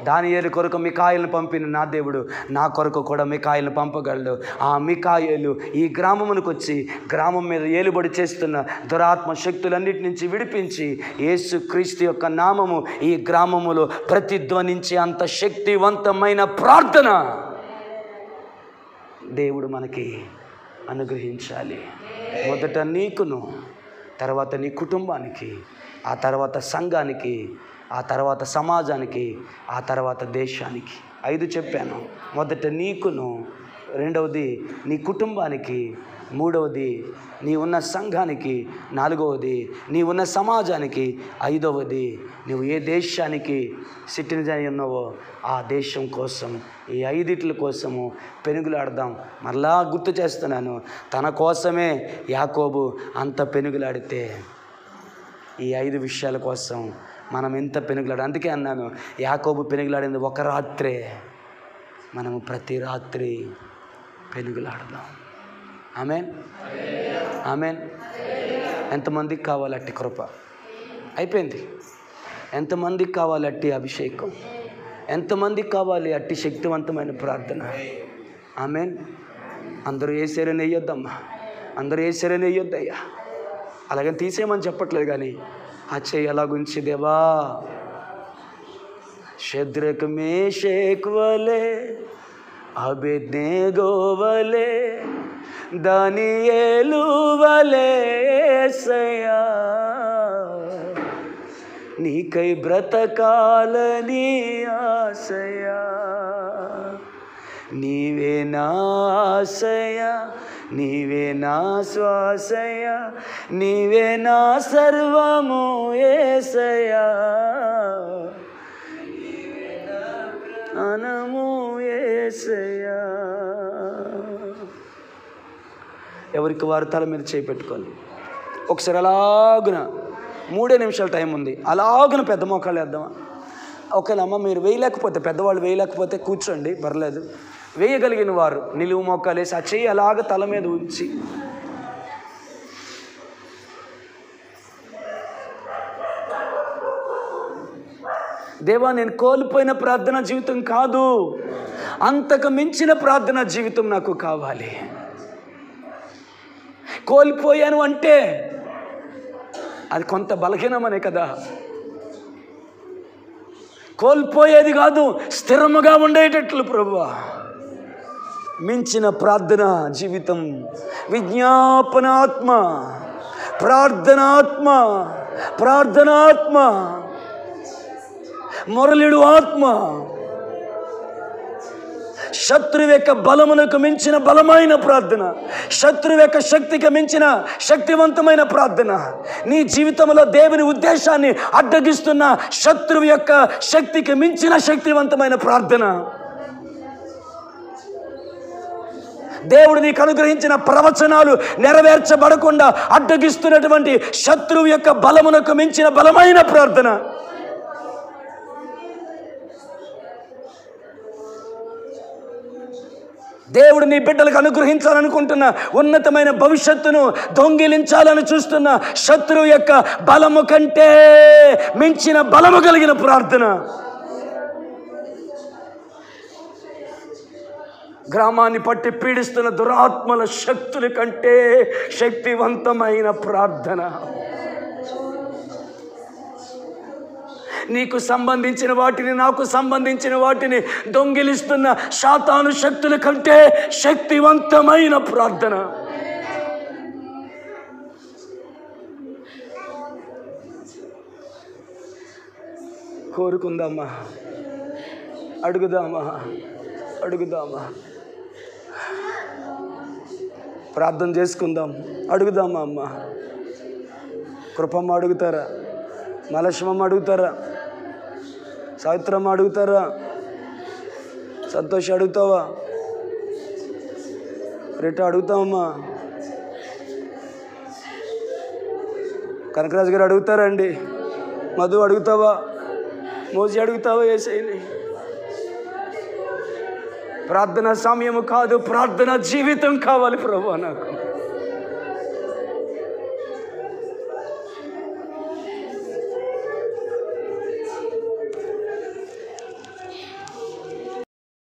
దానియేలు కొరకు మికాయేలును పంపిన నా దేవుడు నా కొరకు కూడా మికాయేలును పంపగలడు. ఆ మికాయేలు ఈ గ్రామమునకు వచ్చి గ్రామం మీద ఏలుబడి చేస్తున్న దురాత్మ శక్తులన్నిటి నుంచి విడిపించి యేసు క్రీస్తు యొక్క నామము ఈ గ్రామములో ప్రతిధ్వనించే అంత శక్తివంతమైన ప్రార్థన దేవుడు మనకి అనుగ్రహించాలి. మొదట నీకును, తర్వాత నీ కుటుంబానికి, ఆ తర్వాత సంఘానికి, ఆ తర్వాత సమాజానికి, ఆ తర్వాత దేశానికి. 5 చెప్పాను. మొదట నీకును, రెండవది నీ కుటుంబానికి, మూడవది నీ ఉన్న సంఘానికి, నాలుగవది నీ ఉన్న సమాజానికి, ఐదవది నువ్వు ఏ దేశానికి సిటిజన్ అయి ఉన్నావో ఆ దేశం కోసం. ఈ 5 కోసము పెనుగులాడదాం. మరలా గుర్తు చేస్తున్నాను, తన కోసమే యాకోబు అంత పెనుగులాడితే ఈ 5 విషయాల కోసం మనం ఎంత పెనుగులాడు. అందుకే అన్నాను, యాకోబు పెనుగులాడింది ఒక రాత్రే, మనము ప్రతి రాత్రి పెనుగులాడదాం. ఆమేన్. ఆమేన్. ఎంతమందికి కావాలి అట్టి కృప? అయిపోయింది. ఎంతమందికి కావాలి అట్టి అభిషేకం? ఎంతమందికి కావాలి అట్టి శక్తివంతమైన ప్రార్థన? ఆమేన్. అందరూ ఏసేరని వేయొద్దమ్మా, అందరూ ఏసేరని వేయొద్దయ్యా. అలాగని తీసేయమని చెప్పట్లేదు, కానీ ఆ చెయ్యి అలాగుంచి, దేవా షద్రక్ మేషక్ వలే అబేద్నెగో వలే దానియేలు వలే యేసయ్యా, నీకై బ్రతకాలని ఆశయా, నీవే నా ఆశయా, నీవే నా శ్వాసయా, నీవే నా సర్వము యేసయ్యా, అనము యేసయ్యా. ఎవరికి వారు తల మీద చేయి పెట్టుకోండి. ఒకసారి అలాగున 3 నిమిషాల టైం ఉంది, అలాగున పెద్ద మోకాళ్ళు వేద్దామా? ఒకవేళ అమ్మ మీరు వేయలేకపోతే, పెద్దవాళ్ళు వేయలేకపోతే కూర్చోండి, పర్లేదు. వేయగలిగిన వారు నిలువు మోకాలు వేసి ఆ చెయ్యి అలాగ తల మీద ఉంచి, దేవా నేను కోల్పోయిన ప్రార్థనా జీవితం కాదు, అంతకు మించిన ప్రార్థనా జీవితం నాకు కావాలి. కోల్పోయాను అంటే అది కొంత బలహీనమనే కదా. కోల్పోయేది కాదు, స్థిరముగా ఉండేటట్లు ప్రభువా మించిన ప్రార్థనా జీవితం, విజ్ఞాపనాత్మ, ప్రార్థనాత్మ, ప్రార్థనాత్మ, మొరలిడు ఆత్మ, శత్రువు యొక్క బలమునకు మించిన బలమైన ప్రార్థన, శత్రువు యొక్క శక్తికి మించిన శక్తివంతమైన ప్రార్థన, నీ జీవితంలో దేవుని ఉద్దేశాన్ని అడ్డగిస్తున్న శత్రువు యొక్క శక్తికి మించిన శక్తివంతమైన ప్రార్థన, దేవుడు నీకు అనుగ్రహించిన ప్రవచనాలు నెరవేర్చబడకుండా అడ్డగిస్తున్నటువంటి శత్రువు యొక్క బలమునకు మించిన బలమైన ప్రార్థన. దేవుడు నీ బిడ్డలకు అనుగ్రహించాలనుకుంటున్న ఉన్నతమైన భవిష్యత్తును దొంగిలించాలని చూస్తున్న శత్రువు యొక్క బలము కంటే మించిన బలము కలిగిన ప్రార్థన. గ్రామాన్ని పట్టి పీడిస్తున్న దురాత్మల శక్తుల కంటే శక్తివంతమైన ప్రార్థన. నీకు సంబంధించిన వాటిని, నాకు సంబంధించిన వాటిని దొంగిలిస్తున్న సాతాను శక్తుల కంటే శక్తివంతమైన ప్రార్థన. కోరుకుందామా, అడుగుదామా, అడుగుదామా, ప్రార్థన చేసుకుందాం, అడుగుదామా. అమ్మ కృపమ్మ అడుగుతారా, మలక్ష్మమ్మ అడుగుతారా, సావిత్రమ్మ అడుగుతారా, సంతోష్ అడుగుతావా, రేట అడుగుతామమ్మా, కనకరాజు గారు అడుగుతారండి, మధు అడుగుతావా, మోజీ అడుగుతావా యేసయ్యని? ప్రార్థన సమయము కాదు, ప్రార్థన జీవితం కావాలి ప్రభువా నాకు.